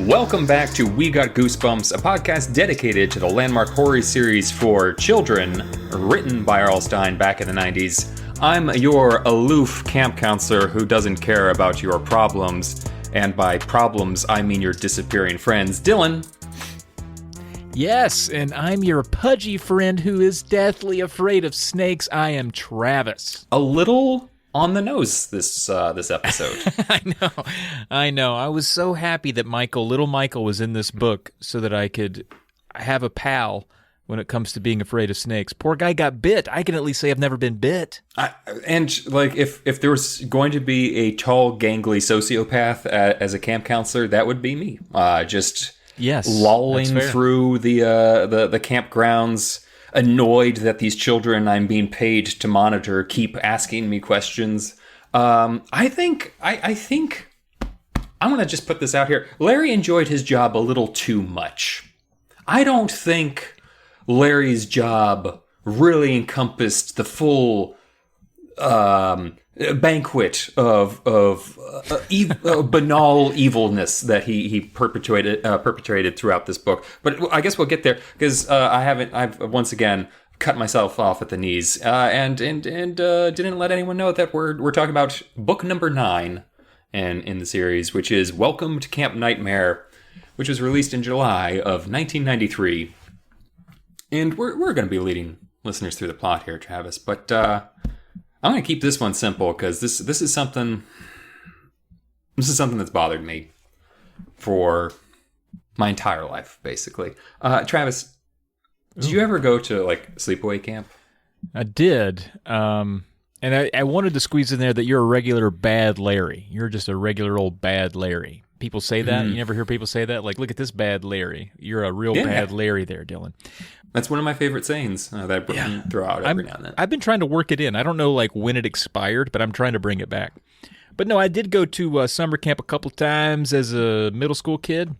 Welcome back to We Got Goosebumps, a podcast dedicated to the landmark horror series for children, written by R.L. Stine back in the 90s. I'm your aloof camp counselor who doesn't care about your problems, and by problems, I mean your disappearing friends, Dylan. Yes, and I'm your pudgy friend who is deathly afraid of snakes. I am Travis. A little on the nose this episode. I know. I was so happy that little Michael was in this book so that I could have a pal when it comes to being afraid of snakes. Poor guy got bit. I can at least say I've never been bit. If there was going to be a tall, gangly sociopath as a camp counselor, that would be me. Yes, lolling through the campgrounds, annoyed that these children I'm being paid to monitor keep asking me questions. I think I'm going to just put this out here. Larry enjoyed his job a little too much. I don't think Larry's job really encompassed the full banquet of banal evilness that he perpetrated throughout this book. But I guess we'll get there because I've once again cut myself off at the knees and didn't let anyone know that we're talking about book number 9 in the series, which is Welcome to Camp Nightmare, which was released in July of 1993. And we're going to be leading listeners through the plot here, Travis, but I'm going to keep this one simple because this is something that's bothered me for my entire life, basically. Travis, did you ever go to sleepaway camp? I did. And I wanted to squeeze in there that you're a regular bad Larry. You're just a regular old bad Larry. People say that. You never hear people say that? Like, look at this bad Larry. You're a real bad Larry there, Dylan. That's one of my favorite sayings that I throw out every now and then. I've been trying to work it in. I don't know when it expired, but I'm trying to bring it back. But no, I did go to summer camp a couple times as a middle school kid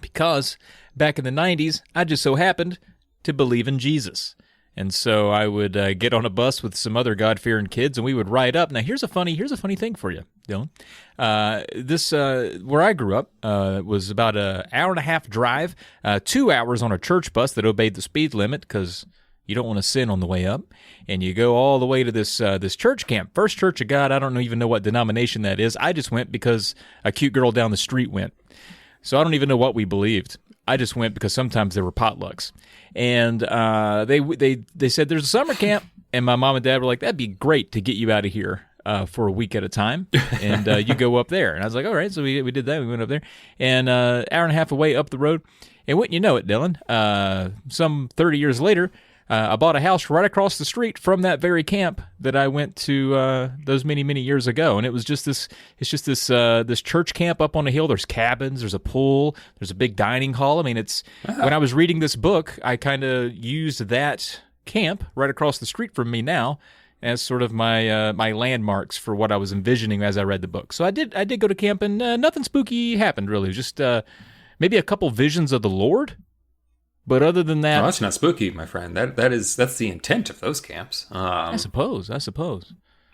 because back in the 90s, I just so happened to believe in Jesus. And so I would get on a bus with some other God-fearing kids, and we would ride up. Now, here's a funny thing for you, Dylan. Where I grew up was about an hour and a half drive, 2 hours on a church bus that obeyed the speed limit because you don't want to sin on the way up. And you go all the way to this church camp, First Church of God. I don't even know what denomination that is. I just went because a cute girl down the street went. So I don't even know what we believed. I just went because sometimes there were potlucks. And they said there's a summer camp, and my mom and dad were like, that'd be great to get you out of here for a week at a time, and you go up there. And I was like, all right, so we did that. We went up there, and hour and a half away up the road, and wouldn't you know it, Dylan, some 30 years later, I bought a house right across the street from that very camp that I went to those many, many years ago. And it's just this church camp up on a hill. There's cabins, there's a pool, there's a big dining hall. I mean, when I was reading this book, I kind of used that camp right across the street from me now as sort of my my landmarks for what I was envisioning as I read the book. So I did go to camp, and nothing spooky happened really. Just maybe a couple visions of the Lord. But other than that, that's not spooky, my friend. That's the intent of those camps. I suppose.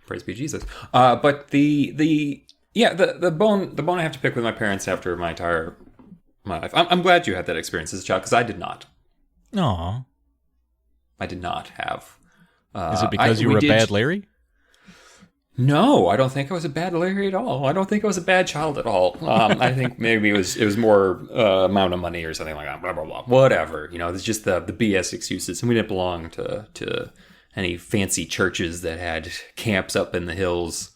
Praise be Jesus. But the bone I have to pick with my parents after my life. I'm glad you had that experience as a child because I did not. Aw. I did not have. Is it because you were a bad Larry? No, I don't think I was a bad Larry at all. I don't think I was a bad child at all. I think maybe it was more amount of money or something like that. Blah blah blah. Whatever. It's just the BS excuses, and we didn't belong to any fancy churches that had camps up in the hills.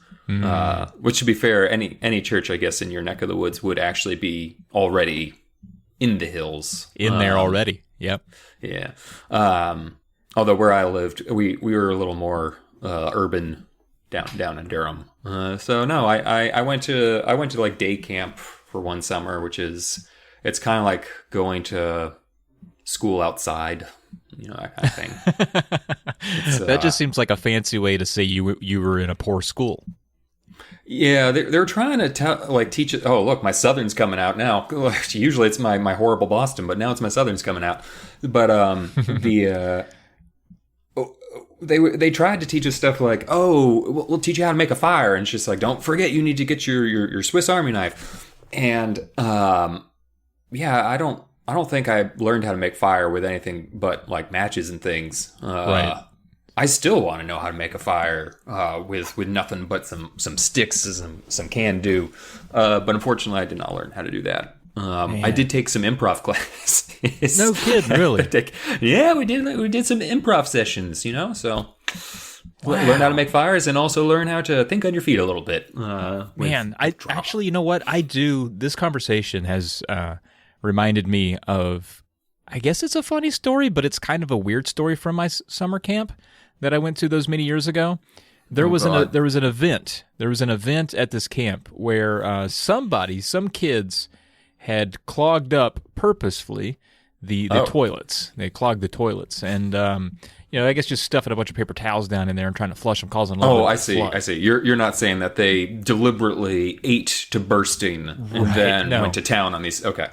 Which, to be fair, any church I guess in your neck of the woods would actually be already in the hills. In there already. Yep. Yeah. Although where I lived, we were a little more urban. Down in Durham. So no, I went to like day camp for one summer, which it's kind of like going to school outside, that kind of thing. That just seems like a fancy way to say you were in a poor school. Yeah, they're trying to teach it. Oh, look, my Southern's coming out now. Usually it's my horrible Boston, but now it's my Southern's coming out. But They tried to teach us stuff like, we'll teach you how to make a fire, and it's just like, don't forget you need to get your Swiss Army knife. And yeah, I don't think I learned how to make fire with anything but like matches and things. Right. I still want to know how to make a fire with nothing but some sticks and some can do. But unfortunately, I did not learn how to do that. I did take some improv classes. No kidding, really? Yeah, we did some improv sessions, so learn how to make fires and also learn how to think on your feet a little bit. Man, I actually, you know what? I do. This conversation has reminded me of, I guess it's a funny story, but it's kind of a weird story from my summer camp that I went to those many years ago. There was an event. There was an event at this camp where some kids had clogged up purposefully the toilets. They clogged the toilets, and I guess just stuffing a bunch of paper towels down in there and trying to flush them, causing a little bit of flood. I see. You're not saying that they deliberately ate to bursting and then went to town on these. Okay,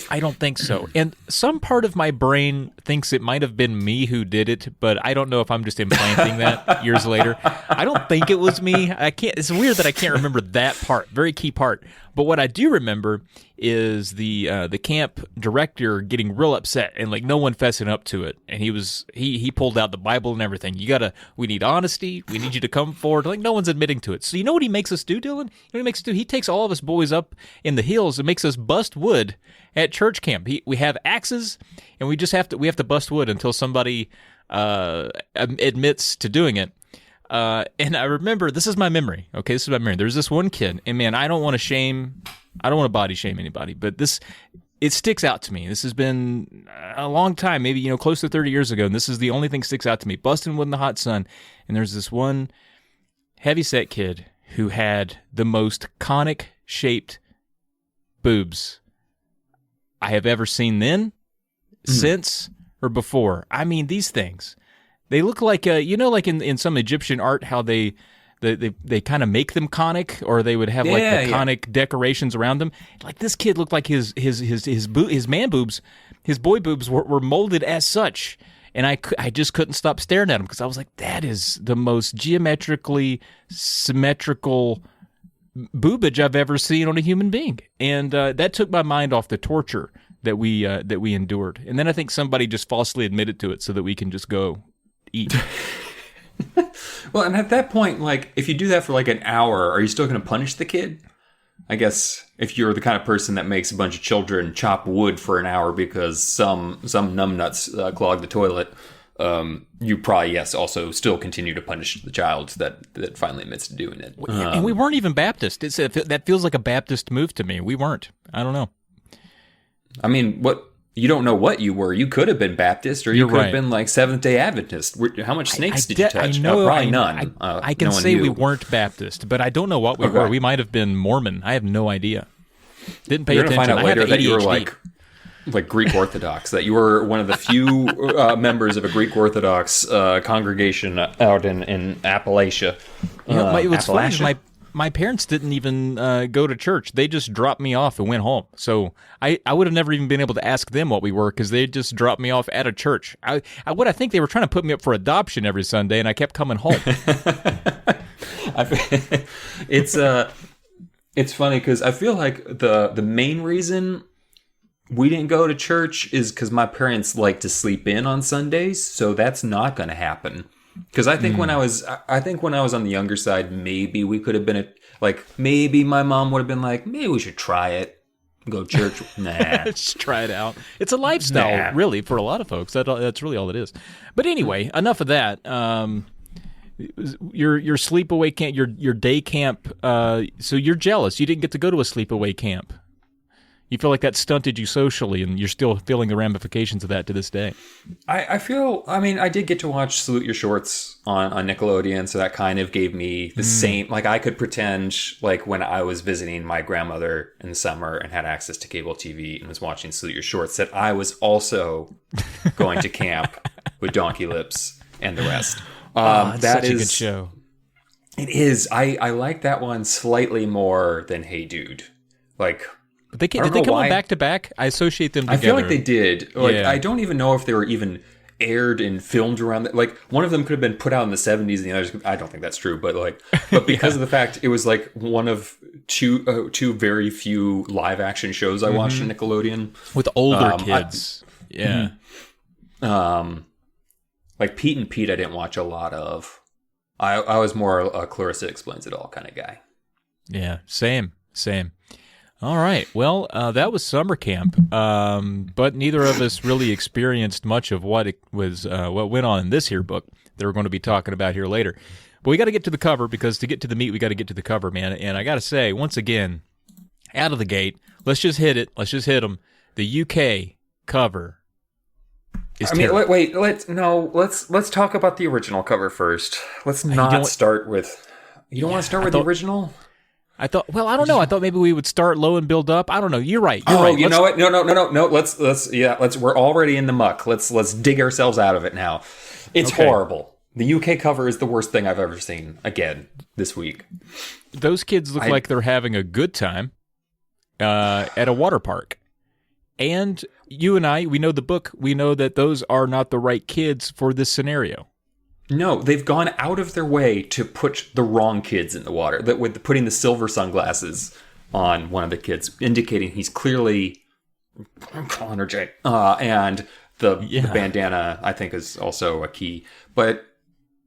I don't think so. And some part of my brain thinks it might have been me who did it, but I don't know if I'm just implanting that years later. I don't think it was me. I can't. It's weird that I can't remember that part, very key part. But what I do remember is the camp director getting real upset and like no one fessing up to it, and he pulled out the Bible and everything. We need honesty. We need you to come forward. Like no one's admitting to it. So you know what he makes us do, Dylan? You know what he makes us do? He takes all of us boys up in the hills and makes us bust wood at church camp. We have axes, and we have to bust wood until somebody admits to doing it. And I remember, this is my memory. Okay, this is my memory. There's this one kid, and man, I don't want to body shame anybody, but it sticks out to me. This has been a long time, maybe, close to 30 years ago, and this is the only thing that sticks out to me. Busting wood in the hot sun, and there's this one heavyset kid who had the most conic-shaped boobs I have ever seen then, since, or before. I mean, these things. They look like, like in some Egyptian art, how they kind of make them conic, or they would have conic decorations around them. Like this kid looked like his man boobs, his boy boobs were molded as such, and I just couldn't stop staring at him because I was like, that is the most geometrically symmetrical boobage I've ever seen on a human being, and that took my mind off the torture that we endured. And then I think somebody just falsely admitted to it so that we can just go eat. Well, and at that point, like, if you do that for like an hour, are you still going to punish the kid? I guess if you're the kind of person that makes a bunch of children chop wood for an hour because some numbnuts clog the toilet, you probably, also still continue to punish the child that finally admits to doing it. And we weren't even Baptist. That feels like a Baptist move to me. We weren't. I don't know. I mean, you don't know what you were. You could have been Baptist, or you could have been like Seventh-day Adventist. How much snakes did you touch? Probably none. I can say we weren't Baptist, but I don't know what we were. We might have been Mormon. I have no idea. Didn't pay attention. You're going to find out later that you were like Greek Orthodox, that you were one of the few members of a Greek Orthodox congregation out in Appalachia. What's funny is my parents didn't even go to church. They just dropped me off and went home. So I would have never even been able to ask them what we were because they just dropped me off at a church. I think they were trying to put me up for adoption every Sunday, and I kept coming home. It's funny because I feel like the main reason we didn't go to church is because my parents like to sleep in on Sundays, so that's not going to happen. Because I think when I was on the younger side, maybe we could have been maybe my mom would have been like, maybe we should try it, go to church. Nah, just try it out. It's a lifestyle, really, for a lot of folks. That's really all it is. But anyway, enough of that. Your sleepaway camp, your day camp. So you're jealous. You didn't get to go to a sleepaway camp. You feel like that stunted you socially, and you're still feeling the ramifications of that to this day. I did get to watch Salute Your Shorts on Nickelodeon, so that kind of gave me the same, like I could pretend like when I was visiting my grandmother in the summer and had access to cable TV and was watching Salute Your Shorts, that I was also going to camp with Donkey Lips and the rest. That's such a good show. It is. I like that one slightly more than Hey Dude. Like... But did they come on back to back? I associate them together. I feel like they did. I don't even know if they were even aired and filmed around that. Like one of them could have been put out in the 70s and the others, I don't think that's true, but because of the fact it was like one of two very few live action shows I watched on Nickelodeon with older kids. Like Pete and Pete I didn't watch a lot of. I was more a Clarissa Explains It All kind of guy. Yeah, same. All right. Well, that was summer camp, but neither of us really experienced much of what went on in this here book that we're going to be talking about here later. But we got to get to the cover, because to get to the meat, we got to get to the cover, man. And I got to say, once again, out of the gate, let's just hit it. Let's just hit them. The UK cover is terrible. Wait. Let's talk about the original cover first. Let's not start with. You don't want to start with the original? I thought, I don't know. I thought maybe we would start low and build up. I don't know. You're right. You know what? No. Let's. We're already in the muck. Let's dig ourselves out of it now. It's horrible. The UK cover is the worst thing I've ever seen. Again, this week. Those kids look like they're having a good time at a water park. And you and I, we know the book. We know that those are not the right kids for this scenario. No, they've gone out of their way to put the wrong kids in the water. That with putting the silver sunglasses on one of the kids, indicating he's clearly Colin or Jay. And the bandana, I think, is also a key. But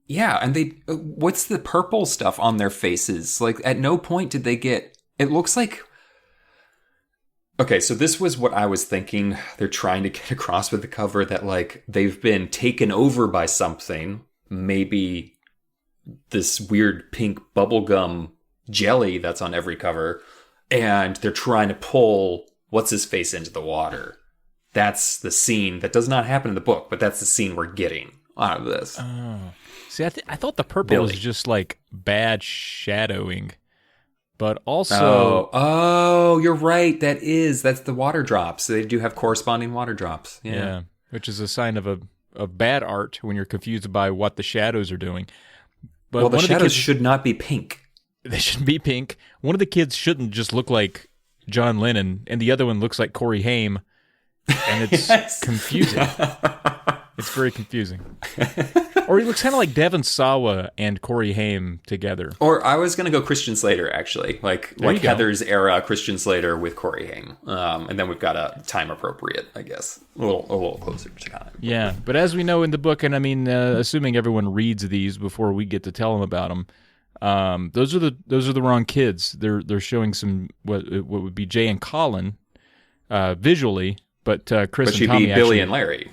yeah, and what's the purple stuff on their faces? Like, at no point did they get. It looks like. Okay, so this was what I was thinking. They're trying to get across with the cover, that like they've been taken over by something. Maybe this weird pink bubblegum jelly that's on every cover, and they're trying to pull what's-his-face into the water. That's the scene. That does not happen in the book, but that's the scene we're getting out of this. See, I thought the purple was just like bad shadowing, but also... Oh, you're right. That's the water drops. They do have corresponding water drops. Yeah. Which is a sign of bad art when you're confused by what the shadows are doing. But the shadows should not be pink. They shouldn't be pink. One of the kids shouldn't just look like John Lennon, and the other one looks like Corey Haim, and it's confusing. It's very confusing. Or he looks kind of like Devon Sawa and Corey Haim together. Or I was going to go Christian Slater, actually. Like Heather's era Christian Slater with Corey Haim. And then we've got a time appropriate, I guess. A little closer to kind of. Yeah, but as we know in the book, and I mean, assuming everyone reads these before we get to tell them about them, those are the wrong kids. They're showing some what would be Jay and Colin visually, but Chris and Tommy be Billy and Larry.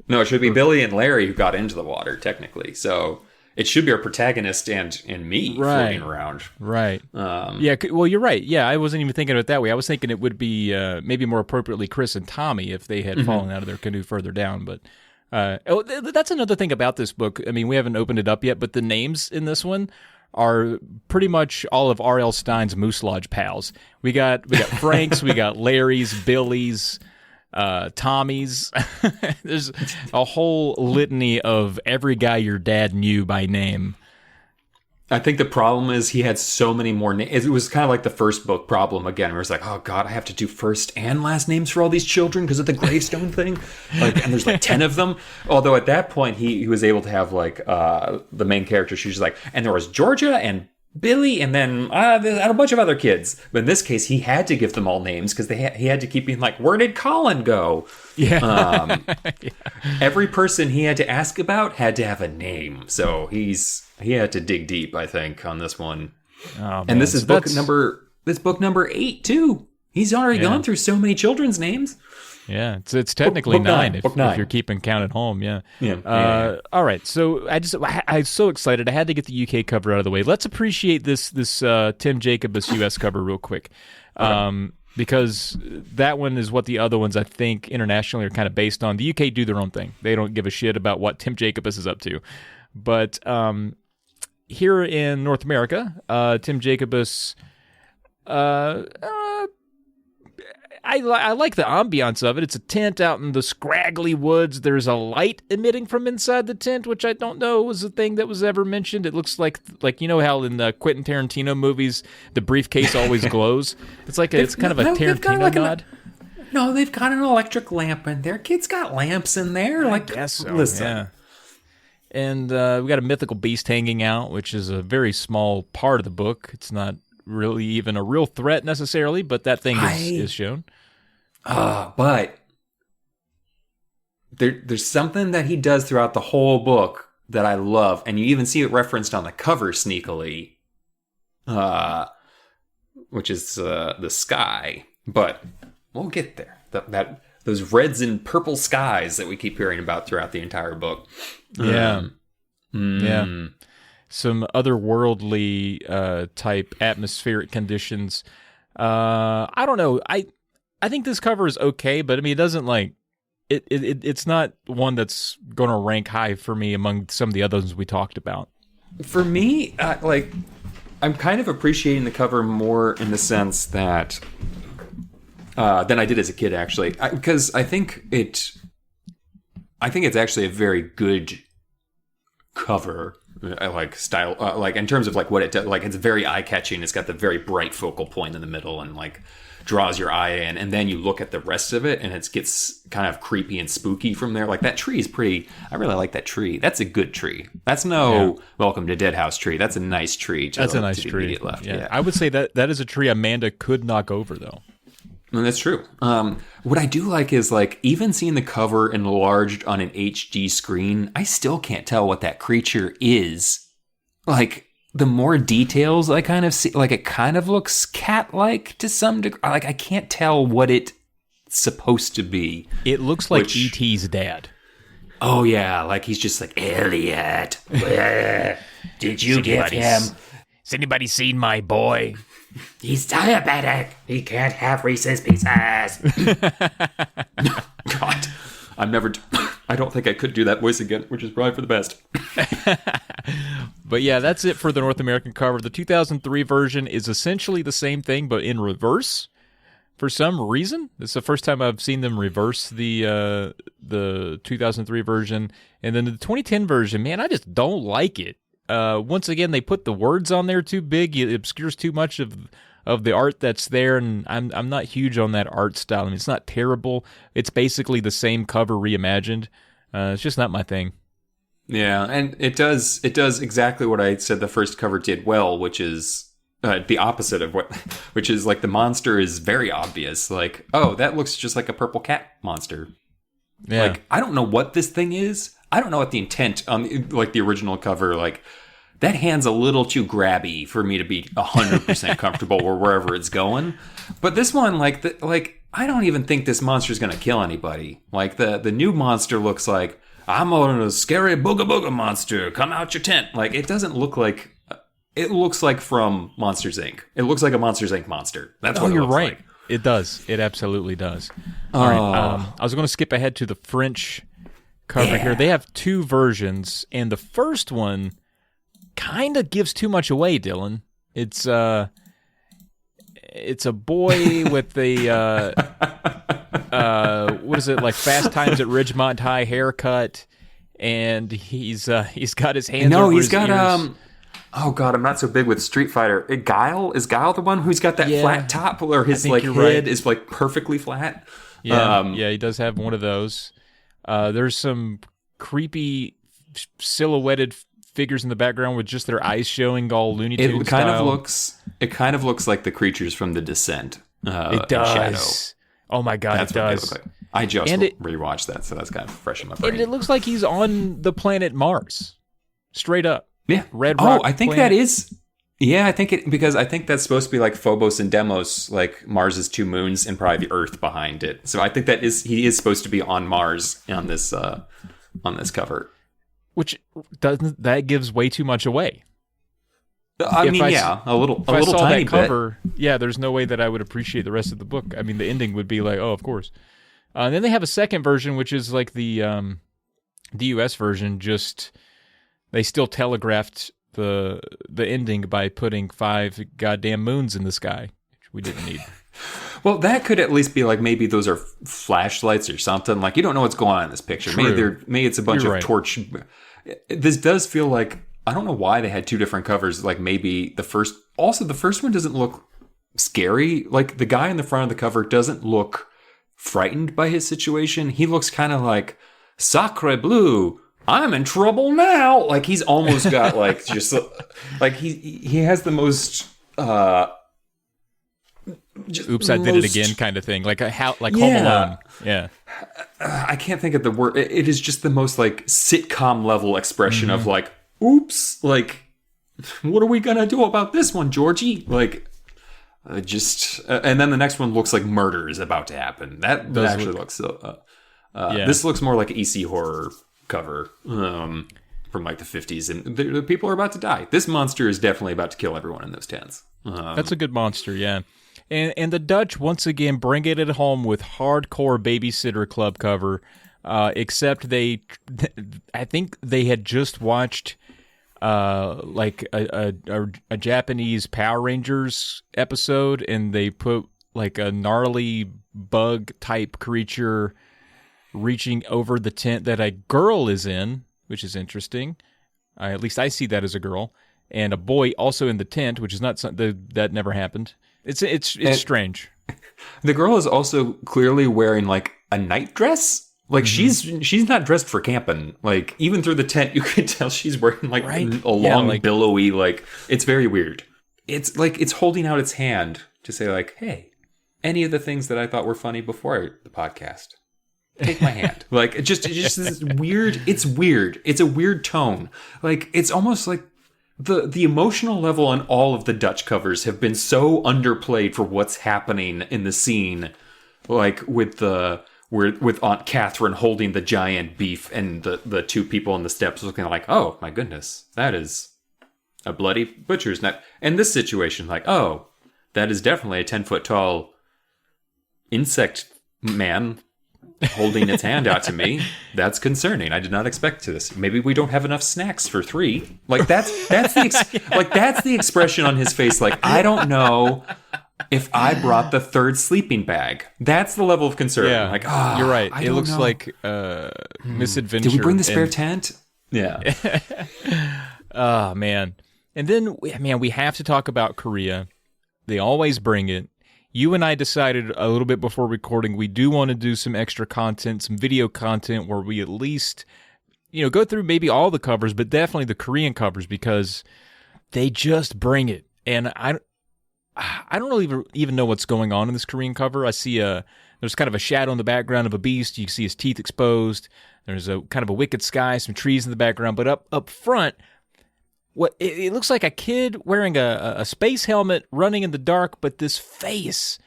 No, it should be Billy and Larry who got into the water, technically. So it should be our protagonist and me floating around. Right. Yeah, well, you're right. Yeah, I wasn't even thinking of it that way. I was thinking it would be maybe more appropriately Chris and Tommy if they had fallen out of their canoe further down. But that's another thing about this book. I mean, we haven't opened it up yet, but the names in this one are pretty much all of R.L. Stein's Moose Lodge pals. We got Frank's, we got Larry's, Billy's, Tommy's. There's a whole litany of every guy your dad knew by name. I think the problem is he had so many more names. It was kind of like the first book problem again, where it's like, oh God, I have to do first and last names for all these children because of the gravestone thing. And there's like 10 of them. Although at that point he was able to have like the main character. She was like, and there was Georgia and Billy, and then a bunch of other kids. But in this case, he had to give them all names because he had to keep being like, where did Colin go? Yeah. Every person he had to ask about had to have a name. So he had to dig deep, I think, on this one. Oh, and this is book number 8 too. He's already gone through so many children's names. Yeah, it's technically book 9 if you're keeping count at home. Yeah. All right, so I was so excited. I had to get the UK cover out of the way. Let's appreciate this Tim Jacobus US cover real quick, because that one is what the other ones I think internationally are kind of based on. The UK do their own thing. They don't give a shit about what Tim Jacobus is up to, but here in North America, Tim Jacobus. I like the ambiance of it. It's a tent out in the scraggly woods. There's a light emitting from inside the tent, which I don't know was a thing that was ever mentioned. It looks like you know how in the Quentin Tarantino movies the briefcase always glows. It's like it's kind of a Tarantino nod. No, they've got an electric lamp in there. Kids got lamps in there. I guess so. Listen. Yeah. And we got a mythical beast hanging out, which is a very small part of the book. It's not really even a real threat necessarily, but that thing is shown. But there's something that he does throughout the whole book that I love, and you even see it referenced on the cover sneakily, which is the sky. But we'll get there. Those reds and purple skies that we keep hearing about throughout the entire book. Yeah. Yeah. Some otherworldly type atmospheric conditions. I don't know. I think this cover is okay, but I mean, it doesn't like it's not one that's going to rank high for me among some of the others we talked about. For me, I'm kind of appreciating the cover more in the sense that than I did as a kid, actually, because I think it's actually a very good cover. I like style, like in terms of like what it does. Like it's very eye catching. It's got the very bright focal point in the middle, and like draws your eye in. And then you look at the rest of it, and it gets kind of creepy and spooky from there. Like that tree is pretty. I really like that tree. That's a good tree. That's no Welcome to Dead House tree. That's a nice tree. That's a nice tree. Left. Yeah, I would say that is a tree Amanda could knock over though. And that's true. What I do like is like even seeing the cover enlarged on an HD screen, I still can't tell what that creature is. Like the more details I kind of see, like it kind of looks cat-like to some degree. Like I can't tell what it's supposed to be. It looks like E.T.'s dad. Oh yeah, like he's just like, Elliot, did you get him? Has anybody seen my boy? He's diabetic. He can't have Reese's Pieces. God, I don't think I could do that voice again, which is probably for the best. But yeah, that's it for the North American cover. The 2003 version is essentially the same thing, but in reverse. For some reason, it's the first time I've seen them reverse the 2003 version, and then the 2010 version. Man, I just don't like it. Once again, they put the words on there too big. It obscures too much of the art that's there, and I'm not huge on that art style. I mean, it's not terrible. It's basically the same cover reimagined. It's just not my thing. Yeah, and it does exactly what I said the first cover did well, which is the opposite of which is like the monster is very obvious. Like, oh, that looks just like a purple cat monster. Yeah. Like, I don't know what this thing is. I don't know what the intent on like the original cover, like that hand's a little too grabby for me to be 100% comfortable or wherever it's going. But this one, like I don't even think this monster's going to kill anybody. Like the new monster looks like, I'm a scary booga booga monster. Come out your tent. Like it doesn't look like, it looks like from Monsters Inc. It looks like a Monsters Inc. monster. That's what it looks right. Like. It does. It absolutely does. All right. I was going to skip ahead to the French cover here. They have two versions, and the first one kind of gives too much away, Dylan. It's a boy with a what is it, like Fast Times at Ridgemont High haircut, and he's got his hands over his ears. Oh God, I'm not so big with Street Fighter. Is Guile the one who's got that flat top, or his like head is like perfectly flat? Yeah, he does have one of those. There's some creepy silhouetted figures in the background with just their eyes showing, all Looney Tunes style. It kind of looks like the creatures from The Descent. It does. Shadow. Oh my God, it does. Like. I just rewatched that, so that's kind of fresh in my brain. And it looks like he's on the planet Mars, straight up. Yeah, Red Rock. I think planet. that is. Yeah, I think because I think that's supposed to be like Phobos and Deimos, like Mars's two moons, and probably the Earth behind it. So I think he is supposed to be on Mars on this cover. Which that gives way too much away. A little I saw tiny that cover, bit. Yeah, there's no way that I would appreciate the rest of the book. I mean, the ending would be like, oh, of course. And then they have a second version, which is like the US version. Just they still telegraphed the ending by putting 5 goddamn moons in the sky, which we didn't need. Well, that could at least be like maybe those are flashlights or something. Like you don't know what's going on in this picture. True. Maybe it's a bunch of torch. This does feel like, I don't know why they had two different covers. Like maybe the first one doesn't look scary. Like the guy in the front of the cover doesn't look frightened by his situation. He looks kind of like, Sacre bleu, I'm in trouble now. Like he's almost got like just like he has the most oops, I did it again kind of thing. Like Home Alone. Yeah. I can't think of the word. It is just the most like sitcom level expression of like, oops, like what are we going to do about this one, Georgie? Like and then the next one looks like murder is about to happen. That actually looks so this looks more like an EC horror cover from like the 50s, and the people are about to die. This monster is definitely about to kill everyone in those tents. That's a good monster, yeah. And the Dutch once again bring it at home with hardcore Babysitter Club cover, except I think they had just watched like a Japanese Power Rangers episode, and they put like a gnarly bug type creature reaching over the tent that a girl is in, which is interesting. At least I see that as a girl, and a boy also in the tent, which is not something that never happened. It's strange. The girl is also clearly wearing like a night dress. Like she's not dressed for camping. Like even through the tent, you can tell she's wearing like a long billowy. Like it's very weird. It's like it's holding out its hand to say like, hey, any of the things that I thought were funny before the podcast. Take my hand. Like it just this weird. It's weird. It's a weird tone. Like it's almost like the emotional level on all of the Dutch covers have been so underplayed for what's happening in the scene. Like with Aunt Catherine holding the giant beef and the two people on the steps looking like, oh my goodness, that is a bloody butcher's knife. And this situation, like, oh, that is definitely a 10-foot tall insect man holding its hand out to me. That's concerning. I did not expect this. Maybe we don't have enough snacks for 3. Like that's the expression on his face. Like I don't know if I brought the 3rd sleeping bag. That's the level of concern. Yeah, like you're right. It looks know. like misadventure. Did we bring the spare tent? Yeah. Oh man. And then we have to talk about Korea. They always bring it. You and I decided a little bit before recording we do want to do some extra content, some video content where we at least, go through maybe all the covers, but definitely the Korean covers because they just bring it. And I don't really even know what's going on in this Korean cover. I see there's kind of a shadow in the background of a beast. You can see his teeth exposed. There's a kind of a wicked sky, some trees in the background, but up front, it looks like a kid wearing a space helmet running in the dark, but this face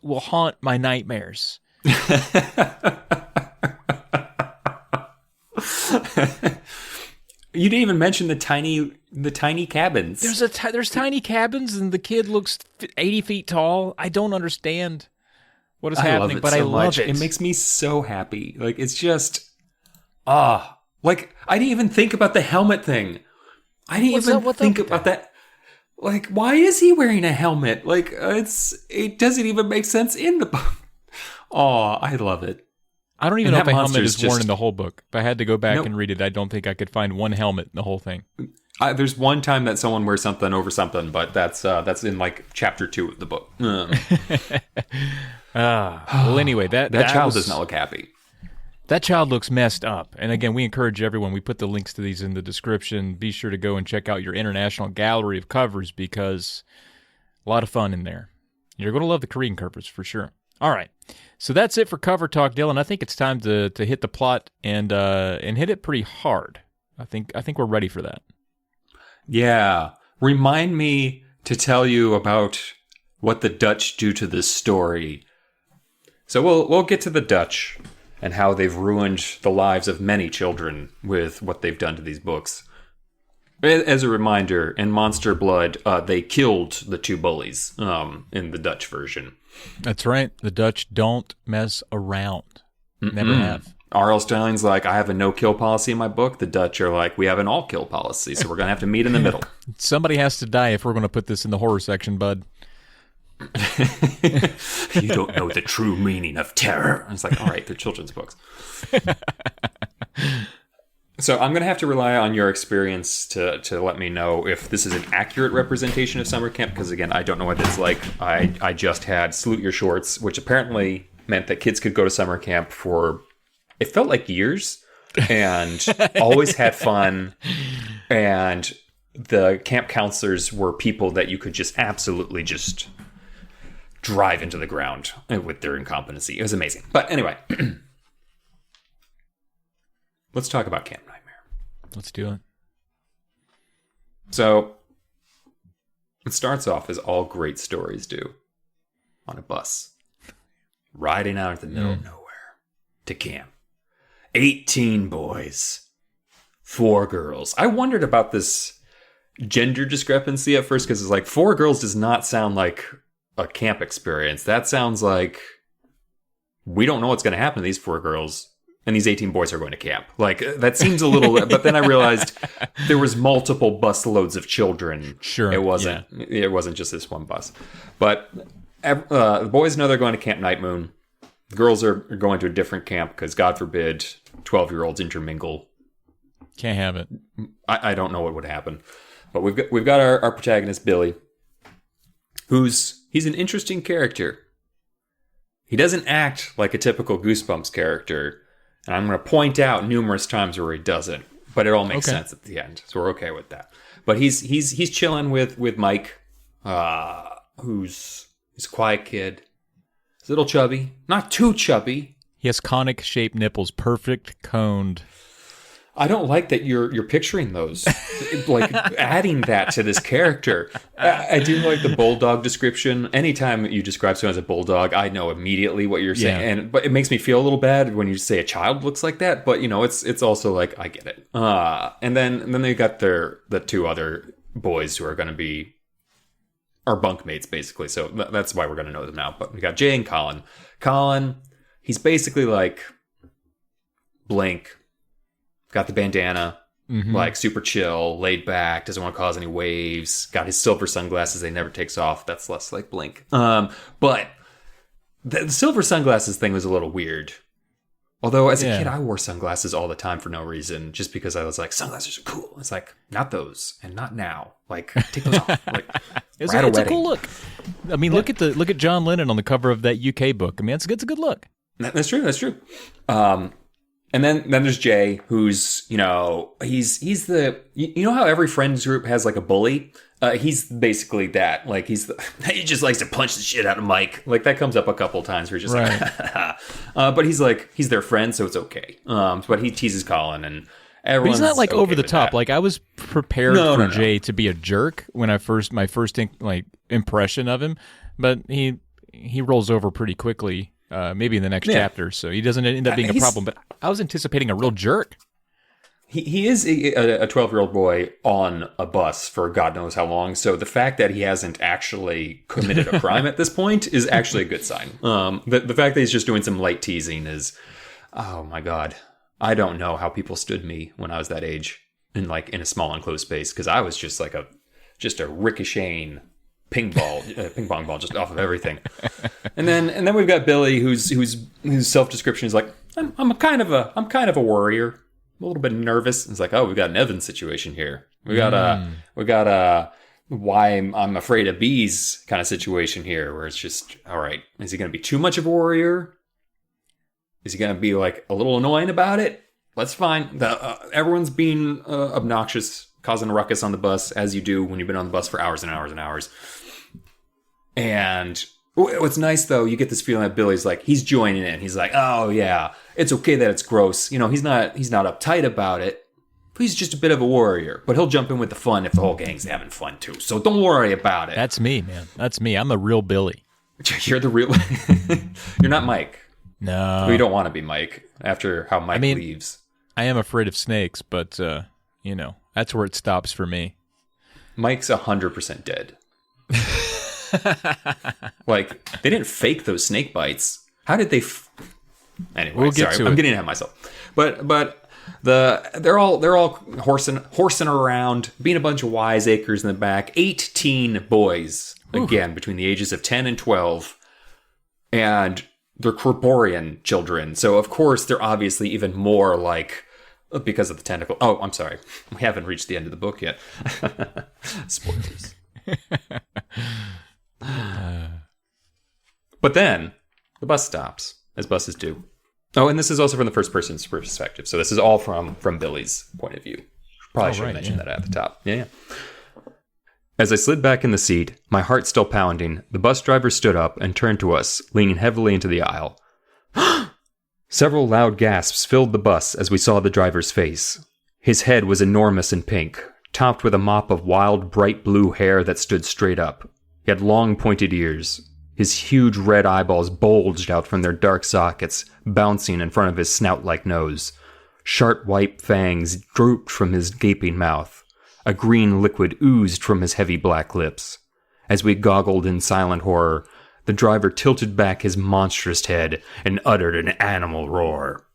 will haunt my nightmares. You didn't even mention the tiny cabins. There's tiny cabins, and the kid looks 80 feet tall. I don't understand what is happening, but I love it. It makes me so happy. Like it's just like I didn't even think about the helmet thing. I didn't even think about that. Like, why is he wearing a helmet? Like, it doesn't even make sense in the book. Oh, I love it. I don't even know if a helmet is worn in the whole book. If I had to go back and read it, I don't think I could find one helmet in the whole thing. There's one time that someone wears something over something, but that's in like chapter 2 of the book. Well, anyway, that child does not look happy. That child looks messed up. And again, we encourage everyone, we put the links to these in the description. Be sure to go and check out your international gallery of covers because a lot of fun in there. You're going to love the Korean covers for sure. All right. So that's it for Cover Talk, Dylan. I think it's time to hit the plot and hit it pretty hard. I think we're ready for that. Yeah. Remind me to tell you about what the Dutch do to this story. So we'll get to the Dutch and how they've ruined the lives of many children with what they've done to these books. As a reminder, in Monster Blood, they killed the 2 bullies in the Dutch version. That's right. The Dutch don't mess around. Never have. R.L. Stein's like, I have a no-kill policy in my book. The Dutch are like, we have an all-kill policy, so we're going to have to meet in the middle. Somebody has to die if we're going to put this in the horror section, bud. You don't know the true meaning of terror. I was like, all right, they're children's books. So I'm going to have to rely on your experience to let me know if this is an accurate representation of summer camp, because again, I don't know what it's like. I just had Salute Your Shorts, which apparently meant that kids could go to summer camp for, it felt like years, and always had fun. And the camp counselors were people that you could just absolutely just drive into the ground with their incompetency. It was amazing. But anyway, let's talk about Camp Nightmare. Let's do it. So it starts off as all great stories do, on a bus, riding out of the middle of nowhere to camp. 18 boys, 4 girls. I wondered about this gender discrepancy at first, because it's like 4 girls does not sound like a camp experience. That sounds like we don't know what's going to happen to these 4 girls, and these 18 boys are going to camp. Like, that seems a little... But then I realized there was multiple busloads of children. Sure. It wasn't just this one bus. But the boys know they're going to Camp Nightmoon. The girls are going to a different camp because, God forbid, 12-year-olds intermingle. Can't have it. I don't know what would happen. But we've got our protagonist, Billy, he's an interesting character. He doesn't act like a typical Goosebumps character, and I'm going to point out numerous times where he doesn't, but it all makes sense at the end, so we're okay with that. But he's chilling with Mike, who's a quiet kid. He's a little chubby, not too chubby. He has conic-shaped nipples, perfect coned. I don't like that you're picturing those, like adding that to this character. I do like the bulldog description. Anytime you describe someone as a bulldog, I know immediately what you're saying. But it makes me feel a little bad when you say a child looks like that. But it's also like, I get it. And then they got the 2 other boys who are going to be our bunkmates, basically. So that's why we're going to know them now. But we got Jay and Colin. Colin, he's basically like Blink. Got the bandana, like super chill, laid back, doesn't want to cause any waves. Got his silver sunglasses they never takes off. That's less like Blink. But the silver sunglasses thing was a little weird. Although as a kid, I wore sunglasses all the time for no reason, just because I was like, sunglasses are cool. It's like, not those, and not now. Like, take those off. Like, it's a cool look. I mean, look at John Lennon on the cover of that UK book. I mean, it's a good look. That's true. And then there's Jay, who's, he's the, how every friends group has like a bully? He's basically that. Like, he just likes to punch the shit out of Mike. Like, that comes up a couple of times where he's just like, but he's their friend, so it's okay. But he teases Colin, and everyone's But he's not like okay over the with top. that. Like, I was prepared for Jay to be a jerk when my first impression of him, but he rolls over pretty quickly. Maybe in the next chapter, so he doesn't end up being a problem. But I was anticipating a real jerk. He is a 12-year-old boy on a bus for God knows how long. So the fact that he hasn't actually committed a crime at this point is actually a good sign. The fact that he's just doing some light teasing is, oh my God, I don't know how people stood me when I was that age in a small enclosed space, because I was just like a ricocheting ping pong ball just off of everything. And then we've got Billy, whose self-description is like, I'm kind of a worrier. I'm a little bit nervous. It's like, oh, we've got an Evan situation here. We got a why I'm afraid of bees kind of situation here, where it's just, all right, is he going to be too much of a worrier? Is he going to be like a little annoying about it? That's fine. Everyone's being obnoxious, causing a ruckus on the bus, as you do when you've been on the bus for hours and hours and hours. And what's nice, though, you get this feeling that Billy's like, he's joining in. He's like, oh yeah, it's okay that it's gross. He's not uptight about it. He's just a bit of a warrior, but he'll jump in with the fun if the whole gang's having fun too. So don't worry about it. That's me, man. That's me. I'm the real Billy. You're the real. You're not Mike. No, we don't want to be Mike after how Mike leaves. I am afraid of snakes, but that's where it stops for me. Mike's 100% dead. Like, they didn't fake those snake bites. How did they? Anyway, we'll get to it. I'm getting ahead of myself. But they're all horsing around, being a bunch of wiseacres in the back. 18 boys, again, between the ages of 10 and 12, and they're Corporean children. So of course they're obviously even more like, because of the tentacle. Oh, I'm sorry, we haven't reached the end of the book yet. Spoilers. But then The bus stops, as buses do. Oh, and this is also from the first person's perspective. So this is all from Billy's point of view. Probably should have mentioned that at the top. Yeah. As I slid back in the seat, my heart still pounding, the bus driver stood up and turned to us, leaning heavily into the aisle. Several loud gasps filled the bus as we saw the driver's face. His head was enormous and pink, topped with a mop of wild, bright blue hair that stood straight up. He had long, pointed ears. His huge red eyeballs bulged out from their dark sockets, bouncing in front of his snout-like nose. Sharp white fangs drooped from his gaping mouth. A green liquid oozed from his heavy black lips. As we goggled in silent horror, the driver tilted back his monstrous head and uttered an animal roar.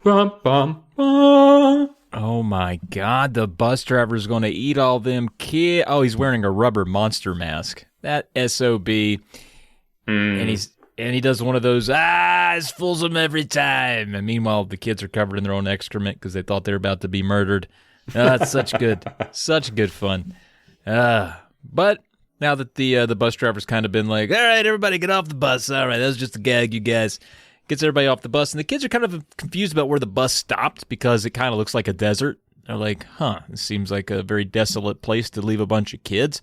Bum, bum, bum. Oh my God, the bus driver's going to eat all them kids. Oh, he's wearing a rubber monster mask. That SOB. And he does one of those, it fools them every time. And meanwhile, the kids are covered in their own excrement because they thought they were about to be murdered. It's such good fun. But now that the bus driver's kind of been like, all right, everybody get off the bus. All right, that was just a gag, you guys. Gets everybody off the bus. And the kids are kind of confused about where the bus stopped because it kind of looks like a desert. They're like, this seems like a very desolate place to leave a bunch of kids.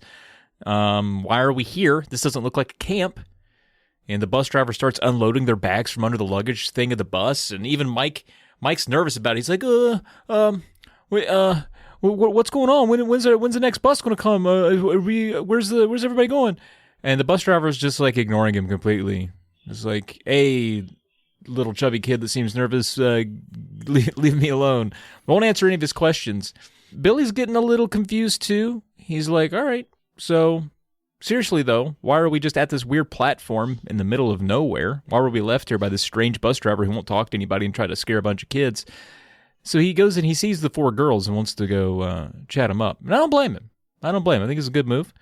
Why are we here? This doesn't look like a camp. And the bus driver starts unloading their bags from under the luggage thing of the bus. And even Mike's nervous about it. He's like, what's going on? When's the next bus going to come? Where's everybody going? And the bus driver is just like ignoring him completely. It's like, hey, little chubby kid that seems nervous, leave me alone. Won't answer any of his questions. Billy's getting a little confused too. He's like, all right, so seriously though, why are we just at this weird platform in the middle of nowhere? Why were we left here by this strange bus driver who won't talk to anybody and try to scare a bunch of kids? So he goes and he sees the 4 girls and wants to go chat them up. And I don't blame him. I think it's a good move.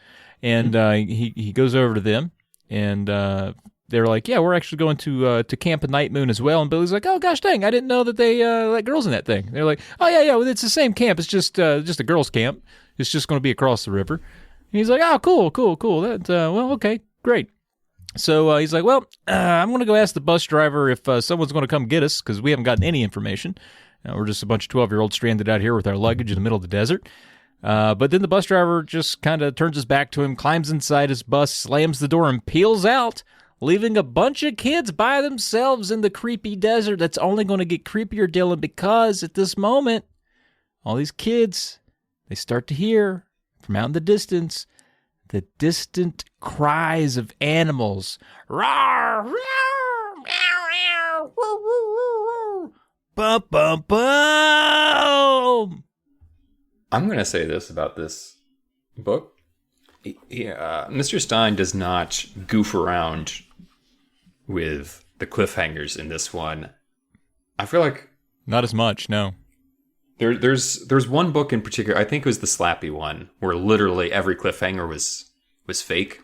And he goes over to them and they're like, yeah, we're actually going to camp at Nightmoon as well. And Billy's like, oh gosh dang, I didn't know that they let girls in that thing. They're like, oh yeah, well, it's the same camp. It's just a girls' camp. It's just going to be across the river. And he's like, oh, cool. That well, okay, great. So he's like, well, I'm going to go ask the bus driver if someone's going to come get us because we haven't gotten any information. We're just a bunch of 12-year-olds stranded out here with our luggage in the middle of the desert. But then the bus driver just kind of turns his back to him, climbs inside his bus, slams the door, and peels out, leaving a bunch of kids by themselves in the creepy desert that's only going to get creepier, Dylan, because at this moment, all these kids, they start to hear from out in the distance the distant cries of animals. Rawr, rawr, meow, meow, woo, woo, woo, woo. Bum, bum, bum. I'm going to say this about this book. Mr. Stein does not goof around with the cliffhangers in this one. I feel like not as much, no. There's one book in particular, I think it was the Slappy one, where literally every cliffhanger was fake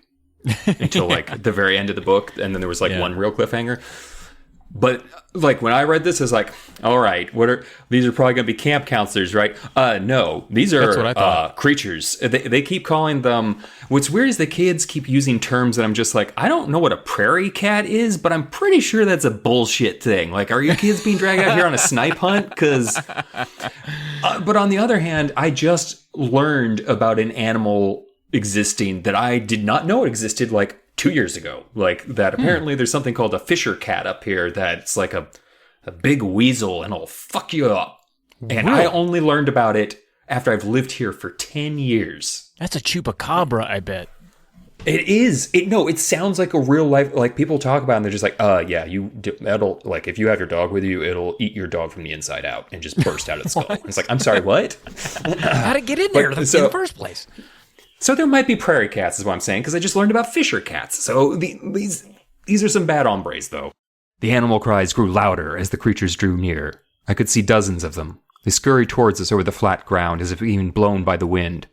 until like the very end of the book, and then there was like one real cliffhanger. But like when I read this, I was like, all right, these are probably going to be camp counselors, right? No, these are creatures. They keep calling them. What's weird is the kids keep using terms that I'm just like, I don't know what a prairie cat is, but I'm pretty sure that's a bullshit thing. Like, are you kids being dragged out here on a snipe hunt? Because, but on the other hand, I just learned about an animal existing that I did not know existed like 2 years ago. Like that apparently there's something called a fisher cat up here that's like a big weasel and it'll fuck you up. And I only learned about it after I've lived here for 10 years. That's a chupacabra, I bet. It is. It sounds like a real life, like people talk about it and they're just like, yeah, that'll, like if you have your dog with you, it'll eat your dog from the inside out and just burst out its skull. It's like, I'm sorry, what? How'd it get in there in the first place? So there might be prairie cats is what I'm saying, because I just learned about fisher cats. So these are some bad hombres, though. The animal cries grew louder as the creatures drew near. I could see dozens of them. They scurried towards us over the flat ground as if being blown by the wind.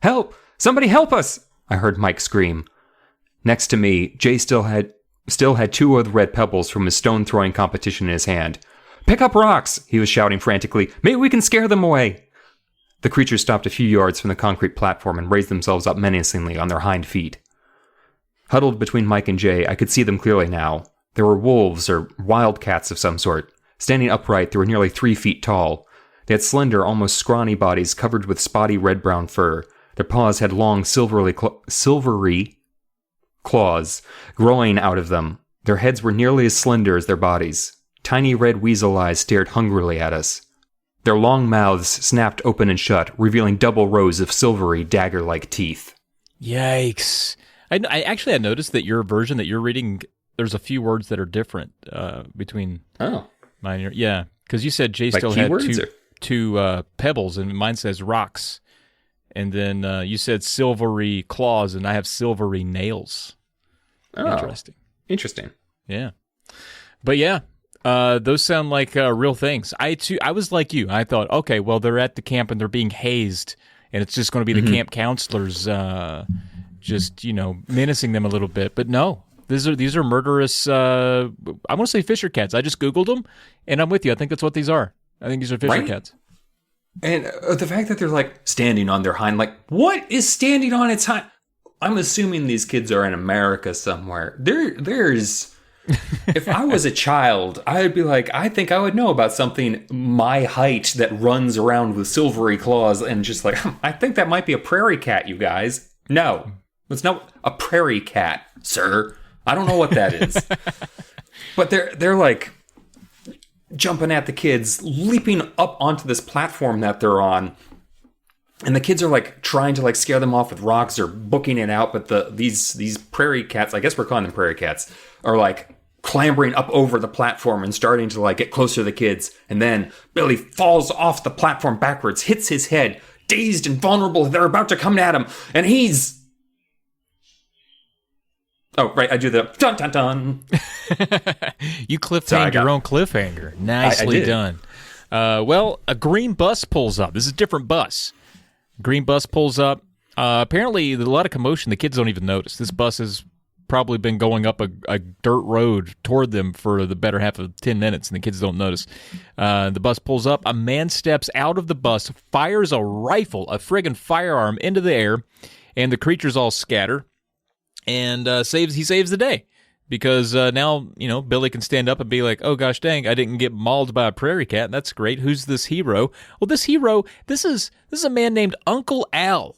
Help! Somebody help us! I heard Mike scream. Next to me, Jay still had 2 of the red pebbles from his stone-throwing competition in his hand. Pick up rocks! He was shouting frantically. Maybe we can scare them away! The creatures stopped a few yards from the concrete platform and raised themselves up menacingly on their hind feet. Huddled between Mike and Jay, I could see them clearly now. There were wolves or wildcats of some sort. Standing upright, they were nearly 3 feet tall. They had slender, almost scrawny bodies covered with spotty red-brown fur. Their paws had long, silvery claws growing out of them. Their heads were nearly as slender as their bodies. Tiny red weasel eyes stared hungrily at us. Their long mouths snapped open and shut, revealing double rows of silvery, dagger-like teeth. Yikes. I actually had noticed that your version that you're reading, there's a few words that are different between mine and yours. Yeah, because you said Jay still had two pebbles, and mine says rocks. And then you said silvery claws, and I have silvery nails. Oh, interesting. Yeah. But yeah, those sound like real things. I was like you. I thought, okay, well, they're at the camp and they're being hazed, and it's just going to be the camp counselors just, menacing them a little bit. But no, these are murderous, I want to say fisher cats. I just Googled them, and I'm with you. I think that's what these are. I think these are fisher cats. And the fact that they're like standing on their hind, like, what is standing on its hind? I'm assuming these kids are in America somewhere. There's, if I was a child, I would be like, I think I would know about something my height that runs around with silvery claws and just like, I think that might be a prairie cat, you guys. No, it's not a prairie cat, sir. I don't know what that is. But they're like jumping at the kids, leaping up onto this platform that they're on. And the kids are like trying to like scare them off with rocks or booking it out. But these prairie cats, I guess we're calling them prairie cats, are like clambering up over the platform and starting to like get closer to the kids. And then Billy falls off the platform backwards, hits his head, dazed and vulnerable. They're about to come at him. And he's... Oh, right, I do the dun dun dun. You cliffhanged your own cliffhanger. Nicely done. Well, a green bus pulls up. This is a different bus. Green bus pulls up. Apparently, there's a lot of commotion. The kids don't even notice. This bus has probably been going up a dirt road toward them for the better half of 10 minutes, and the kids don't notice. The bus pulls up. A man steps out of the bus, fires a rifle, a friggin' firearm, into the air, and the creatures all scatter. And he saves the day because now, Billy can stand up and be like, oh, gosh, dang, I didn't get mauled by a prairie cat. That's great. Who's this hero? Well, this hero, this is a man named Uncle Al.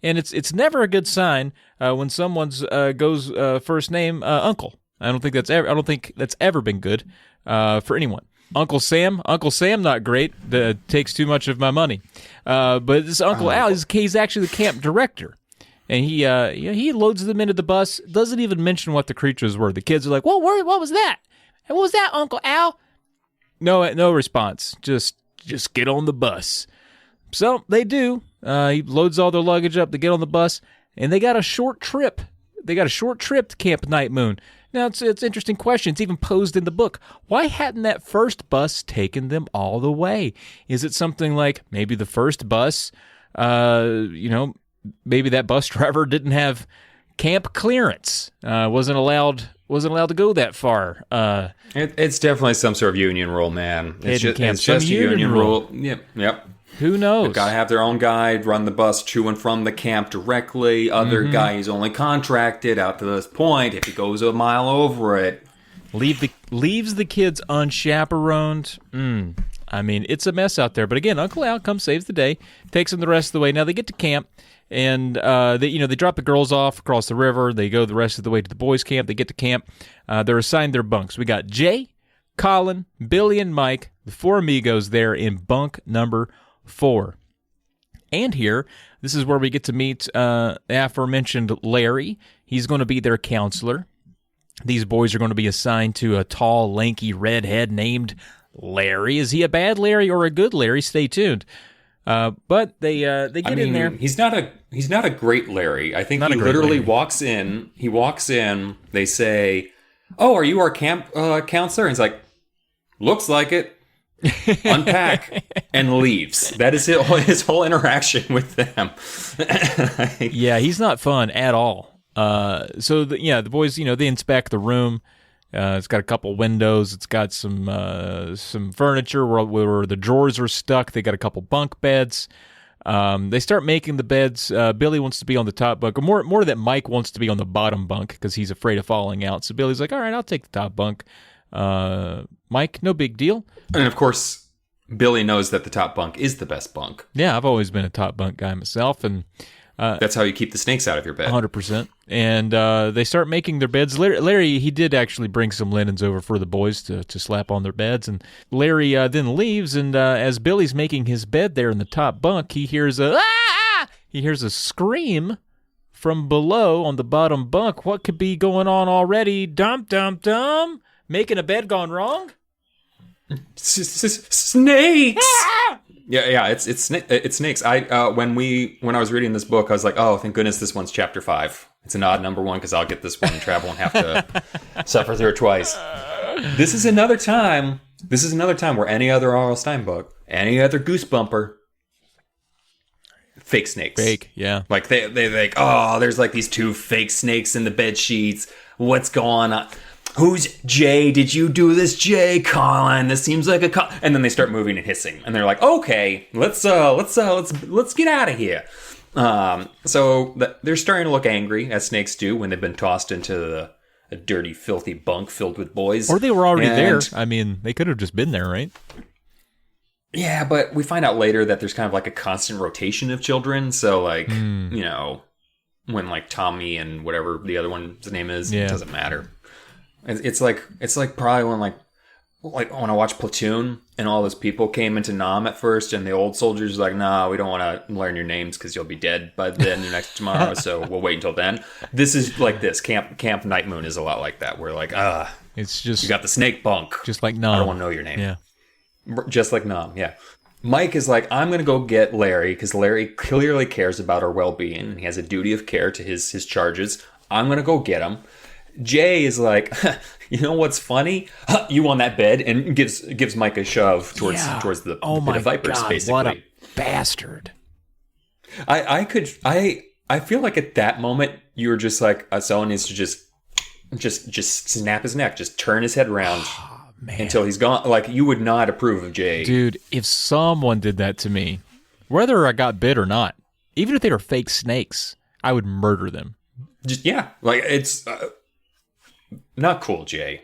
And it's never a good sign when someone's goes first name Uncle. I don't think that's ever been good for anyone. Uncle Sam, not great. Takes too much of my money. But this Uncle Al, he's actually the camp director. And he loads them into the bus, doesn't even mention what the creatures were. The kids are like, what was that? What was that, Uncle Al? No response. Just get on the bus. So they do. He loads all their luggage up to get on the bus, and they got a short trip. To Camp Nightmoon. Now, it's an interesting question. It's even posed in the book. Why hadn't that first bus taken them all the way? Is it something like maybe the first bus, maybe that bus driver didn't have camp clearance, wasn't allowed to go that far. It's definitely some sort of union rule, man. It's just a union rule. Yep. Who knows? They've got to have their own guide, run the bus to and from the camp directly. Other guy is only contracted out to this point. If he goes a mile over it, leaves the kids unchaperoned. I mean, it's a mess out there. But again, Uncle Al comes, saves the day, takes them the rest of the way. Now they get to camp. And they drop the girls off across the river. They go the rest of the way to the boys' camp. They get to camp. They're assigned their bunks. We got Jay, Colin, Billy, and Mike, the four amigos there in bunk number 4. And here, this is where we get to meet the aforementioned Larry. He's going to be their counselor. These boys are going to be assigned to a tall, lanky redhead named Larry. Is he a bad Larry or a good Larry? Stay tuned. But they get in there. He's not a great Larry. I think he literally walks in. He walks in. They say, "Oh, are you our camp counselor?" And he's like, "Looks like it." Unpack and leaves. That is his whole interaction with them. Yeah, he's not fun at all. So the boys, they inspect the room. It's got a couple windows. It's got some furniture where the drawers are stuck. They got a couple bunk beds. They start making the beds. Billy wants to be on the top bunk, or more that Mike wants to be on the bottom bunk because he's afraid of falling out. So Billy's like, all right, I'll take the top bunk. Mike, no big deal. And of course, Billy knows that the top bunk is the best bunk. Yeah, I've always been a top bunk guy myself, and that's how you keep the snakes out of your bed. 100%. And they start making their beds. Larry, he did actually bring some linens over for the boys to slap on their beds. And Larry then leaves, and as Billy's making his bed there in the top bunk, he hears a scream from below on the bottom bunk. What could be going on already? Dum, dum, dum. Making a bed gone wrong? Snakes! Yeah, it's snakes. When I was reading this book, I was like, oh, thank goodness this one's chapter 5. It's an odd number 1 because I'll get this one in travel and have to suffer through it twice. This is another time where any other R.L. Stine book, any other Goosebumper, fake snakes. Fake, yeah. Like they like, oh, there's like these 2 fake snakes in the bed sheets. What's going on? Who's Jay? Did you do this, Jay? Colin, this seems like a and then they start moving and hissing, and they're like, okay, let's get out of here. So they're starting to look angry, as snakes do when they've been tossed into a dirty, filthy bunk filled with boys. Or they were already there. I mean, they could have just been there, right? Yeah, but we find out later that there's kind of like a constant rotation of children. So like, you know, when like Tommy and whatever the other one's name is, it doesn't matter. It's like probably when like when I watched Platoon and all those people came into Nam at first, and the old soldiers were like, nah, we don't want to learn your names because you'll be dead by then tomorrow, so we'll wait until then. This is like this. Camp Nightmoon is a lot like that. We're like, it's just, you got the snake bunk. Just like Nam. I don't want to know your name. Yeah. Just like Nam, yeah. Mike is like, I'm going to go get Larry because Larry clearly cares about our well-being. He has a duty of care to his charges. I'm going to go get him. Jay is like, you know what's funny? You on that bed, and gives Mike a shove towards the pit of vipers. God, basically, what a bastard! I feel like at that moment you were just like, someone needs to just snap his neck, just turn his head around until he's gone. Like, you would not approve of Jay, dude. If someone did that to me, whether I got bit or not, even if they were fake snakes, I would murder them. Like it's. Not cool, Jay.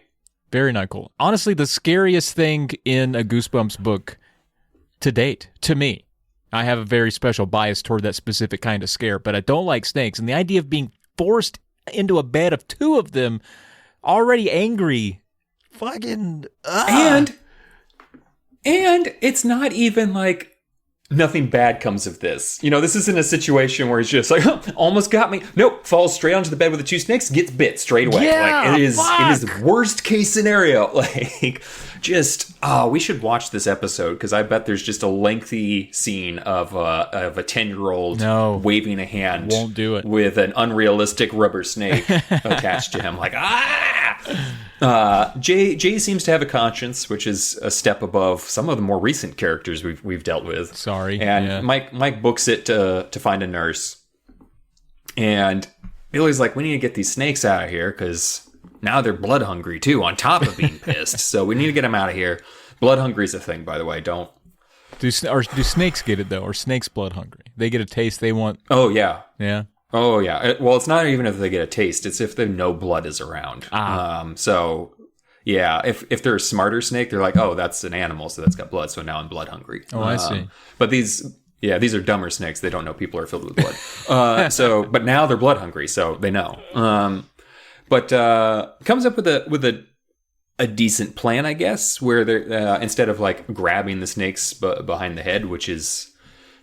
Very not cool. Honestly, the scariest thing in a Goosebumps book to date, to me, I have a very special bias toward that specific kind of scare, but I don't like snakes. And the idea of being forced into a bed of 2 of them, already angry, fucking... And it's not even like... Nothing bad comes of this. You know, this isn't a situation where he's just like, almost got me. Nope, falls straight onto the bed with the 2 snakes, gets bit straight away. Yeah, like, it is the worst case scenario. Like, just, we should watch this episode because I bet there's just a lengthy scene of a 10-year-old waving a hand. Won't do it. With an unrealistic rubber snake attached to him. Like, Jay seems to have a conscience, which is a step above some of the more recent characters we've dealt with. Sorry. And yeah. Mike books it to find a nurse. And Billy's like, we need to get these snakes out of here because now they're blood hungry too, on top of being pissed. So we need to get them out of here. Blood hungry is a thing, by the way. Do snakes get it though? Or snakes blood hungry? They get a taste. They want. Oh yeah. Yeah. Oh yeah. Well, it's not even if they get a taste. It's if they know blood is around. So yeah, if they're a smarter snake, they're like, oh, that's an animal, so that's got blood. So now I'm blood hungry. Oh, I see. But these are dumber snakes. They don't know people are filled with blood. But now they're blood hungry, so they know. But comes up with a decent plan, I guess, where they're instead of like grabbing the snakes behind the head, which is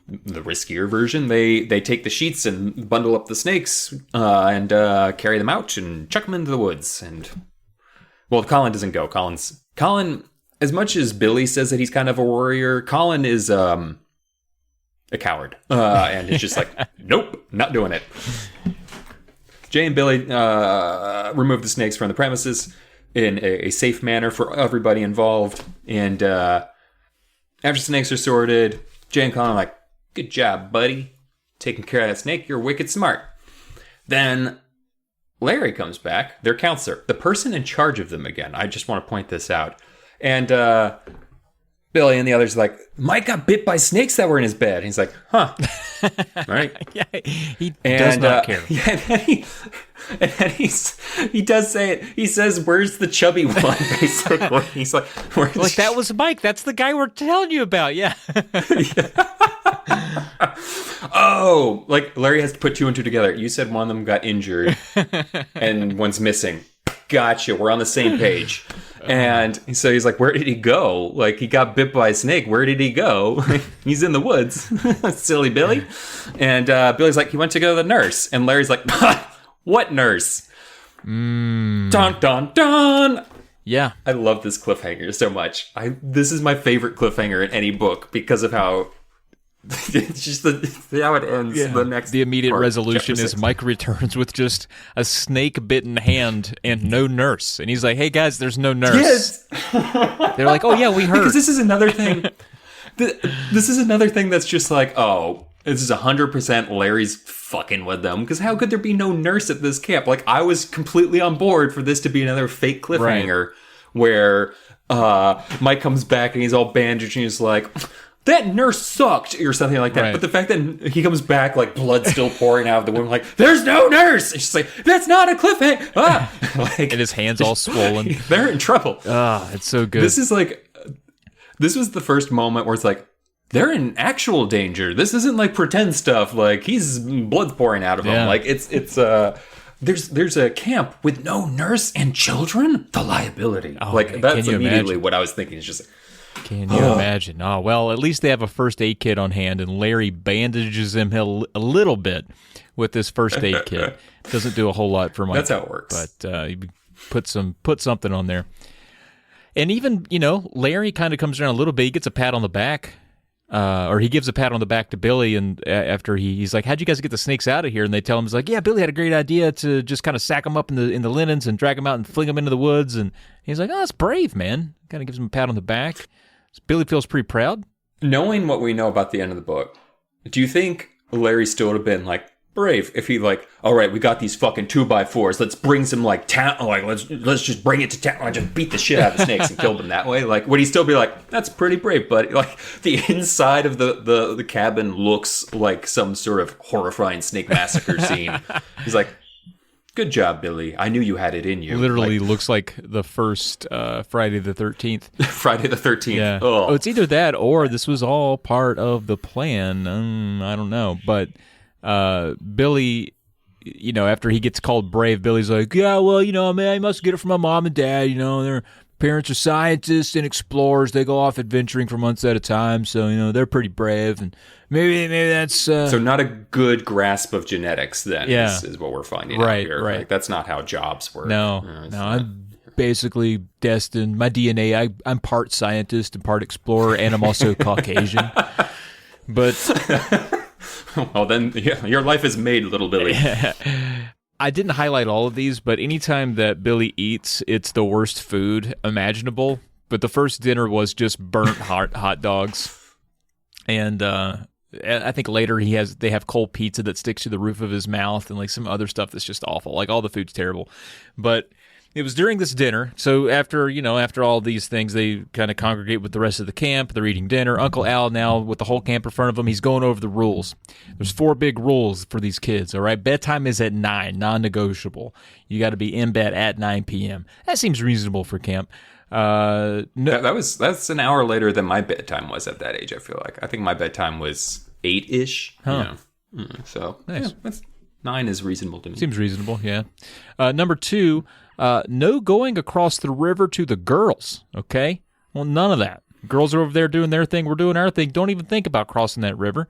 the riskier version, they take the sheets and bundle up the snakes and carry them out and chuck them into the woods. And well, Colin doesn't go. Colin, as much as Billy says that he's kind of a warrior, Colin is a coward, and it's just like, nope, not doing it. Jay and Billy remove the snakes from the premises in a safe manner for everybody involved. And after snakes are sorted, Jay and Colin are like, good job, buddy. Taking care of that snake. You're wicked smart. Then Larry comes back, their counselor, the person in charge of them again. I just want to point this out. And Billy and the others are like, Mike got bit by snakes that were in his bed. And he's like, huh. All right. Yeah, he does not care. Yeah, and then he does say it. He says, "Where's the chubby one?" Basically, he's like, "Where's Like, that was Mike. That's the guy we're telling you about. Yeah. Oh, like Larry has to put two and two together. You said one of them got injured and one's missing. Gotcha. We're on the same page. And so he's like, where did he go? Like, he got bit by a snake. Where did he go? He's in the woods. Silly Billy. And Billy's like, he went to go to the nurse. And Larry's like, what nurse? Dun, dun, dun. Yeah. I love this cliffhanger so much. This is my favorite cliffhanger in any book because of how it's just how it ends. Yeah. The immediate resolution is Mike returns with just a snake-bitten hand and no nurse. And he's like, hey, guys, there's no nurse. Yes. They're like, oh, yeah, we heard. Because this is another thing. This is another thing that's just like, oh, this is 100% Larry's fucking with them. Because how could there be no nurse at this camp? Like, I was completely on board for this to be another fake cliffhanger where Mike comes back and he's all bandaged and he's like, that nurse sucked, or something like that. Right. But the fact that he comes back, like, blood still pouring out of the wound, like, there's no nurse! And she's like, that's not a cliffhanger! Ah! Like, and his hand's all swollen. They're in trouble. Ah, it's so good. This was the first moment where it's like, they're in actual danger. This isn't like pretend stuff. Like, he's blood's pouring out of him. Like, there's a camp with no nurse and children? The liability. Oh, like, man, that's can you immediately imagine? what I was thinking. It's just like, Can you imagine? Oh, well, at least they have a first aid kit on hand, and Larry bandages him a little bit with this first aid kit. Doesn't do a whole lot for Mike. That's how it works. But he put something on there. And even, Larry kind of comes around a little bit. He gets a pat on the back, or he gives a pat on the back to Billy, and after he's like, how'd you guys get the snakes out of here? And they tell him, he's like, yeah, Billy had a great idea to just kind of sack them up in the linens and drag them out and fling them into the woods. And he's like, oh, that's brave, man. Kind of gives him a pat on the back. Billy feels pretty proud. Knowing what we know about the end of the book, do you think Larry still would have been like brave if he like, all right, we got these fucking 2x4s. Let's bring some like town. Like let's just bring it to town. Like, just beat the shit out of the snakes and kill them that way. Like, would he still be like, that's pretty brave, buddy? Like the inside of the cabin looks like some sort of horrifying snake massacre scene. He's like, good job, Billy. I knew you had it in you. Literally looks like the first Friday the 13th. Friday the 13th. Yeah. Oh. It's either that or this was all part of the plan. I don't know. But Billy, after he gets called brave, Billy's like, yeah, well, I must get it from my mom and dad. Their parents are scientists and explorers. They go off adventuring for months at a time. So, they're pretty brave. And maybe that's... So not a good grasp of genetics, then, yeah. is what we're finding out here. Right. Like, that's not how jobs work. No, I'm basically destined. My DNA, I'm part scientist and part explorer, and I'm also Caucasian. But... Well, then, yeah, your life is made, little Billy. I didn't highlight all of these, but anytime that Billy eats, it's the worst food imaginable. But the first dinner was just burnt hot dogs. And I think later they have cold pizza that sticks to the roof of his mouth and like some other stuff that's just awful. Like all the food's terrible. But it was during this dinner. So after all these things, they kind of congregate with the rest of the camp. They're eating dinner. Uncle Al now with the whole camp in front of him, he's going over the rules. There's 4 big rules for these kids, all right? Bedtime is at 9, non-negotiable. You got to be in bed at 9 p.m. That seems reasonable for camp. No, that's an hour later than my bedtime was at that age, I feel like. I think my bedtime was 8-ish. Huh. So Nice. yeah, 9 is reasonable to me. Seems reasonable, yeah. Number 2, no going across the river to the girls, okay? Well, none of that. Girls are over there doing their thing. We're doing our thing. Don't even think about crossing that river.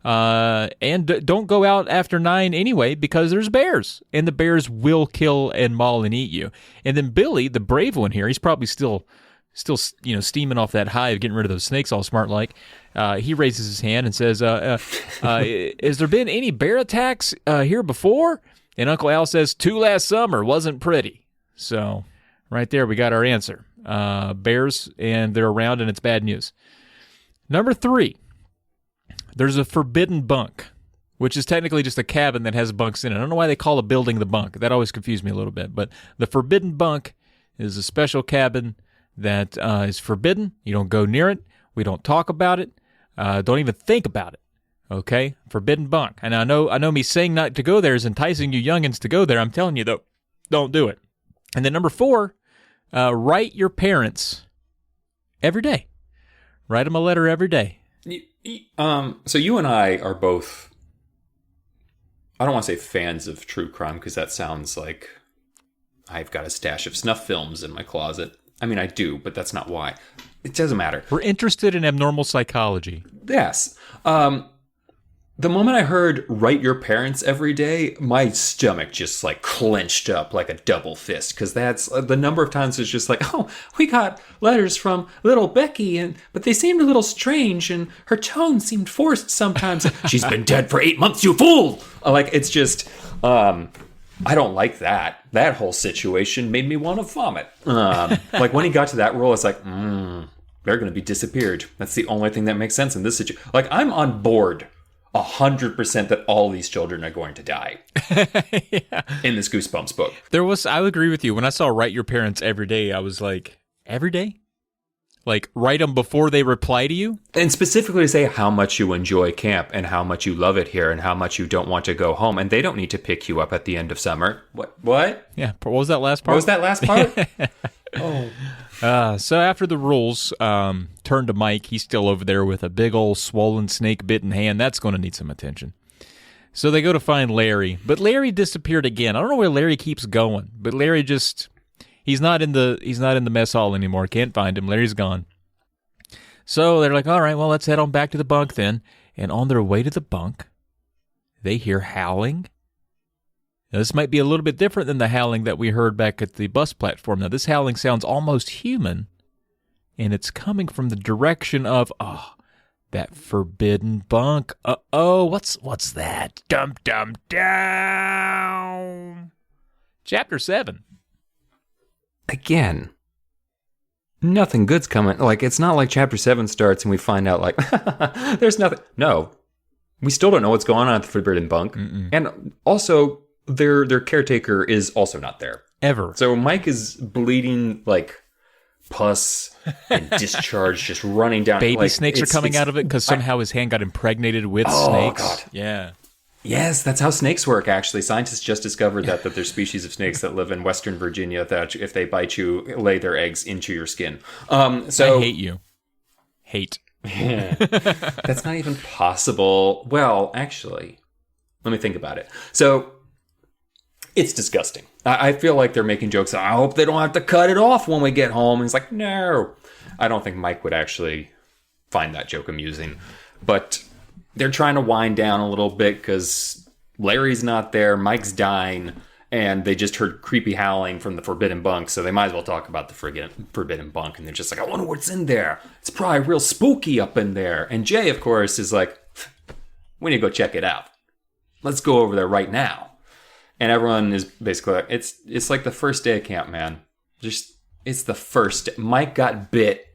And don't go out after 9 anyway because there's bears. And the bears will kill and maul and eat you. And then Billy, the brave one here, he's probably still steaming off that high of getting rid of those snakes all smart like. He raises his hand and says, has there been any bear attacks here before? And Uncle Al says, 2 last summer, wasn't pretty. So right there, we got our answer. Bears, and they're around, and it's bad news. Number 3, there's a forbidden bunk, which is technically just a cabin that has bunks in it. I don't know why they call a building the bunk. That always confused me a little bit. But the forbidden bunk is a special cabin that is forbidden. You don't go near it. We don't talk about it. Don't even think about it. Okay? Forbidden bunk. And I know me saying not to go there is enticing you youngins to go there. I'm telling you, though, don't do it. And then number 4, write your parents every day. Write them a letter every day. So you and I are both, I don't want to say fans of true crime because that sounds like I've got a stash of snuff films in my closet. I mean, I do, but that's not why. It doesn't matter. We're interested in abnormal psychology. Yes. The moment I heard write your parents every day, my stomach just like clenched up like a double fist. Because that's the number of times it's just like, oh, we got letters from little Becky, but they seemed a little strange and her tone seemed forced sometimes. She's been dead for 8 months, you fool! Like, it's just, I don't like that. That whole situation made me want to vomit. Like when he got to that role, it's like, they're going to be disappeared. That's the only thing that makes sense in this situation. Like, I'm on board 100% that all these children are going to die in this Goosebumps book. I would agree with you. When I saw write your parents every day, I was like, every day? Like, write them before they reply to you? And specifically say how much you enjoy camp and how much you love it here and how much you don't want to go home. And they don't need to pick you up at the end of summer. What? Yeah. What was that last part? What was that last part? So after the rules turn to Mike, he's still over there with a big old swollen snake-bitten hand. That's going to need some attention. So they go to find Larry, but Larry disappeared again. I don't know where Larry keeps going, but Larry just he's not in the mess hall anymore. Can't find him. Larry's gone. So they're like, all right, well, let's head on back to the bunk then. And on their way to the bunk, they hear howling. Now, this might be a little bit different than the howling that we heard back at the bus platform. Now, this howling sounds almost human, and it's coming from the direction of, that forbidden bunk. What's that? Dum, dum, down. Chapter 7. Again, nothing good's coming. Like, it's not like Chapter 7 starts and we find out, like, there's nothing. No. We still don't know what's going on at the forbidden bunk. Mm-mm. And also, their caretaker is also not there. Ever. So Mike is bleeding like pus and discharge just running down. Baby like, snakes are coming out of it because somehow his hand got impregnated with snakes. God. Yeah. Yes, that's how snakes work, actually. Scientists just discovered that there's species of snakes that live in Western Virginia that if they bite you, lay their eggs into your skin. So I hate you. Hate. That's not even possible. Well, actually, let me think about it. So it's disgusting. I feel like they're making jokes. I hope they don't have to cut it off when we get home. And it's like, no. I don't think Mike would actually find that joke amusing. But they're trying to wind down a little bit because Larry's not there. Mike's dying. And they just heard creepy howling from the forbidden bunk. So they might as well talk about the forbidden bunk. And they're just like, I wonder what's in there. It's probably real spooky up in there. And Jay, of course, is like, we need to go check it out. Let's go over there right now. And everyone is basically like, it's like the first day of camp, man. It's the first day. Mike got bit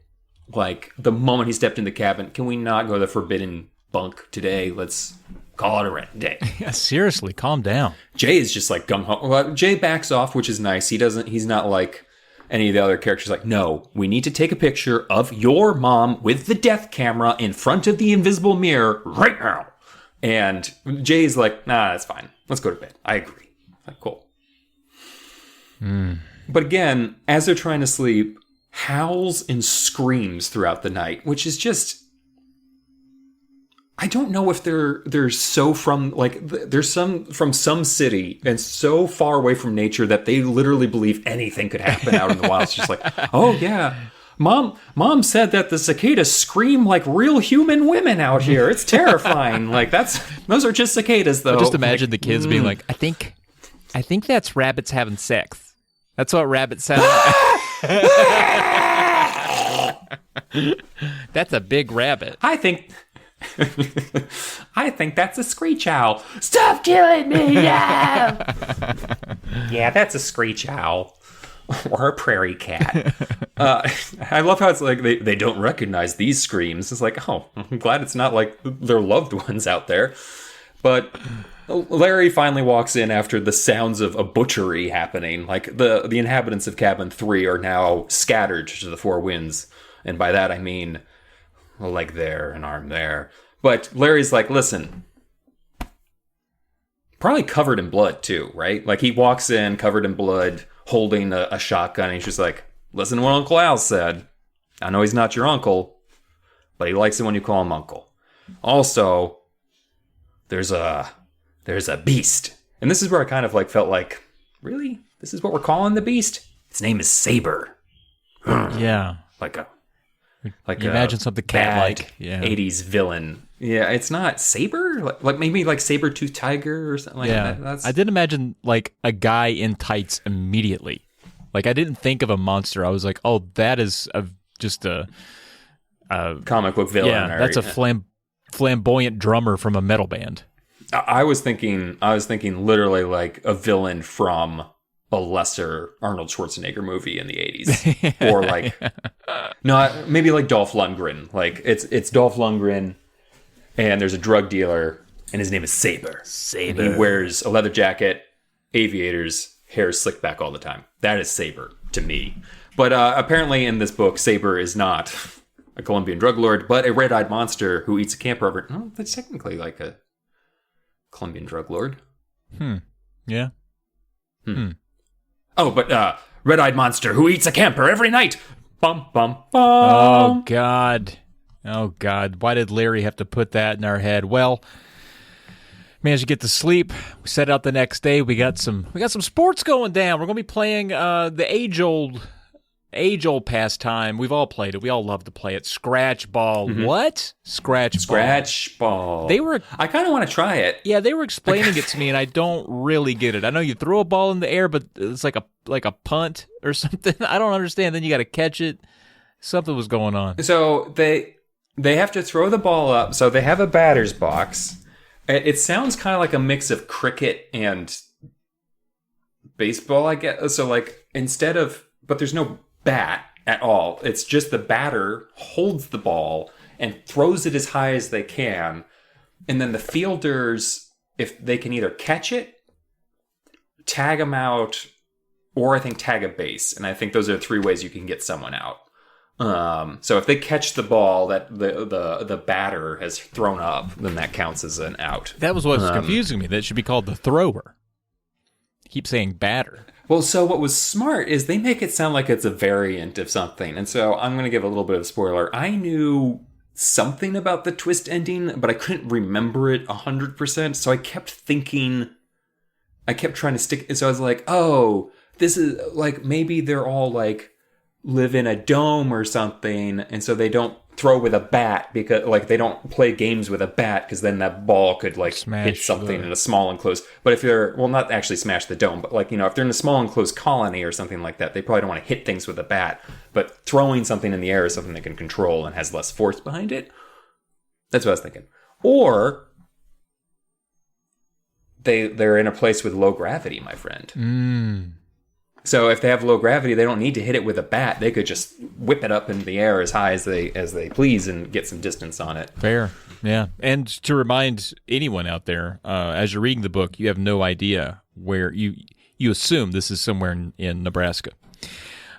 like the moment he stepped in the cabin. Can we not go to the forbidden bunk today? Let's call it a day. Yeah, seriously, calm down. Jay is just like gung ho. Well, Jay backs off, which is nice. He's not like any of the other characters. Like, no, we need to take a picture of your mom with the death camera in front of the invisible mirror right now. And Jay's like, nah, that's fine. Let's go to bed. I agree. Like, cool. But again, as they're trying to sleep, howls and screams throughout the night, which is just, I don't know if they're so from, like, there's some from some city and so far away from nature that they literally believe anything could happen out in the wild. It's just like, oh yeah, Mom said that the cicadas scream like real human women out here. It's terrifying. Like, those are just cicadas, though. But just imagine the kids being like, I think that's rabbits having sex. That's what rabbits sound like. That's a big rabbit. I think that's a screech owl. Stop killing me now! Yeah, that's a screech owl. Or a prairie cat. I love how it's like they don't recognize these screams. It's like, oh, I'm glad it's not like their loved ones out there. But Larry finally walks in after the sounds of a butchery happening. Like the inhabitants of Cabin 3 are now scattered to the four winds. And by that I mean a leg there, an arm there. But Larry's like, listen, probably covered in blood too, right? Like he walks in covered in blood, holding a shotgun, and he's just like, listen to what Uncle Al said. I know he's not your uncle, but he likes it when you call him uncle. Also, there's a beast. And this is where I kind of like felt like, really? This is what we're calling the beast? Its name is Saber. Yeah. Like you imagine something cat-like. Yeah. 80s villain. Yeah, it's not Saber? Like maybe like Saber-toothed tiger or something like that. I did imagine like a guy in tights immediately. Like I didn't think of a monster. I was like, oh, that is just a comic book villain. Yeah, that's a flamboyant drummer from a metal band. I was thinking literally like a villain from a lesser Arnold Schwarzenegger movie in the 80s. Or like, no, maybe like Dolph Lundgren. Like it's Dolph Lundgren and there's a drug dealer and his name is Saber. And he wears a leather jacket, aviators, hair slicked back all the time. That is Saber to me. But apparently in this book, Saber is not a Colombian drug lord, but a red-eyed monster who eats a camper. No, that's technically like a Colombian drug lord. Yeah. Oh, but red-eyed monster who eats a camper every night. Bum, bum, bum. Oh, God. Why did Larry have to put that in our head? Well, managed to get to sleep. We set out the next day. We got some sports going down. We're going to be playing the age-old pastime. We've all played it. We all love to play it. Scratch ball. Mm-hmm. What? Scratch ball. I kind of want to try it. Yeah, they were explaining it to me, and I don't really get it. I know you throw a ball in the air, but it's like a punt or something. I don't understand. Then you got to catch it. Something was going on. So they have to throw the ball up. So they have a batter's box. It sounds kind of like a mix of cricket and baseball, I guess. So like but there's no bat at all. It's just the batter holds the ball and throws it as high as they can. And then the fielders, if they can either catch it, tag them out, or I think tag a base. And I think those are 3 ways you can get someone out. So if they catch the ball that the batter has thrown up, then that counts as an out. That was what's confusing me. That should be called the thrower. Keep saying batter. Well, so what was smart is they make it sound like it's a variant of something. And so I'm going to give a little bit of a spoiler. I knew something about the twist ending, but I couldn't remember it 100%. So I kept trying to stick. So I was like, oh, this is like, maybe they're all like live in a dome or something. And so they don't throw with a bat because like they don't play games with a bat because then that ball could like hit something in a small enclosed. But if they're, well, not actually smash the dome, but like, if they're in a small enclosed colony or something like that, they probably don't want to hit things with a bat. But throwing something in the air is something they can control and has less force behind it. That's what I was thinking. Or they're in a place with low gravity, my friend. So if they have low gravity, they don't need to hit it with a bat. They could just whip it up in the air as high as they please and get some distance on it. Fair, yeah. And to remind anyone out there, as you're reading the book, you have no idea where you assume this is somewhere in Nebraska.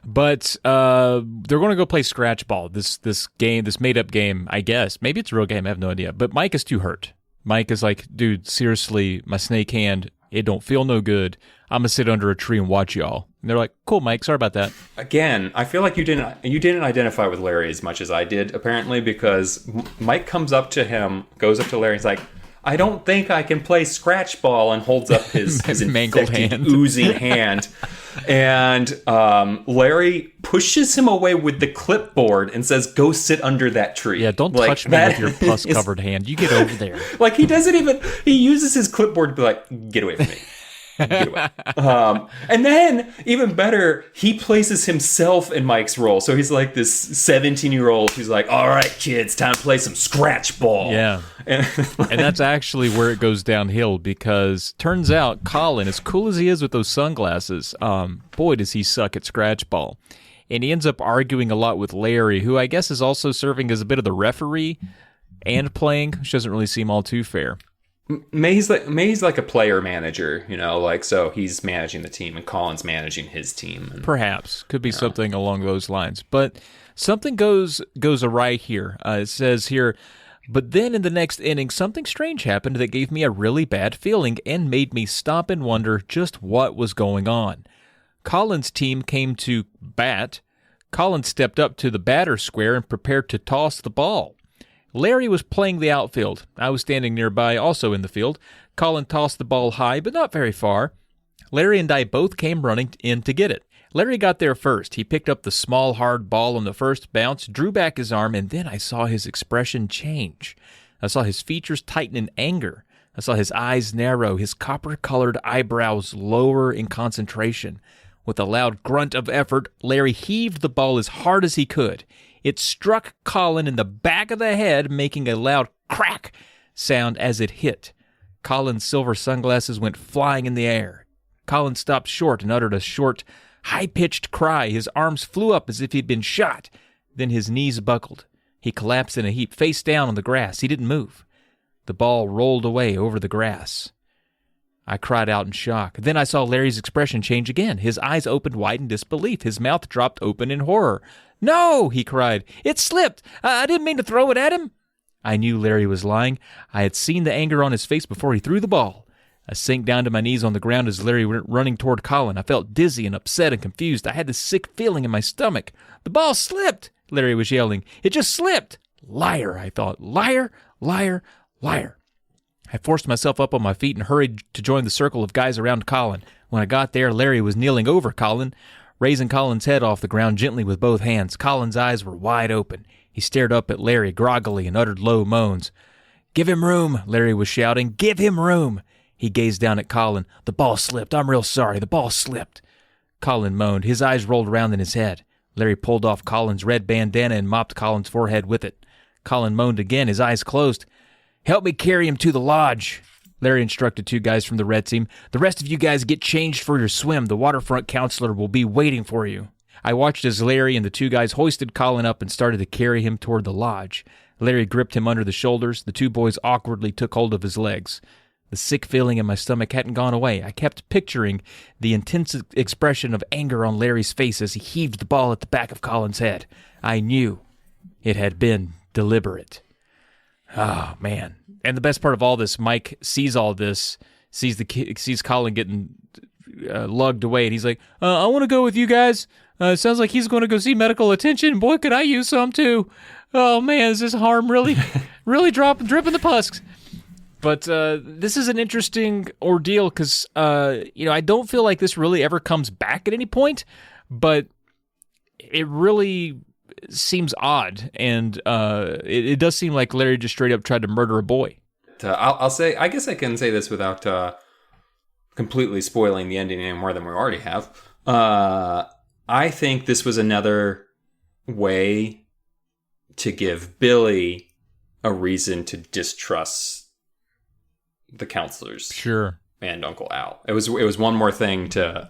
But they're going to go play scratch ball. This game, this made up game, I guess. Maybe it's a real game. I have no idea. But Mike is too hurt. Mike is like, dude, seriously, my snake hand, it don't feel no good. I'm gonna sit under a tree and watch y'all. And they're like, cool, Mike, sorry about that. Again, I feel like you didn't identify with Larry as much as I did, apparently, because Mike comes up to him, goes up to Larry, and he's like, I don't think I can play scratch ball, and holds up his mangled infected, hand, oozing hand. And Larry pushes him away with the clipboard and says, go sit under that tree. Yeah, don't touch me with your pus-covered hand. You get over there. Like, he uses his clipboard to be like, get away from me. Get away. And then, even better, he places himself in Mike's role. So he's like this 17-year-old who's like, all right, kids, time to play some scratch ball. Yeah. And that's actually where it goes downhill, because turns out Colin, as cool as he is with those sunglasses, boy, does he suck at scratch ball. And he ends up arguing a lot with Larry, who I guess is also serving as a bit of the referee and playing, which doesn't really seem all too fair. May's like a player manager, like so he's managing the team and Colin's managing his team. And, Perhaps could be something along those lines, but something goes awry here. It says here, but then in the next inning, something strange happened that gave me a really bad feeling and made me stop and wonder just what was going on. Colin's team came to bat. Colin stepped up to the batter's square and prepared to toss the ball. Larry was playing the outfield. I was standing nearby, also in the field. Colin tossed the ball high, but not very far. Larry and I both came running in to get it. Larry got there first. He picked up the small, hard ball on the first bounce, drew back his arm, and then I saw his expression change. I saw his features tighten in anger. I saw his eyes narrow, his copper-colored eyebrows lower in concentration. With a loud grunt of effort, Larry heaved the ball as hard as he could. It struck Colin in the back of the head, making a loud crack sound as it hit. Colin's silver sunglasses went flying in the air. Colin stopped short and uttered a short, high-pitched cry. His arms flew up as if he'd been shot. Then his knees buckled. He collapsed in a heap, face down on the grass. He didn't move. The ball rolled away over the grass. I cried out in shock. Then I saw Larry's expression change again. His eyes opened wide in disbelief. His mouth dropped open in horror. "No!" he cried. "It slipped! I didn't mean to throw it at him!" I knew Larry was lying. I had seen the anger on his face before he threw the ball. I sank down to my knees on the ground as Larry went running toward Colin. I felt dizzy and upset and confused. I had this sick feeling in my stomach. "The ball slipped!" Larry was yelling. "It just slipped!" Liar, I thought. Liar, liar, liar. I forced myself up on my feet and hurried to join the circle of guys around Colin. When I got there, Larry was kneeling over Colin, raising Colin's head off the ground gently with both hands. Colin's eyes were wide open. He stared up at Larry groggily and uttered low moans. "Give him room," Larry was shouting. "Give him room." He gazed down at Colin. "The ball slipped. I'm real sorry. The ball slipped." Colin moaned. His eyes rolled around in his head. Larry pulled off Colin's red bandana and mopped Colin's forehead with it. Colin moaned again. His eyes closed. "Help me carry him to the lodge," Larry instructed two guys from the red team. "The rest of you guys get changed for your swim. The waterfront counselor will be waiting for you." I watched as Larry and the two guys hoisted Colin up and started to carry him toward the lodge. Larry gripped him under the shoulders. The two boys awkwardly took hold of his legs. The sick feeling in my stomach hadn't gone away. I kept picturing the intense expression of anger on Larry's face as he heaved the ball at the back of Colin's head. I knew it had been deliberate. Oh, man. And the best part of all this, Mike sees all this, sees Colin getting lugged away, and he's like, "I want to go with you guys. It sounds like he's going to go see medical attention. Boy, could I use some too. Oh, man, is this harm really dripping the pusks?" But this is an interesting ordeal because, I don't feel like this really ever comes back at any point, but it really seems odd, and it does seem like Larry just straight up tried to murder a boy. I'll say, I guess I can say this without completely spoiling the ending any more than we already have. I think this was another way to give Billy a reason to distrust the counselors, sure, and Uncle Al. It was one more thing to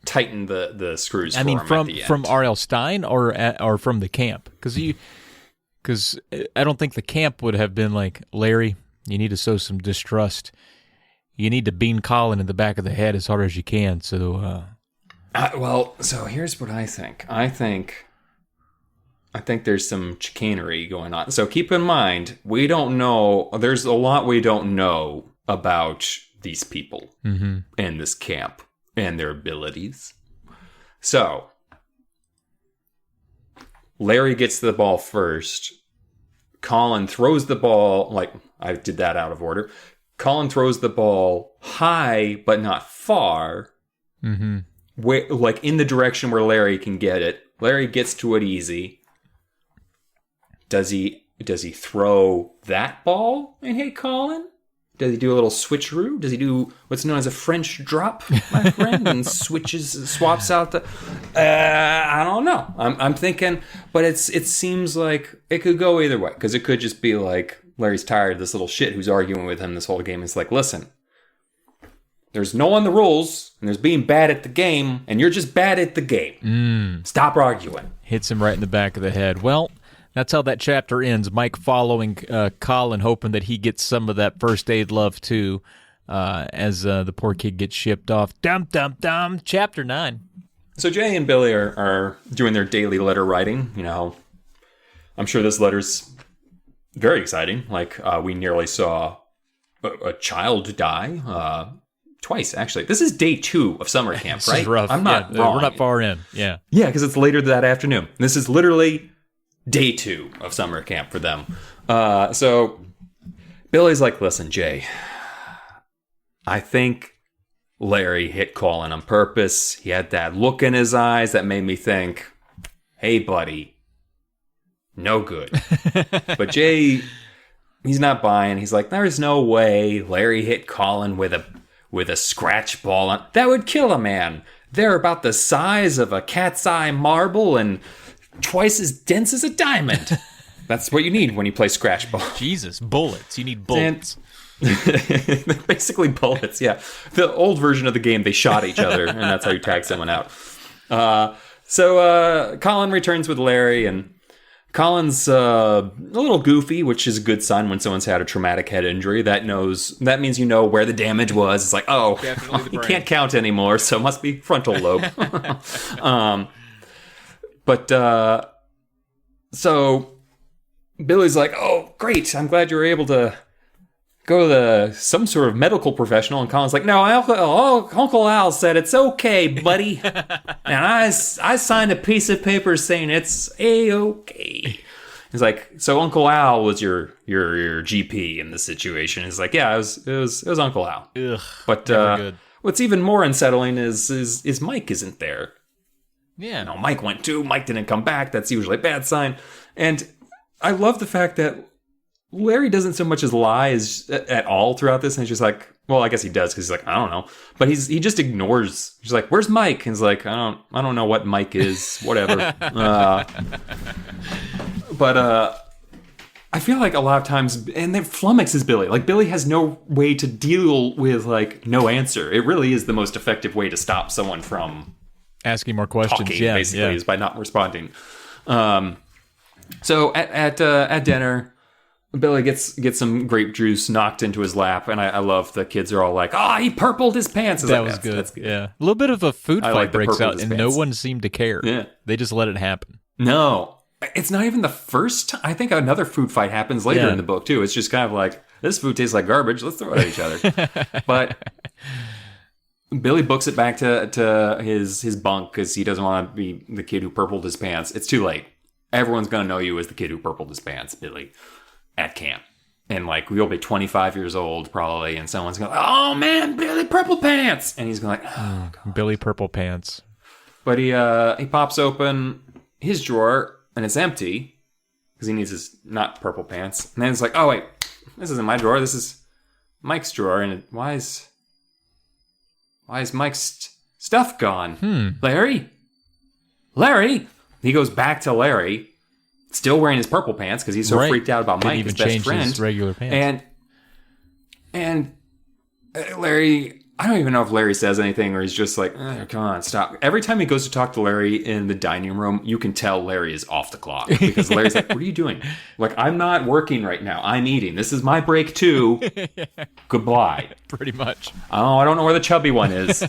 tighten the screws. I mean, him at the end. from R.L. Stein or from the camp, because I don't think the camp would have been like, "Larry, you need to sow some distrust. You need to bean Colin in the back of the head as hard as you can." So, so here's what I think. I think there's some chicanery going on. So keep in mind, we don't know. There's a lot we don't know about these people in this camp and their abilities. So Larry gets the ball first. Colin throws the ball, like I did that out of order. Colin throws the ball high, but not far. Like in the direction where Larry can get it. Larry gets to it easy. Does he throw that ball and hit Colin? Does he do a little switcheroo? Does he do what's known as a French drop, my friend, and swaps out the? I don't know. I'm thinking, but it seems like it could go either way, because it could just be like Larry's tired of this little shit who's arguing with him this whole game. It's like, listen, there's knowing the rules, and there's being bad at the game, and you're just bad at the game. Stop arguing. Hits him right in the back of the head. Well, That's how that chapter ends. Mike following Colin, hoping that he gets some of that first aid love too, as the poor kid gets shipped off. Dum dum dum. Chapter 9. So Jay and Billy are doing their daily letter writing. You know, I'm sure this letter's very exciting. Like, we nearly saw a child die. Twice, actually. This is day 2 of summer camp, This right? is rough. I'm not wrong. We're not far in. Yeah. Yeah, because it's later that afternoon. This is literally day 2 of summer camp for them. So Billy's like, listen, Jay, I think Larry hit Colin on purpose. He had that look in his eyes that made me think, hey, buddy, no good. But Jay, he's not buying. He's like, there's no way Larry hit Colin with a scratch ball. That would kill a man. They're about the size of a cat's eye marble and twice as dense as a diamond. That's what you need when you play scratch ball. Jesus, bullets. You need bullets. Basically bullets, yeah. The old version of the game, they shot each other, and that's how you tag someone out. So Colin returns with Larry, and Colin's a little goofy, which is a good sign when someone's had a traumatic head injury. That means you know where the damage was. It's like, oh, he can't count anymore, so it must be frontal lobe. So Billy's like, oh, great, I'm glad you were able to go to some sort of medical professional. And Colin's like, no, Uncle Al said it's okay, buddy. And I signed a piece of paper saying it's A-okay. He's like, so Uncle Al was your GP in this situation. He's like, yeah, it was Uncle Al. Ugh, but good. What's even more unsettling is Mike isn't there. Yeah. No, Mike went too. Mike didn't come back. That's usually a bad sign. And I love the fact that Larry doesn't so much as lie at all throughout this. And he's just like, well, I guess he does because he's like, I don't know. But he just ignores. He's like, where's Mike? And he's like, I don't know what Mike is. Whatever. But I feel like a lot of times, and that flummoxes Billy. Like, Billy has no way to deal with, like, no answer. It really is the most effective way to stop someone from asking more questions. Talking, yeah, basically, is by not responding. So at dinner, Billy gets some grape juice knocked into his lap, and I love the kids are all like, he purpled his pants. That was good. That's good. Yeah. A little bit of a food fight like breaks out, and no pants. one seemed to care. Yeah. They just let it happen. No. It's not even the first time. I think another food fight happens later in the book, too. It's just kind of like, this food tastes like garbage. Let's throw it at each other. But Billy books it back to his bunk because he doesn't want to be the kid who purpled his pants. It's too late. Everyone's going to know you as the kid who purpled his pants, Billy, at camp. And, like, we'll be 25 years old, probably, and someone's going, oh, man, Billy Purple Pants! And he's going like, oh, God. Billy Purple Pants. But he pops open his drawer, and it's empty, because he needs his not purple pants. And then it's like, oh, wait, this isn't my drawer, this is Mike's drawer, and why is Mike's stuff gone? Larry? He goes back to Larry, still wearing his purple pants because he's so freaked out about Mike, his best friend. His regular pants. And Larry, I don't even know if Larry says anything or he's just like, come on, stop. Every time he goes to talk to Larry in the dining room, you can tell Larry is off the clock because Larry's like, what are you doing? Like, I'm not working right now. I'm eating. This is my break too. Goodbye. Pretty much. Oh, I don't know where the chubby one is.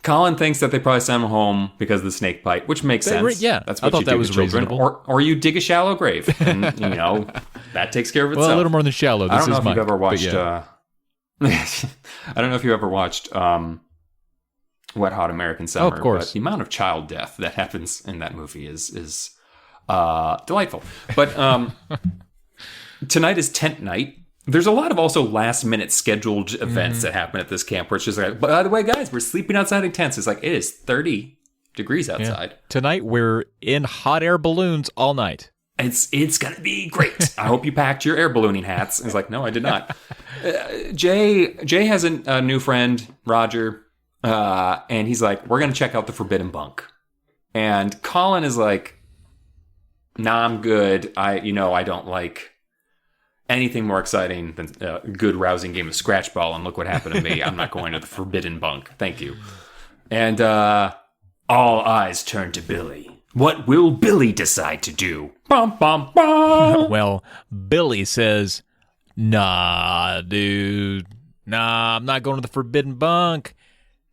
Colin thinks that they probably sent him home because of the snake bite, which makes sense. Yeah, that's what I thought you that do was to children. reasonable. Or you dig a shallow grave, and that takes care of itself. Well, a little more than shallow. This I don't know is if Mike, you've ever watched. yeah. I don't know if you ever watched Wet Hot American Summer. Oh, of course. But the amount of child death that happens in that movie is delightful. But tonight is tent night. There's a lot of also last-minute scheduled events that happen at this camp where it's just like, by the way, guys, we're sleeping outside in tents. It's like, it is 30 degrees outside. Yeah. Tonight, we're in hot air balloons all night. It's going to be great. I hope you packed your air ballooning hats. It's like, no, I did not. Jay has a new friend, Roger, and he's like, we're going to check out the Forbidden Bunk. And Colin is like, nah, I'm good. I don't like anything more exciting than a good, rousing game of scratch ball, and look what happened to me. I'm not going to the Forbidden Bunk. Thank you. And all eyes turn to Billy. What will Billy decide to do? Bum, bum, bum. Well, Billy says, nah, dude. Nah, I'm not going to the forbidden bunk.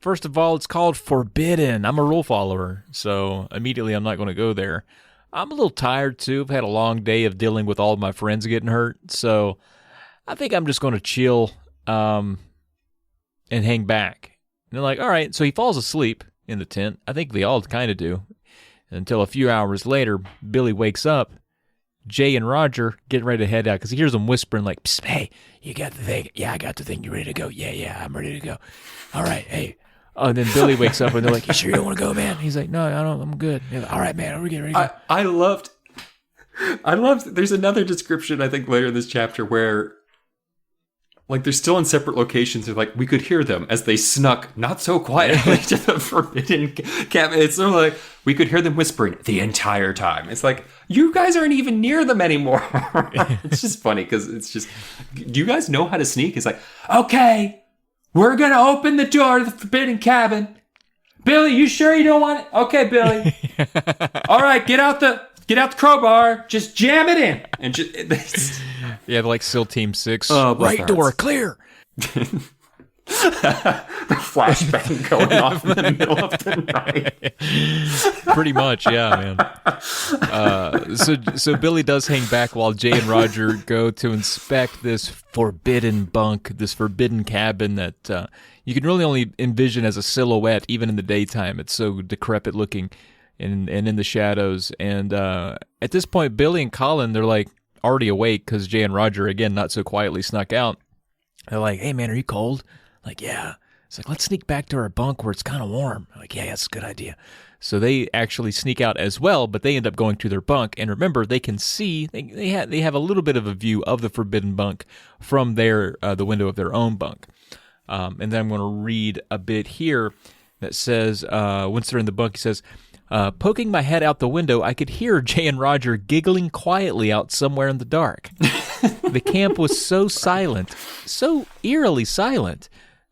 First of all, it's called forbidden. I'm a rule follower, so immediately I'm not going to go there. I'm a little tired, too. I've had a long day of dealing with all of my friends getting hurt, so I think I'm just going to chill and hang back. And they're like, all right. So he falls asleep in the tent. I think they all kind of do. Until a few hours later, Billy wakes up. Jay and Roger getting ready to head out because he hears them whispering like, psst, hey, you got the thing? Yeah, I got the thing. You ready to go? Yeah, I'm ready to go. All right, hey. Oh, and then Billy wakes up and they're like, you sure you don't want to go, man? He's like, no, I don't. I'm good. Like, all right, man, we're getting ready to go. I loved, there's another description, I think, later in this chapter where, like, they're still in separate locations. They're like, we could hear them as they snuck not so quietly to the forbidden cabin. It's sort of like, we could hear them whispering the entire time. It's like, you guys aren't even near them anymore. It's just funny because it's just, do you guys know how to sneak? It's like, okay, we're going to open the door to the forbidden cabin. Billy, you sure you don't want it? Okay, Billy. All right, get out the crowbar. Just jam it in. And just... Yeah, like SEAL Team 6. Right door, clear. The flashbang going off in the middle of the night. Pretty much, yeah, man. So Billy does hang back while Jay and Roger go to inspect this forbidden bunk, this forbidden cabin that you can really only envision as a silhouette, even in the daytime. It's so decrepit looking and in the shadows. And at this point, Billy and Colin, they're like already awake because Jay and Roger, again, not so quietly snuck out. They're like, hey, man, are you cold? Like, yeah. It's like, let's sneak back to our bunk where it's kind of warm. I'm like, yeah, that's a good idea. So they actually sneak out as well, but they end up going to their bunk. And remember, they can see, they have a little bit of a view of the forbidden bunk from their the window of their own bunk. And then I'm going to read a bit here that says, once they're in the bunk, he says, poking my head out the window, I could hear Jay and Roger giggling quietly out somewhere in the dark. The camp was so silent, so eerily silent.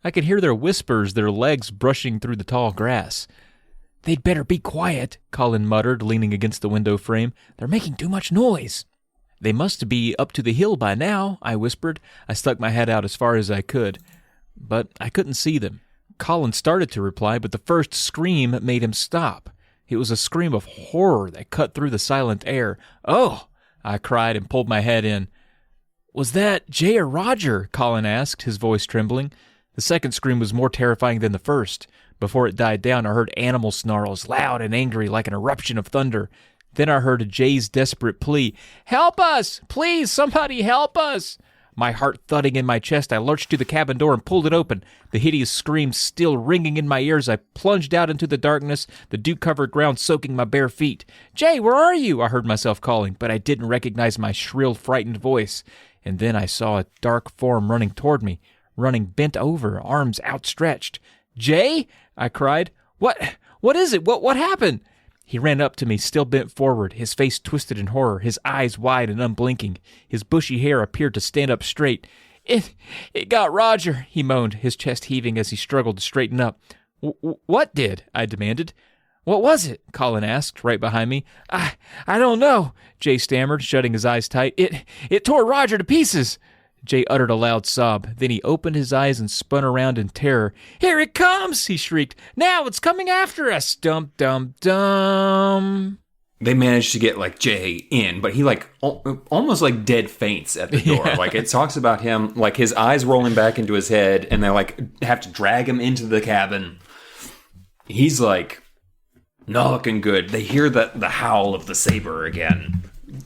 I could hear their whispers, their legs brushing through the tall grass. They'd better be quiet, Colin muttered, leaning against the window frame. They're making too much noise. They must be up to the hill by now, I whispered. I stuck my head out as far as I could, but I couldn't see them. Colin started to reply, but the first scream made him stop. It was a scream of horror that cut through the silent air. Oh, I cried and pulled my head in. Was that Jay or Roger? Colin asked, his voice trembling. The second scream was more terrifying than the first. Before it died down, I heard animal snarls, loud and angry like an eruption of thunder. Then I heard Jay's desperate plea, help us! Please, somebody help us! My heart thudding in my chest, I lurched to the cabin door and pulled it open. The hideous scream still ringing in my ears, I plunged out into the darkness, the dew-covered ground soaking my bare feet. Jay, where are you? I heard myself calling, but I didn't recognize my shrill, frightened voice. And then I saw a dark form running toward me, running bent over, arms outstretched. Jay? I cried. What is it? What happened? He ran up to me, still bent forward, his face twisted in horror, his eyes wide and unblinking. His bushy hair appeared to stand up straight. It got Roger, he moaned, his chest heaving as he struggled to straighten up. What did? I demanded. What was it? Colin asked, right behind me. I don't know, Jay stammered, shutting his eyes tight. It tore Roger to pieces. Jay uttered a loud sob. Then he opened his eyes and spun around in terror. Here it comes, he shrieked. Now it's coming after us. Dum, dum, dum. They managed to get, like, Jay in, but he, like, almost, like, dead faints at the door. Yeah. Like, it talks about him, like, his eyes rolling back into his head, and they, like, have to drag him into the cabin. He's, like, not looking good. They hear the howl of the saber again.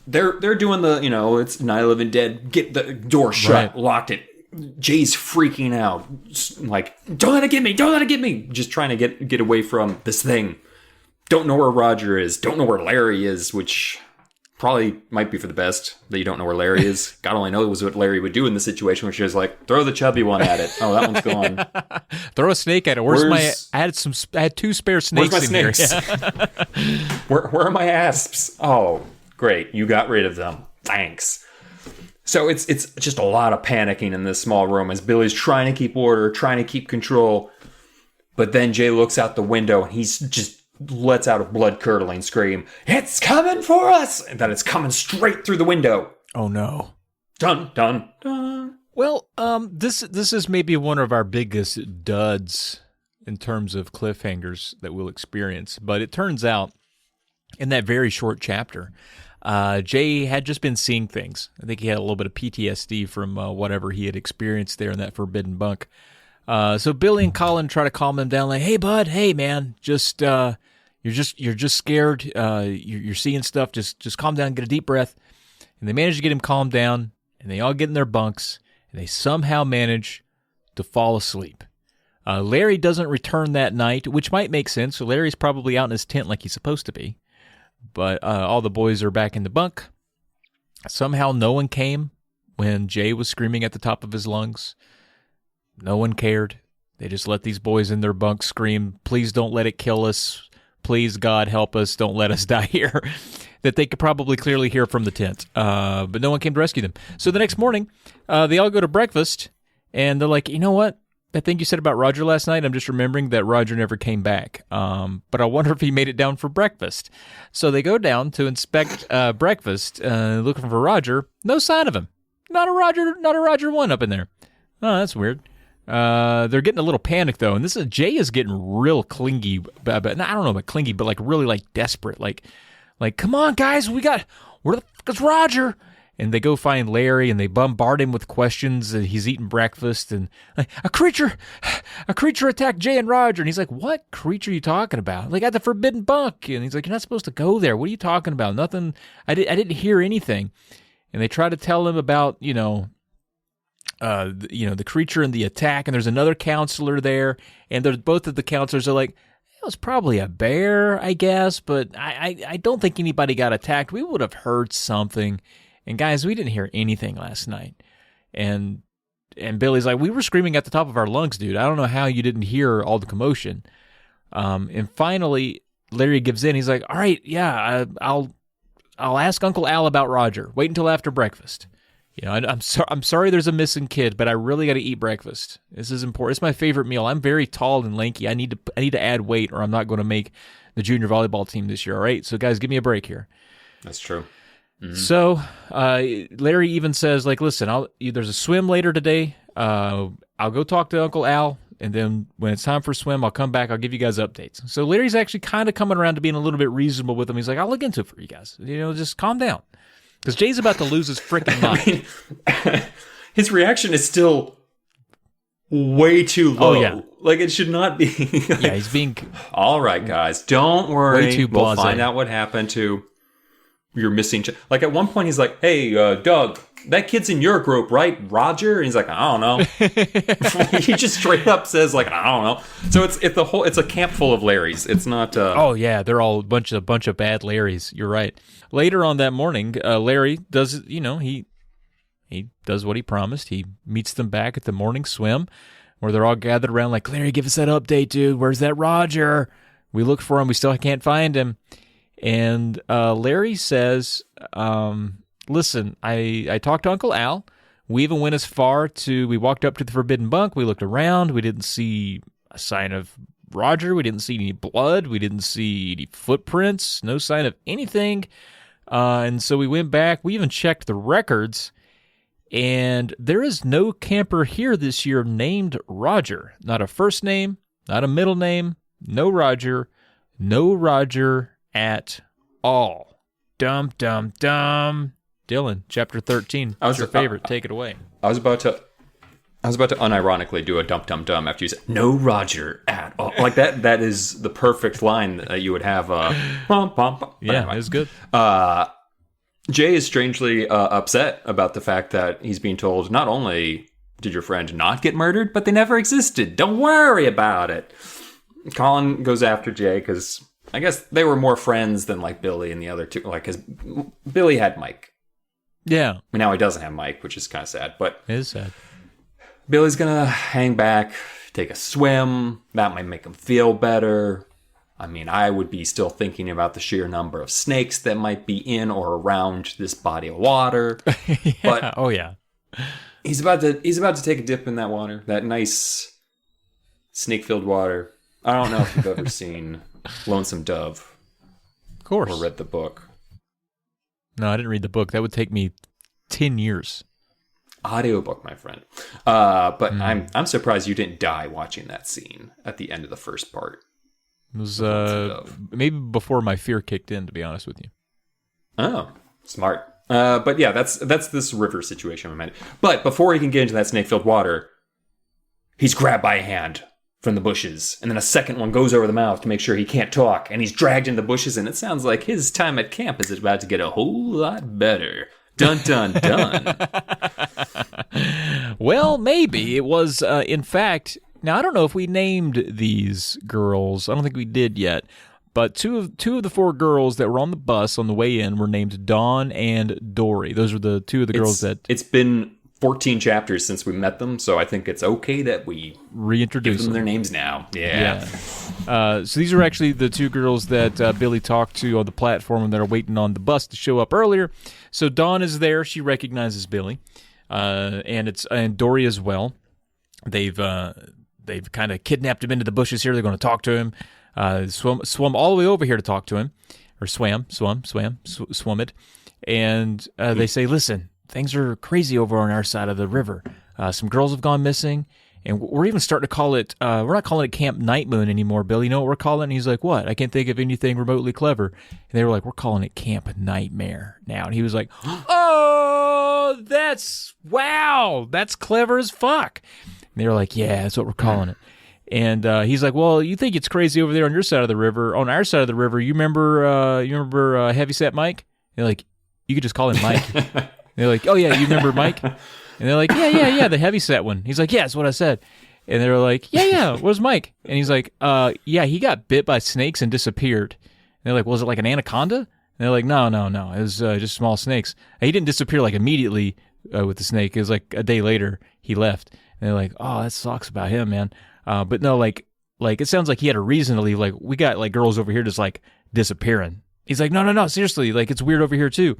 They're doing the, it's Night of the Living Dead, get the door shut, right. Locked it. Jay's freaking out, like, don't let it get me, just trying to get away from this thing. Don't know where Roger is, don't know where Larry is, which probably might be for the best that you don't know where Larry is. God only knows what Larry would do in the situation, which is like, throw the chubby one at it. Oh, that one's gone. Throw a snake at it. I had 2 spare snakes where's my in snakes? here. Yeah. Where are my asps? Oh, great, you got rid of them. Thanks. So it's just a lot of panicking in this small room as Billy's trying to keep order, trying to keep control. But then Jay looks out the window and he's just lets out a blood-curdling scream. It's coming for us! And that it's coming straight through the window. Oh, no. Dun, dun, dun. Well, this is maybe one of our biggest duds in terms of cliffhangers that we'll experience. But it turns out, in that very short chapter, Jay had just been seeing things. I think he had a little bit of PTSD from whatever he had experienced there in that forbidden bunk. So Billy and Colin try to calm him down, like, "Hey, bud, hey, man, just you're just scared. You're seeing stuff. Just calm down, get a deep breath." And they manage to get him calmed down, and they all get in their bunks, and they somehow manage to fall asleep. Larry doesn't return that night, which might make sense. So Larry's probably out in his tent like he's supposed to be. But all the boys are back in the bunk. Somehow no one came when Jay was screaming at the top of his lungs. No one cared. They just let these boys in their bunk scream, "Please don't let it kill us. Please, God, help us. Don't let us die here." That they could probably clearly hear from the tent. But no one came to rescue them. So the next morning, they all go to breakfast, and they're like, "You know what? That thing you said about Roger last night, I'm just remembering that Roger never came back. But I wonder if he made it down for breakfast." So they go down to inspect breakfast, looking for Roger. No sign of him. Not a Roger 1 up in there. Oh, that's weird. They're getting a little panicked though, and Jay is getting real clingy. But I don't know about clingy, but like really like desperate. Like, "Come on, guys, where the fuck is Roger?" And they go find Larry, and they bombard him with questions. And he's eating breakfast, and like, a creature attacked Jay and Roger. And he's like, "What creature are you talking about?" Like, at the forbidden bunk. And he's like, "You're not supposed to go there. What are you talking about? Nothing. I didn't hear anything." And they try to tell him about, the creature and the attack. And there's another counselor there, and both of the counselors are like, "It was probably a bear, I guess, but I don't think anybody got attacked. We would have heard something. And guys, we didn't hear anything last night." And Billy's like, "We were screaming at the top of our lungs, dude. I don't know how you didn't hear all the commotion." And finally, Larry gives in. He's like, "All right, yeah, I'll ask Uncle Al about Roger. Wait until after breakfast. I'm sorry there's a missing kid, but I really got to eat breakfast. This is important. It's my favorite meal. I'm very tall and lanky. I need to add weight, or I'm not going to make the junior volleyball team this year. All right, so guys, give me a break here." That's true. Mm-hmm. So Larry even says, like, "Listen, there's a swim later today. I'll go talk to Uncle Al, and then when it's time for a swim, I'll come back. I'll give you guys updates." So Larry's actually kind of coming around to being a little bit reasonable with him. He's like, "I'll look into it for you guys. Just calm down." Because Jay's about to lose his freaking mind. I mean, his reaction is still way too low. Oh, yeah. Like, it should not be. Like, Yeah, he's being... "All right, guys, don't worry. Way too We'll blasé. find out what happened to your missing Like, at one point, he's like, "Hey, Doug, that kid's in your group, right? Roger?" And he's like, "I don't know." He just straight up says, like, "I don't know." So it's a camp full of Larrys. It's not... Oh, yeah, they're all a bunch of bad Larrys. You're right. Later on that morning, Larry does, he does what he promised. He meets them back at the morning swim, where they're all gathered around like, "Larry, give us that update, dude. Where's that Roger? We looked for him. We still can't find him." And Larry says, "Listen, I talked to Uncle Al. We even went as far we walked up to the forbidden bunk. We looked around. We didn't see a sign of Roger. We didn't see any blood. We didn't see any footprints. No sign of anything. And so we went back. We even checked the records. And there is no camper here this year named Roger. Not a first name, not a middle name. No Roger at all." Dum, dum, dum. Dylan, chapter 13. What's your favorite? Take it away. I was about to unironically do a dump dum dum after you said "no Roger at all." Like that is the perfect line that you would have. Bum, bum, bum. Yeah, anyway. it's good. Jay is strangely upset about the fact that he's being told, not only did your friend not get murdered, but they never existed. Don't worry about it. Colin goes after Jay because I guess they were more friends than like Billy and the other two. Like, because Billy had Mike. Yeah. Now he doesn't have Mike, which is kind of sad. But it is sad. Billy's gonna hang back, take a swim. That might make him feel better. I mean, I would be still thinking about the sheer number of snakes that might be in or around this body of water. Yeah. But oh yeah, he's about to take a dip in that water, that nice snake-filled water. I don't know if you've ever seen Lonesome Dove Of course. or read the book. No, I didn't read the book. That would take me 10 years. Audiobook, my friend. But I'm surprised you didn't die watching that scene at the end of the first part. It was Lonesome Dove. maybe before my fear kicked in, to be honest with you. Oh, smart. But yeah, that's this river situation I'm in. But before he can get into that snake-filled water, he's grabbed by a hand from the bushes, and then a second one goes over the mouth to make sure he can't talk, and he's dragged in the bushes, and it sounds like his time at camp is about to get a whole lot better. Dun, dun, dun. Well, maybe. It was, in fact... Now, I don't know if we named these girls. I don't think we did yet. But two of the 4 girls that were on the bus on the way in were named Dawn and Dory. Those are the 2 of the girls that... It's been 14 chapters since we met them, so I think it's okay that we reintroduce give them their names now. Yeah. So these are actually the 2 girls that Billy talked to on the platform and that are waiting on the bus to show up earlier. So Dawn is there. She recognizes Billy. And Dory as well. They've kind of kidnapped him into the bushes here. They're going to talk to him. Swum all the way over here to talk to him. Or swam it. And they say, listen, things are crazy over on our side of the river. Some girls have gone missing. And we're even starting to call it, we're not calling it Camp Nightmoon anymore, Billy. You know what we're calling it? And he's like, what? I can't think of anything remotely clever. And they were like, we're calling it Camp Nightmare now. And he was like, oh, that's clever as fuck. And they were like, yeah, that's what we're calling it. And he's like, well, you think it's crazy over there on your side of the river. On our side of the river, you remember Heavyset Mike? And they're like, you could just call him Mike. And they're like, oh, yeah, you remember Mike? And they're like, yeah, the Heavyset one. He's like, yeah, that's what I said. And they're like, yeah, where's Mike? And he's like, yeah, he got bit by snakes and disappeared. And they're like, was it like an anaconda? And they're like, no, it was just small snakes. And he didn't disappear like immediately with the snake. It was like a day later he left. And they're like, oh, that sucks about him, man. But no, like it sounds like he had a reason to leave. Like, we got like girls over here just like disappearing. He's like, no, seriously, like it's weird over here too.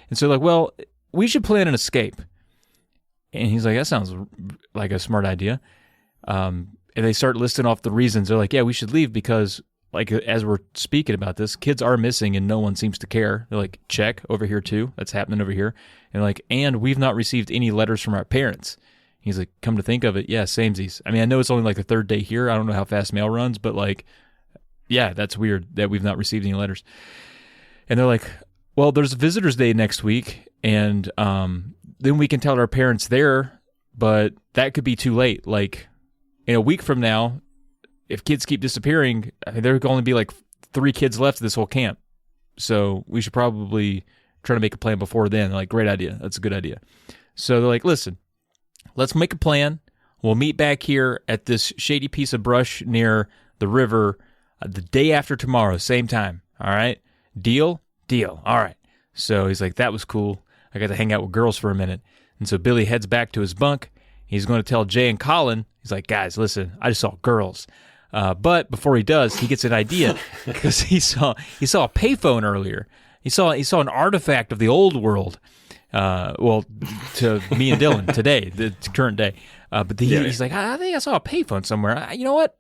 And so like, well, we should plan an escape. And he's like, that sounds like a smart idea. And they start listing off the reasons. They're like, yeah, we should leave because, like, as we're speaking about this, kids are missing and no one seems to care. They're like, check, over here too. That's happening over here. And like, and we've not received any letters from our parents. He's like, come to think of it, yeah, samesies. I mean, I know it's only like the 3rd day here. I don't know how fast mail runs, but like, yeah, that's weird that we've not received any letters. And they're like, well, there's a visitor's day next week, and then we can tell our parents there, but that could be too late. Like, in a week from now, if kids keep disappearing, I mean, there could only be like 3 kids left of this whole camp. So we should probably try to make a plan before then. They're like, great idea. That's a good idea. So they're like, listen, let's make a plan. We'll meet back here at this shady piece of brush near the river the day after tomorrow, same time. All right? Deal? Deal. All right. So he's like, that was cool. I got to hang out with girls for a minute. And so Billy heads back to his bunk. He's going to tell Jay and Colin. He's like, guys, listen, I just saw girls. But before he does, he gets an idea because he saw a payphone earlier. He saw an artifact of the old world. To me and Dylan today, the current day. He's like, I think I saw a payphone somewhere. You know what?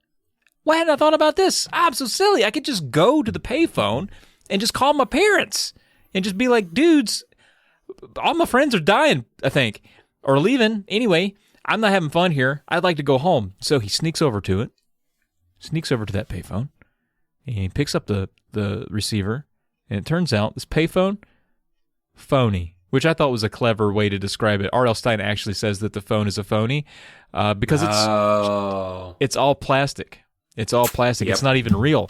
Why hadn't I thought about this? I'm so silly. I could just go to the payphone and just call my parents and just be like, dudes, all my friends are dying, I think, or leaving. Anyway, I'm not having fun here. I'd like to go home. So he sneaks over to that payphone, and he picks up the receiver, and it turns out this payphone, phony, which I thought was a clever way to describe it. R.L. Stein actually says that the phone is a phony because it's all plastic. It's all plastic. Yep. It's not even real.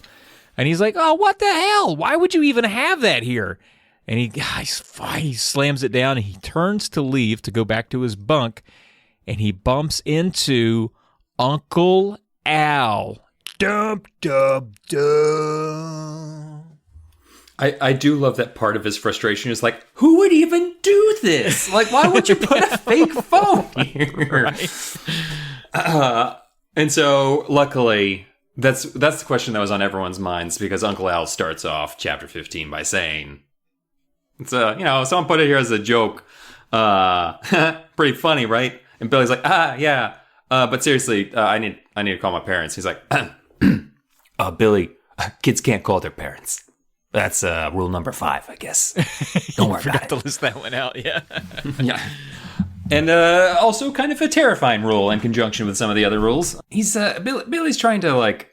And he's like, oh, what the hell? Why would you even have that here? And he slams it down, and he turns to leave to go back to his bunk, and he bumps into Uncle Al. Dum, dum, dum. I do love that part of his frustration is like, who would even do this? Like, why would you put a fake phone here? Right. And so, luckily, that's the question that was on everyone's minds because Uncle Al starts off chapter 15 by saying, it's someone put it here as a joke. Pretty funny, right? And Billy's like, yeah. But seriously, I need to call my parents. He's like, Billy, Kids can't call their parents. That's rule number 5, I guess. Don't worry about Forgot to list that one out, yeah. Yeah. And also kind of a terrifying rule in conjunction with some of the other rules. Billy's trying to like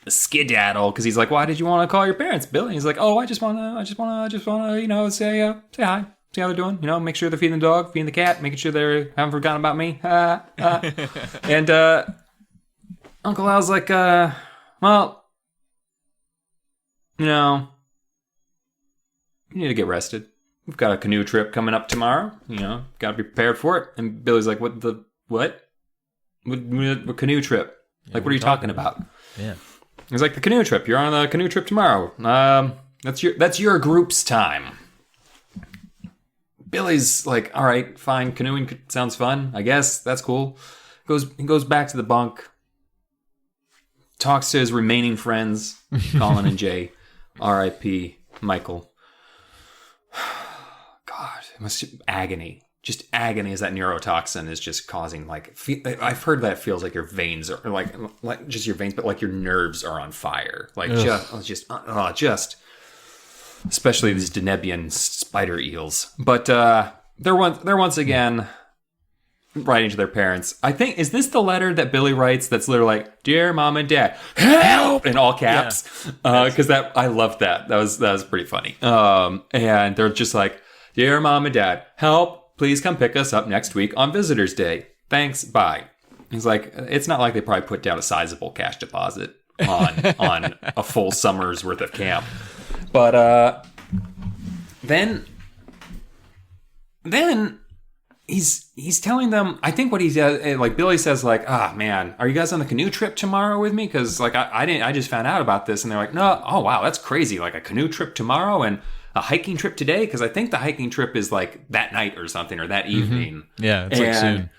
skedaddle because he's like, "Why did you want to call your parents, Billy?" He's like, "Oh, I just wanna, say hi, see how they're doing. Make sure they're feeding the dog, feeding the cat, making sure they haven't forgotten about me." And Uncle Al's like, "Well, you need to get rested. We've got a canoe trip coming up tomorrow. Got to be prepared for it." And Billy's like, "What? What canoe trip? Like, what are you talking about?" Yeah. He's like, "The canoe trip. You're on a canoe trip tomorrow. That's your group's time." Billy's like, "All right, fine. Canoeing sounds fun. I guess that's cool." He goes back to the bunk, talks to his remaining friends, Colin and Jay. R.I.P. Michael. God, it must be agony. Just agony as that neurotoxin is just causing I've heard that it feels like your veins are like just your veins, but like your nerves are on fire. Like just especially these Denebian spider eels. But they're once again writing to their parents. I think, is this the letter that Billy writes that's literally like, "Dear Mom and Dad, help!" in all caps? Because I loved that. That was pretty funny. And they're just like, "Dear Mom and Dad, help! Please come pick us up next week on Visitors Day. Thanks, bye." He's like, it's not like they probably put down a sizable cash deposit on a full summer's worth of camp. But then he's telling them, I think what he says, like Billy says, like, "Ah, man, are you guys on the canoe trip tomorrow with me? Because like I just found out about this." And they're like, "No, oh wow, that's crazy! Like a canoe trip tomorrow and a hiking trip today?" Because I think the hiking trip is like that night or something, or that evening. Yeah, it's like soon.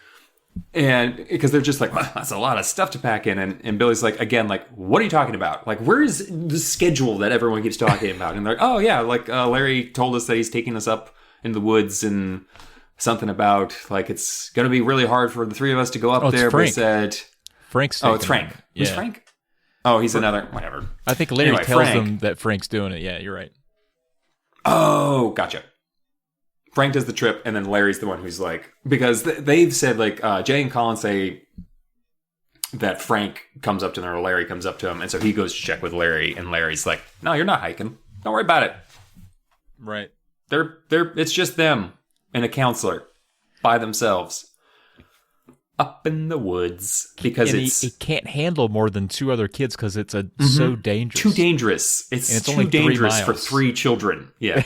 And because they're just like, "Well, that's a lot of stuff to pack in." And Billy's like, again, like, "What are you talking about? Like, where's the schedule that everyone keeps talking about?" And they're like, "Oh yeah, like Larry told us that he's taking us up in the woods and something about like it's going to be really hard for the three of us to go up there." But he said, Frank's "Oh, it's Frank. Who's Frank? Oh, he's another whatever." I think Larry tells them that Frank's doing it. Yeah, you're right. Oh, gotcha. Frank does the trip, and then Larry's the one who's like, because they've said like Jay and Colin say that Frank comes up to them or Larry comes up to him, and so he goes to check with Larry, and Larry's like, "No, you're not hiking. Don't worry about it. Right. They're it's just them and a counselor by themselves up in the woods because he can't handle more than 2 other kids because it's so dangerous. Too dangerous. It's too dangerous for 3 children. Yeah, a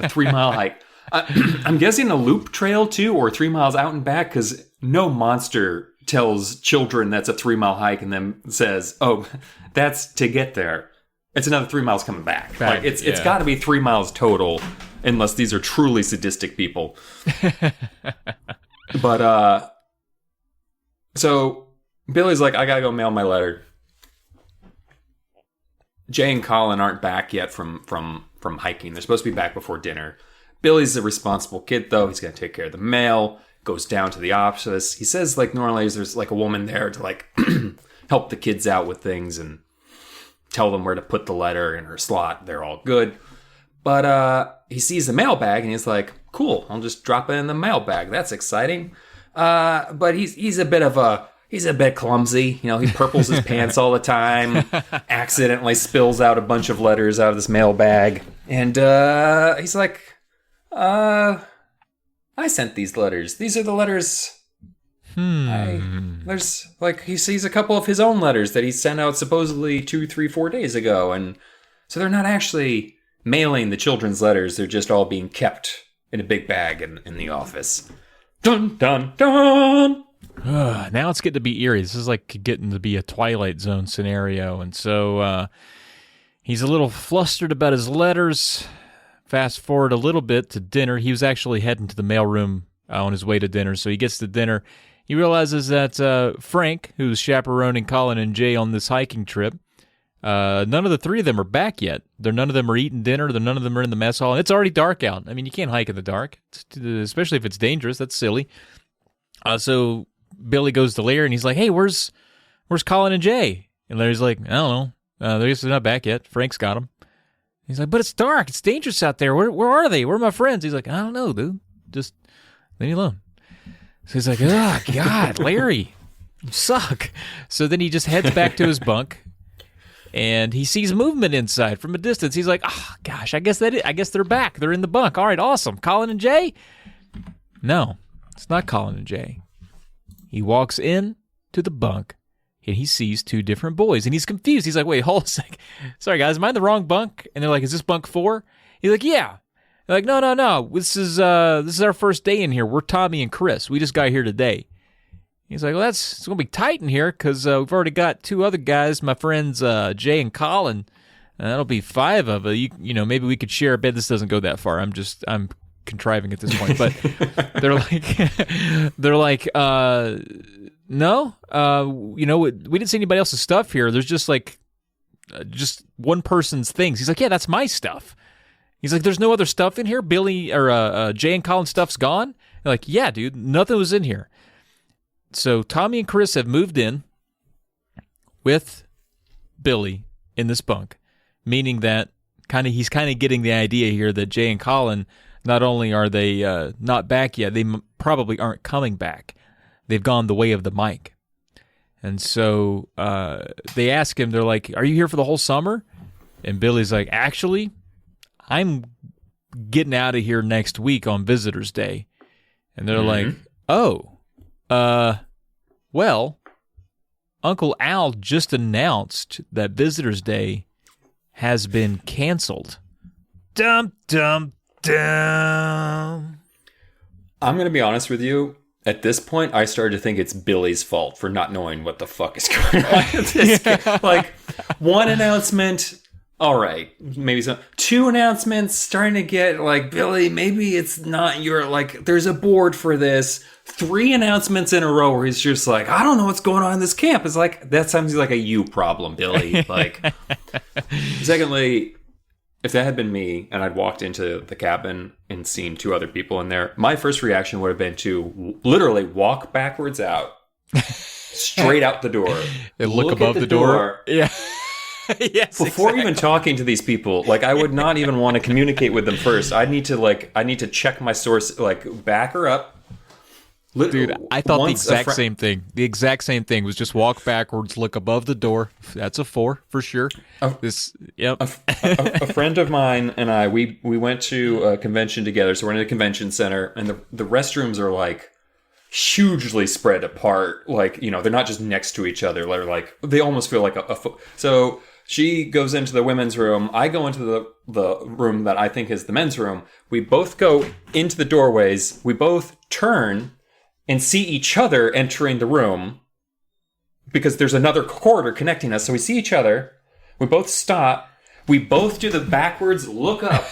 3-mile hike. I'm guessing a loop trail too, or 3 miles out and back, because no monster tells children that's a 3-mile hike and then says, "Oh, that's to get there. It's another 3 miles coming back." Like it's got to be 3 miles total, unless these are truly sadistic people. But so Billy's like, "I gotta go mail my letter." Jay and Colin aren't back yet from hiking. They're supposed to be back before dinner. Billy's a responsible kid, though. He's going to take care of the mail, goes down to the office. He says, like, normally there's, like, a woman there to, like, help the kids out with things and tell them where to put the letter in her slot. They're all good. But he sees the mailbag, and he's like, "Cool, I'll just drop it in the mailbag. That's exciting." But he's a bit clumsy. He purples his pants all the time, accidentally spills out a bunch of letters out of this mailbag. And he's like, "I sent these letters. These are the letters." There's like, he sees a couple of his own letters that he sent out supposedly 2, 3, 4 days ago. And so they're not actually mailing the children's letters. They're just all being kept in a big bag in the office. Dun, dun, dun! Now it's getting to be eerie. This is like getting to be a Twilight Zone scenario. And so he's a little flustered about his letters. Fast forward a little bit to dinner. He was actually heading to the mailroom on his way to dinner. So he gets to dinner. He realizes that Frank, who's chaperoning Colin and Jay on this hiking trip, none of the 3 of them are back yet. None of them are eating dinner. None of them are in the mess hall. And it's already dark out. I mean, you can't hike in the dark, especially if it's dangerous. That's silly. So Billy goes to Larry and he's like, "Hey, where's Colin and Jay?" And Larry's like, "I don't know. They're not back yet. Frank's got them. He's like, but it's dark. It's dangerous out there. Where are they? Where are my friends? He's like, I don't know, dude. Just leave me alone. So he's like, oh, God, Larry, you suck. So then he just heads back to his bunk, and he sees movement inside from a distance. He's like, oh, gosh, I guess they're back. They're in the bunk. All right, awesome. Colin and Jay? No, it's not Colin and Jay. He walks in to the bunk, and he sees two different boys, and he's confused. He's like, wait, hold a sec. Sorry, guys, am I in the wrong bunk? And they're like, is this bunk 4? He's like, yeah. They're like, no. This is our first day in here. We're Tommy and Chris. We just got here today. He's like, well, it's going to be tight in here because we've already got 2 other guys, my friends Jay and Colin. That'll be 5 of you. You know, maybe we could share a bed. This doesn't go that far. I'm contriving at this point. But they're like, no, we didn't see anybody else's stuff here. There's just just one person's things. He's like, yeah, that's my stuff. He's like, there's no other stuff in here? Billy or Jay and Colin's stuff's gone? They're like, yeah, dude, nothing was in here. So Tommy and Chris have moved in with Billy in this bunk, meaning that he's kind of getting the idea here that Jay and Colin, not only are they not back yet, they probably aren't coming back. They've gone the way of the mic. And so they ask him, they're like, are you here for the whole summer? And Billy's like, actually, I'm getting out of here next week on Visitor's Day. And they're like, oh, well, Uncle Al just announced that Visitor's Day has been canceled. Dum, dum, dum. I'm going to be honest with you. At this point, I started to think it's Billy's fault for not knowing what the fuck is going on in this game. Like, one announcement, all right, maybe some. 2 announcements, starting to get like, Billy, maybe it's not your, like, there's a board for this. 3 announcements in a row where he's just like, I don't know what's going on in this camp. It's like, that sounds like a you problem, Billy. Like, secondly, if that had been me and I'd walked into the cabin and seen 2 other people in there, my first reaction would have been to literally walk backwards out, straight out the door, and look above the door. Yeah. Yes. Before even talking to these people, like, I would not even want to communicate with them first. I need to check my source, like, back her up. Dude, I thought the exact same thing. The exact same thing was just walk backwards, look above the door. That's a 4 for sure. A friend of mine and I, we went to a convention together. So we're in a convention center, and the restrooms are like hugely spread apart. Like, you know, they're not just next to each other. They're like, they almost feel like a foot. So she goes into the women's room. I go into the room that I think is the men's room. We both go into the doorways. We both turn and see each other entering the room because there's another corridor connecting us. So we see each other. We both stop. We both do the backwards look up.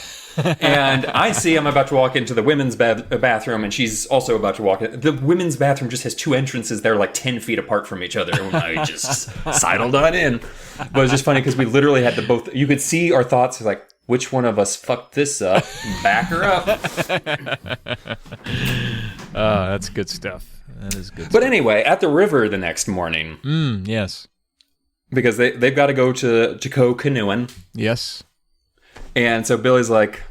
And I see I'm about to walk into the women's bathroom, and she's also about to walk in. The women's bathroom just has 2 entrances. They're like 10 feet apart from each other. And I just sidled on in. But it was just funny because we literally had to both... You could see our thoughts like, which one of us fucked this up? Back her up. That's good stuff. That is good stuff. But anyway, at the river the next morning. Yes. Because they've got to go to go canoeing. Yes. And so Billy's like,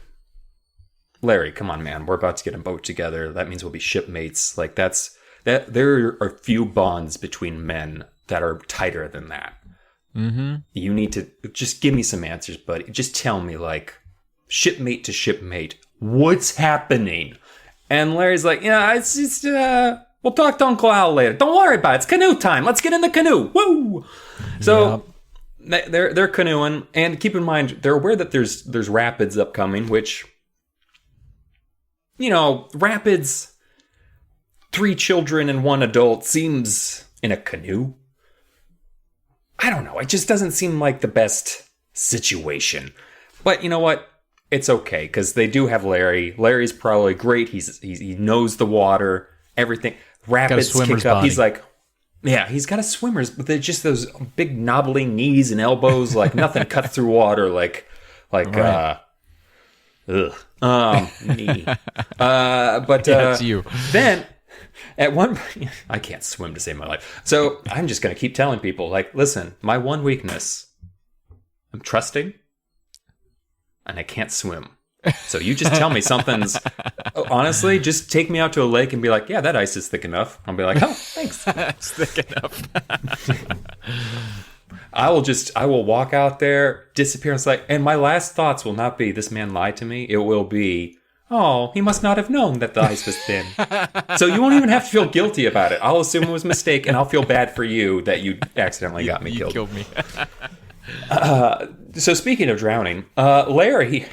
Larry, come on, man. We're about to get a boat together. That means we'll be shipmates. Like, that. There are few bonds between men that are tighter than that. Mm-hmm. You need to just give me some answers, buddy. Just tell me, like, shipmate to shipmate, what's happening? And Larry's like, yeah, it's just, we'll talk to Uncle Al later. Don't worry about it. It's canoe time. Let's get in the canoe. Woo! So they're canoeing, and keep in mind, they're aware that there's rapids upcoming, which, you know, rapids, 3 children and 1 adult seems in a canoe. I don't know. It just doesn't seem like the best situation. But you know what? It's okay, because they do have Larry. Larry's probably great. He knows the water, everything. Rapids kick up. Body. He's like, yeah, he's got a swimmer's, but they're just those big knobbling knees and elbows, like nothing cuts through water, like, right. knee. But it's you. Then. At one point, I can't swim to save my life. So I'm just going to keep telling people, like, listen, my one weakness I'm trusting, and I can't swim. So you just tell me something's... Honestly, just take me out to a lake and be like, yeah, that ice is thick enough. I'll be like, oh, thanks. It's thick enough. I will walk out there, disappear. And it's like, and my last thoughts will not be, this man lied to me. It will be, oh, he must not have known that the ice was thin. So you won't even have to feel guilty about it. I'll assume it was a mistake, and I'll feel bad for you that you accidentally got me you killed. Killed me. So speaking of drowning, Larry...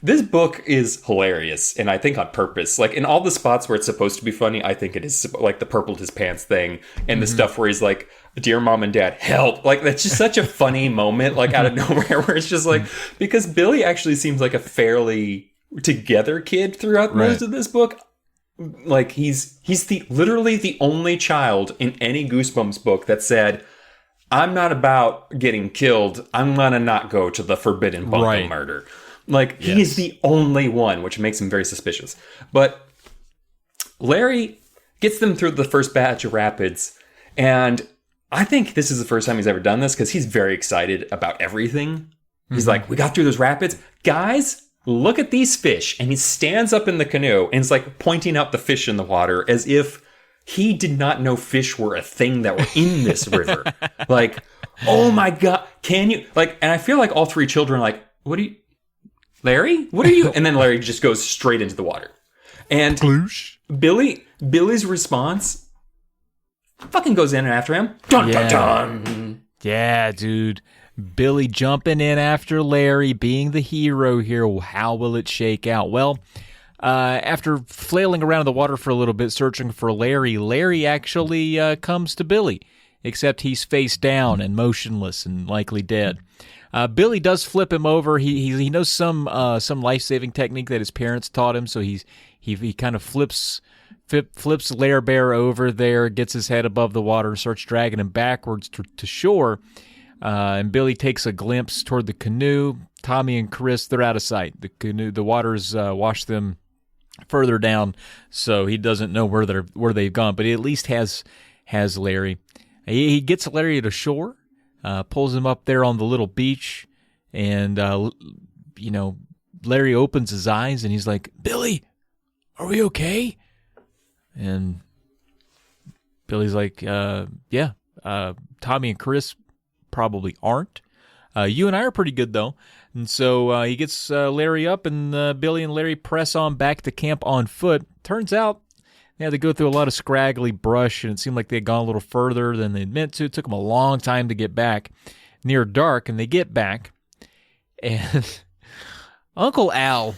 this book is hilarious, and I think on purpose. Like, in all the spots where it's supposed to be funny, I think it is, like, the purpled his pants thing, and the stuff where he's like, dear mom and dad, help. Like, that's just such a funny moment, like, out of nowhere, where it's just like, because Billy actually seems like a fairly together kid throughout most of this book. Like, he's literally the only child in any Goosebumps book that said, I'm not about getting killed, I'm gonna not go to the forbidden bunker murder. Like, he is the only one, which makes him very suspicious. But Larry gets them through the first batch of rapids, and I think this is the first time he's ever done this, because he's very excited about everything. He's like, we got through those rapids. Guys, look at these fish. And he stands up in the canoe, and is like pointing out the fish in the water, as if he did not know fish were a thing that were in this river. Like, oh my God, can you... Like, and I feel like all three children are like, what do you... Larry, what are you? And then Larry just goes straight into the water. And Billy's response fucking goes in after him. Dun, dun, dun. Yeah, dude. Billy jumping in after Larry, being the hero here. How will it shake out? Well, after flailing around in the water for a little bit, searching for Larry, Larry actually comes to Billy, except he's face down and motionless and likely dead. Billy does flip him over. He knows some life-saving technique that his parents taught him, so he kind of flips Lair Bear over there, gets his head above the water, starts dragging him backwards to shore. And Billy takes a glimpse toward the canoe. Tommy and Chris, they're out of sight. The water's washed them further down, so he doesn't know where they've gone. But he at least has Larry. He gets Larry to shore. Pulls him up there on the little beach, and, Larry opens his eyes, and he's like, Billy, are we okay? And Billy's like, yeah, Tommy and Chris probably aren't. You and I are pretty good, though. And so he gets Larry up, and Billy and Larry press on back to camp on foot. Turns out they had to go through a lot of scraggly brush, and it seemed like they had gone a little further than they'd meant to. It took them a long time to get back, near dark, and they get back, and Uncle Al's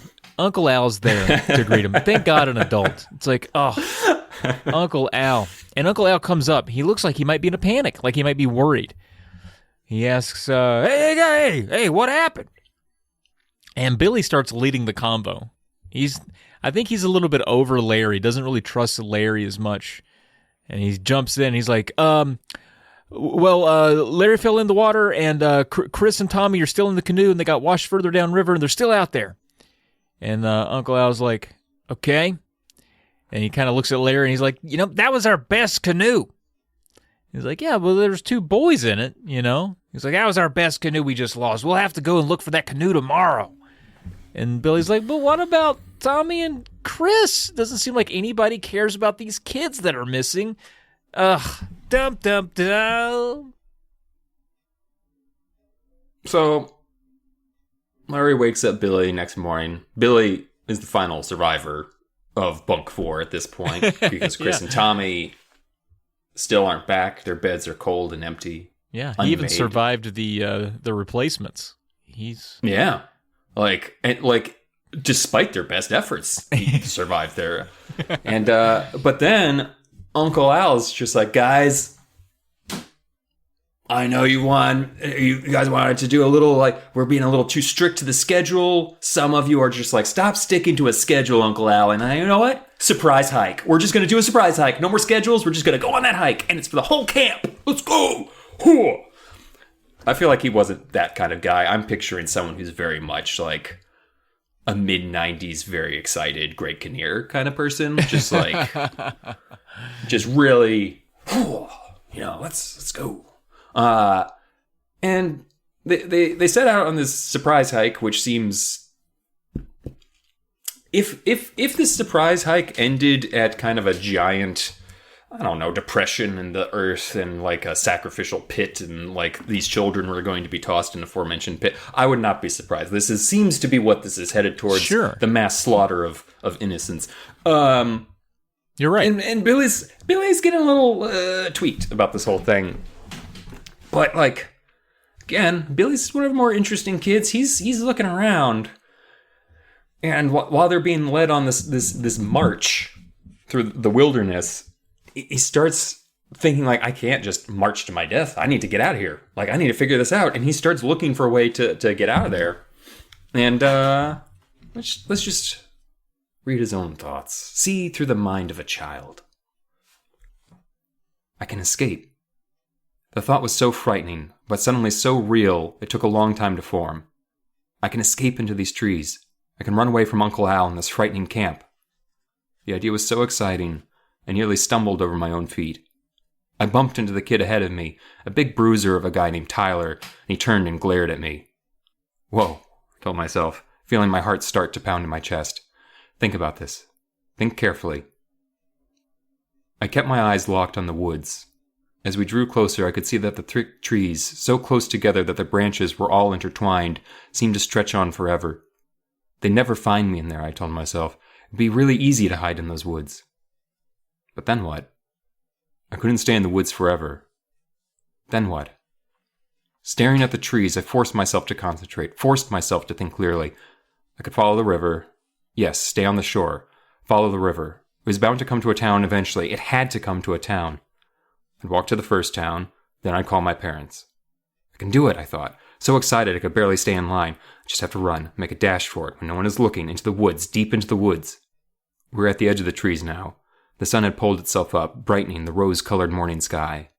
there to greet him. Thank God, an adult. It's like, oh, Uncle Al. And Uncle Al comes up. He looks like he might be in a panic, like he might be worried. He asks, hey, what happened? And Billy starts leading the convo. I think he's a little bit over Larry, doesn't really trust Larry as much. And he jumps in, he's like, Larry fell in the water, and Chris and Tommy are still in the canoe, and they got washed further downriver, and they're still out there. And Uncle Al's like, okay. And he kind of looks at Larry, and he's like, that was our best canoe. He's like, yeah, well, there's two boys in it, He's like, that was our best canoe we just lost. We'll have to go and look for that canoe tomorrow. And Billy's like, but what about Tommy and Chris? Doesn't seem like anybody cares about these kids that are missing. Ugh. Dum, dum, dum. So, Larry wakes up Billy next morning. Billy is the final survivor of Bunk 4 at this point, because Chris and Tommy still aren't back. Their beds are cold and empty. Yeah, he even survived the replacements. Despite their best efforts, he survived there. And but then Uncle Al's just like, guys, I know you guys wanted to do a little, we're being a little too strict to the schedule. Some of you are just like, stop sticking to a schedule, Uncle Al. And you know what? Surprise hike. We're just going to do a surprise hike. No more schedules. We're just going to go on that hike. And it's for the whole camp. Let's go. I feel like he wasn't that kind of guy. I'm picturing someone who's very much like a mid-90s, very excited Greg Kinnear kind of person. Just like, just really, let's go. And they set out on this surprise hike, which seems if this surprise hike ended at kind of a giant, I don't know, depression in the earth and like a sacrificial pit, and like these children were going to be tossed in the aforementioned pit, I would not be surprised. Seems to be what this is headed towards. Sure. The mass slaughter of innocents. You're right. And Billy's getting a little tweaked about this whole thing. But like, again, Billy's one of the more interesting kids. He's looking around, and while they're being led on this march through the wilderness, he starts thinking like, I can't just march to my death. I need to get out of here. Like, I need to figure this out. And he starts looking for a way to get out of there. And let's just read his own thoughts. See through the mind of a child. I can escape. The thought was so frightening, but suddenly so real, it took a long time to form. I can escape into these trees. I can run away from Uncle Al in this frightening camp. The idea was so exciting, I nearly stumbled over my own feet. I bumped into the kid ahead of me, a big bruiser of a guy named Tyler, and he turned and glared at me. Whoa, I told myself, feeling my heart start to pound in my chest. Think about this. Think carefully. I kept my eyes locked on the woods. As we drew closer, I could see that the trees, so close together that their branches were all intertwined, seemed to stretch on forever. They'd never find me in there, I told myself. It'd be really easy to hide in those woods. But then what? I couldn't stay in the woods forever. Then what? Staring at the trees, I forced myself to concentrate, forced myself to think clearly. I could follow the river. Yes, stay on the shore. Follow the river. It was bound to come to a town eventually. It had to come to a town. I'd walk to the first town, then I'd call my parents. I can do it, I thought. So excited I could barely stay in line. I just have to run, make a dash for it when no one is looking, into the woods, deep into the woods. We were at the edge of the trees now. The sun had pulled itself up, brightening the rose-colored morning sky.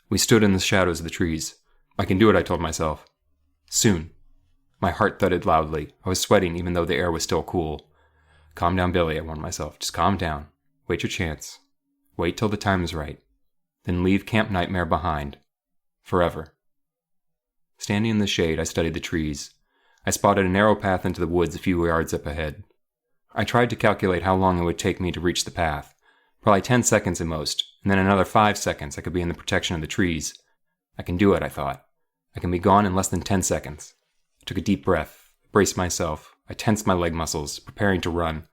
We stood in the shadows of the trees. I can do it, I told myself. Soon. My heart thudded loudly. I was sweating even though the air was still cool. Calm down, Billy, I warned myself. Just calm down. Wait your chance. Wait till the time is right. Then leave Camp Nightmare behind. Forever. Standing in the shade, I studied the trees. I spotted a narrow path into the woods a few yards up ahead. I tried to calculate how long it would take me to reach the path. Probably 10 seconds at most, and then another 5 seconds I could be in the protection of the trees. I can do it, I thought. I can be gone in less than 10 seconds. I took a deep breath, braced myself. I tensed my leg muscles, preparing to run.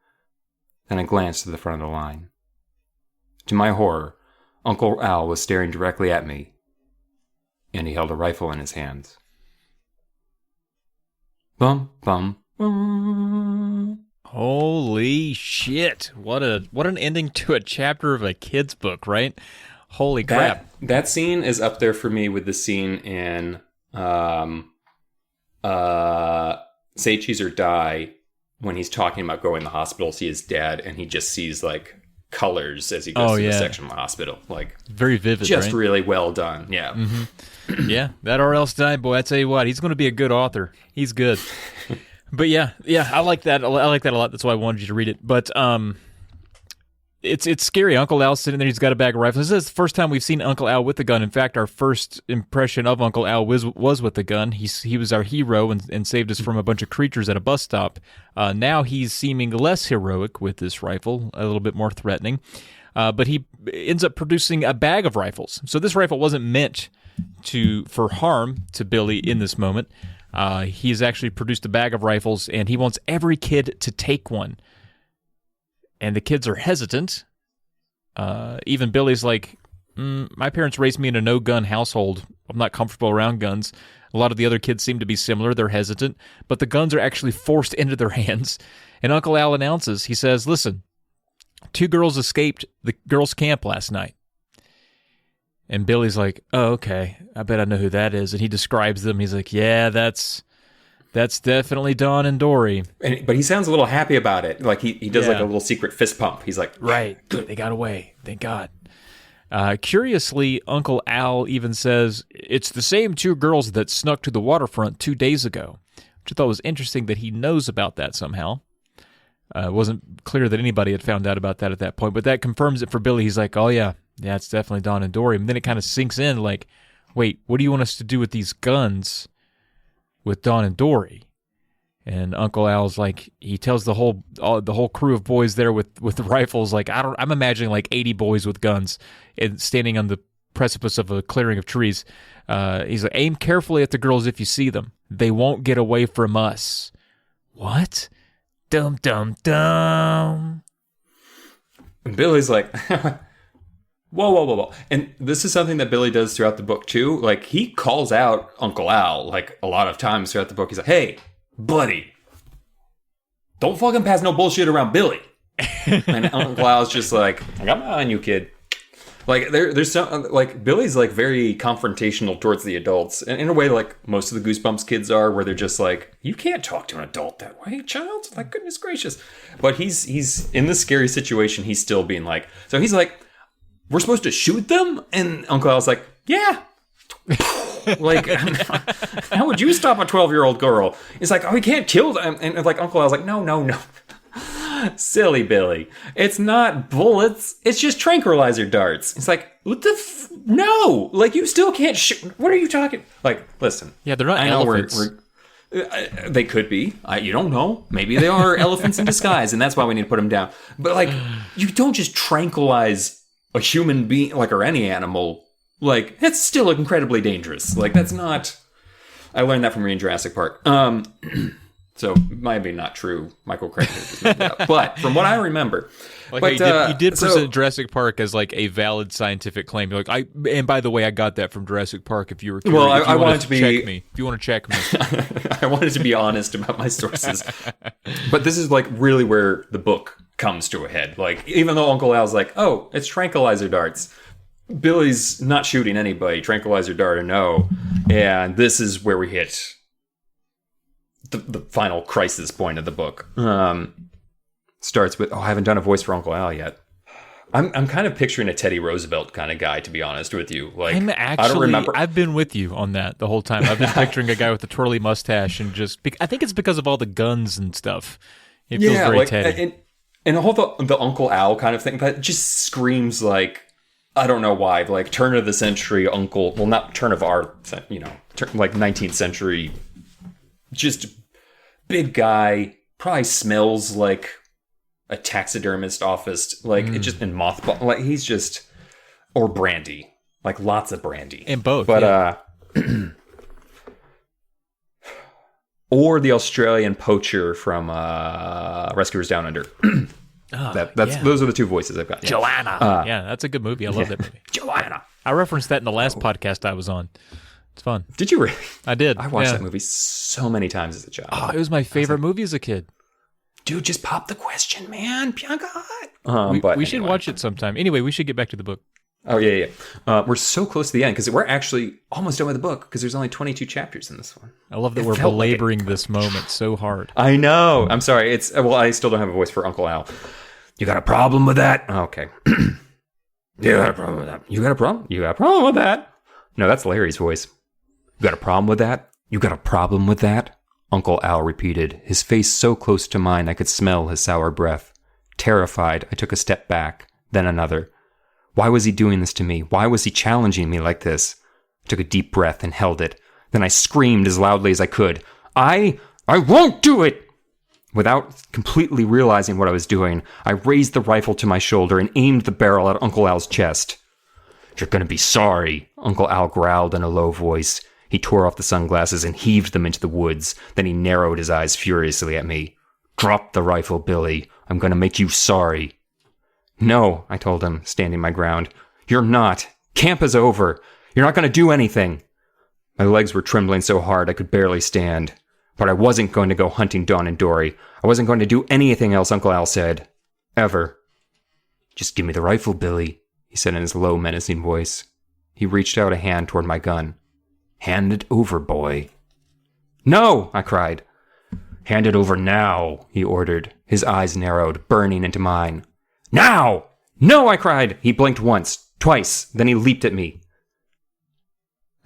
Then I glanced to the front of the line. To my horror, Uncle Al was staring directly at me, and he held a rifle in his hands. Bum, bum, bum. Holy shit. What an ending to a chapter of a kid's book, right? Holy crap. That scene is up there for me with the scene in Say Cheese or Die, when he's talking about going to the hospital to see his dad, and he just sees like colors as he goes through the section of the hospital. Like, very vivid, just right? really well done. Yeah. Mm-hmm. Yeah, that R.L. Stein boy, I tell you what, he's going to be a good author. He's good. But yeah, I like that. I like that a lot. That's why I wanted you to read it. But it's scary. Uncle Al's sitting there. He's got a bag of rifles. This is the first time we've seen Uncle Al with a gun. In fact, our first impression of Uncle Al was with a gun. He was our hero and saved us from a bunch of creatures at a bus stop. Now he's seeming less heroic with this rifle, a little bit more threatening. But he ends up producing a bag of rifles. So this rifle wasn't meant for harm to Billy in this moment. He's actually produced a bag of rifles, and he wants every kid to take one. And the kids are hesitant. Even Billy's like, my parents raised me in a no-gun household. I'm not comfortable around guns. A lot of the other kids seem to be similar. They're hesitant. But the guns are actually forced into their hands. And Uncle Al announces, he says, listen, 2 girls escaped the girls' camp last night. And Billy's like, oh, okay, I bet I know who that is. And he describes them. He's like, yeah, that's definitely Dawn and Dory. But he sounds a little happy about it. Like he does like a little secret fist pump. He's like, right, they got away. Thank God. Curiously, Uncle Al even says, it's the same 2 girls that snuck to the waterfront 2 days ago, which I thought was interesting that he knows about that somehow. It wasn't clear that anybody had found out about that at that point, but that confirms it for Billy. He's like, oh yeah, it's definitely Dawn and Dory. And then it kind of sinks in like, wait, what do you want us to do with these guns? with Don and Dory. And Uncle Al's like, he tells the whole crew of boys there with the rifles, like, I'm imagining like 80 boys with guns and standing on the precipice of a clearing of trees. He's like, aim carefully at the girls if you see them. They won't get away from us. What? Dum, dum, dum. And Billy's like, whoa. And this is something that Billy does throughout the book, too. Like, he calls out Uncle Al, like, a lot of times throughout the book. He's like, hey, buddy, don't fucking pass no bullshit around Billy. And Uncle Al's just like, I got my eye on you, kid. Like, there's some, like, Billy's, like, very confrontational towards the adults. And in a way, like, most of the Goosebumps kids are, where they're just like, you can't talk to an adult that way, child. Like, goodness gracious. But he's in this scary situation, he's still being like, so he's like, we're supposed to shoot them? And Uncle Al's like, yeah. Like, how would you stop a 12-year-old girl? It's like, oh, we can't kill them. And like, Uncle Al's like, no. Silly Billy. It's not bullets. It's just tranquilizer darts. It's like, what the no. Like, you still can't shoot. What are you talking? Like, listen. Yeah, they're not elephants. They could be. You don't know. Maybe they are elephants in disguise, and that's why we need to put them down. But, like, you don't just tranquilize a human being, like, or any animal. Like, that's still incredibly dangerous. Like, that's not... I learned that from reading Jurassic Park. So, might be not true. Michael Crichton just made that up. But, from what I remember... Like, but, you did present Jurassic Park as, like, a valid scientific claim. You're like, and by the way, I got that from Jurassic Park, if you were curious. Well, I wanted to be... If you want to check me. I wanted to be honest about my sources. But this is, like, really where the book comes to a head. Like, even though Uncle Al's like, oh, it's tranquilizer darts... Billy's not shooting anybody, tranquilizer dart or no, and this is where we hit the final crisis point of the book. Starts with, I haven't done a voice for Uncle Al yet. I'm kind of picturing a Teddy Roosevelt kind of guy, to be honest with you. Like, I don't remember. I've been with you on that the whole time. I've been picturing a guy with a twirly mustache, and just I think it's because of all the guns and stuff. It feels very like, Teddy. And the whole the Uncle Al kind of thing, that just screams like, I don't know why, like turn of the century uncle, well, not turn of our, like 19th century, just big guy, probably smells like a taxidermist office, like it just in mothball, like he's just, or brandy, like lots of brandy. And both. But, or the Australian poacher from Rescuers Down Under. Those are the two voices I've got. Yeah. Joanna. Yeah, that's a good movie. I love that movie. Joanna. I referenced that in the last podcast I was on. It's fun. Did you really? I did. I watched that movie so many times as a child. Oh, it was my favorite movie as a kid. Dude, just pop the question, man. Bianca. We should watch it sometime. Anyway, we should get back to the book. Oh, yeah. We're so close to the end because we're actually almost done with the book because there's only 22 chapters in this one. I love that we're belaboring this moment so hard. I know. I'm sorry. I still don't have a voice for Uncle Al. You got a problem with that? Okay. You got a problem with that? You got a problem? You got a problem with that? No, that's Larry's voice. You got a problem with that? You got a problem with that? Uncle Al repeated, his face so close to mine I could smell his sour breath. Terrified, I took a step back, then another. Why was he doing this to me? Why was he challenging me like this? I took a deep breath and held it. Then I screamed as loudly as I could. I won't do it! Without completely realizing what I was doing, I raised the rifle to my shoulder and aimed the barrel at Uncle Al's chest. You're gonna be sorry, Uncle Al growled in a low voice. He tore off the sunglasses and heaved them into the woods. Then he narrowed his eyes furiously at me. Drop the rifle, Billy. I'm gonna make you sorry. No, I told him, standing my ground. You're not. Camp is over. You're not gonna do anything. My legs were trembling so hard I could barely stand. But I wasn't going to go hunting Dawn and Dory. I wasn't going to do anything else, Uncle Al said. Ever. Just give me the rifle, Billy, he said in his low, menacing voice. He reached out a hand toward my gun. Hand it over, boy. No, I cried. Hand it over now, he ordered. His eyes narrowed, burning into mine. Now! No, I cried. He blinked once, twice, then he leaped at me.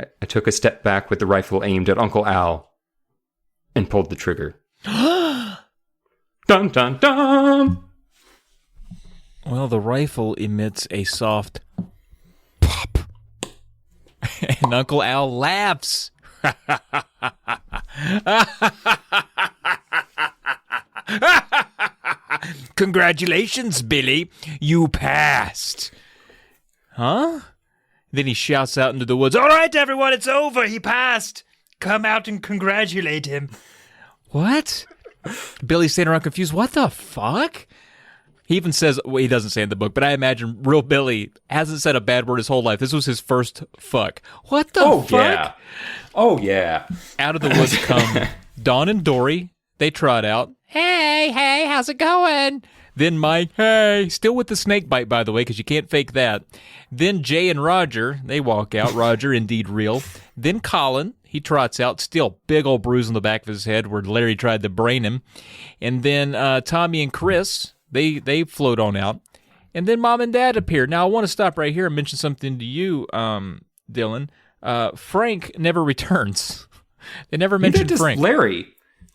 I took a step back with the rifle aimed at Uncle Al. And pulled the trigger. Dun, dun, dun! Well, the rifle emits a soft pop. And Uncle Al laughs. Congratulations, Billy. You passed. Huh? Then he shouts out into the woods, all right, everyone, it's over. He passed. Come out and congratulate him. What? Billy's standing around confused. What the fuck? He even says, well, he doesn't say in the book, but I imagine real Billy hasn't said a bad word his whole life. This was his first fuck. What the fuck? Yeah. Oh, yeah. Out of the woods come Dawn and Dory. They trot out. Hey, how's it going? Then Mike, hey, still with the snake bite, by the way, because you can't fake that. Then Jay and Roger, they walk out. Roger, indeed real. Then Colin, he trots out, still big old bruise on the back of his head where Larry tried to brain him. And then Tommy and Chris, they float on out. And then Mom and Dad appear. Now, I want to stop right here and mention something to you, Dylan. Frank never returns. They never mention Frank. Larry.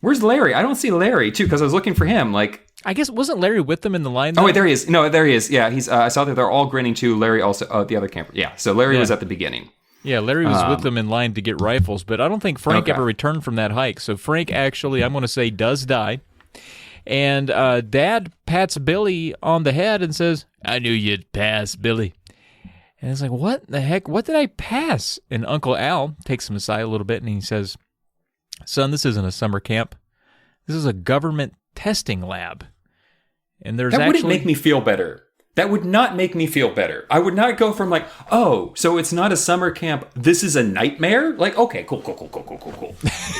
Where's Larry? I don't see Larry, too, because I was looking for him. Like, I guess, wasn't Larry with them in the line, though? Oh, wait, there he is. No, there he is. Yeah, he's. I saw that they're all grinning, too. Larry also, the other camper. Yeah, so Larry was at the beginning. Yeah, Larry was with them in line to get rifles, but I don't think Frank ever returned from that hike. So Frank actually, I'm going to say, does die. And Dad pats Billy on the head and says, I knew you'd pass, Billy. And it's like, what the heck? What did I pass? And Uncle Al takes him aside a little bit and he says, son, this isn't a summer camp. This is a government testing lab. And there's that wouldn't make me feel better. That would not make me feel better. I would not go from like, oh, so it's not a summer camp. This is a nightmare? Like, okay, cool.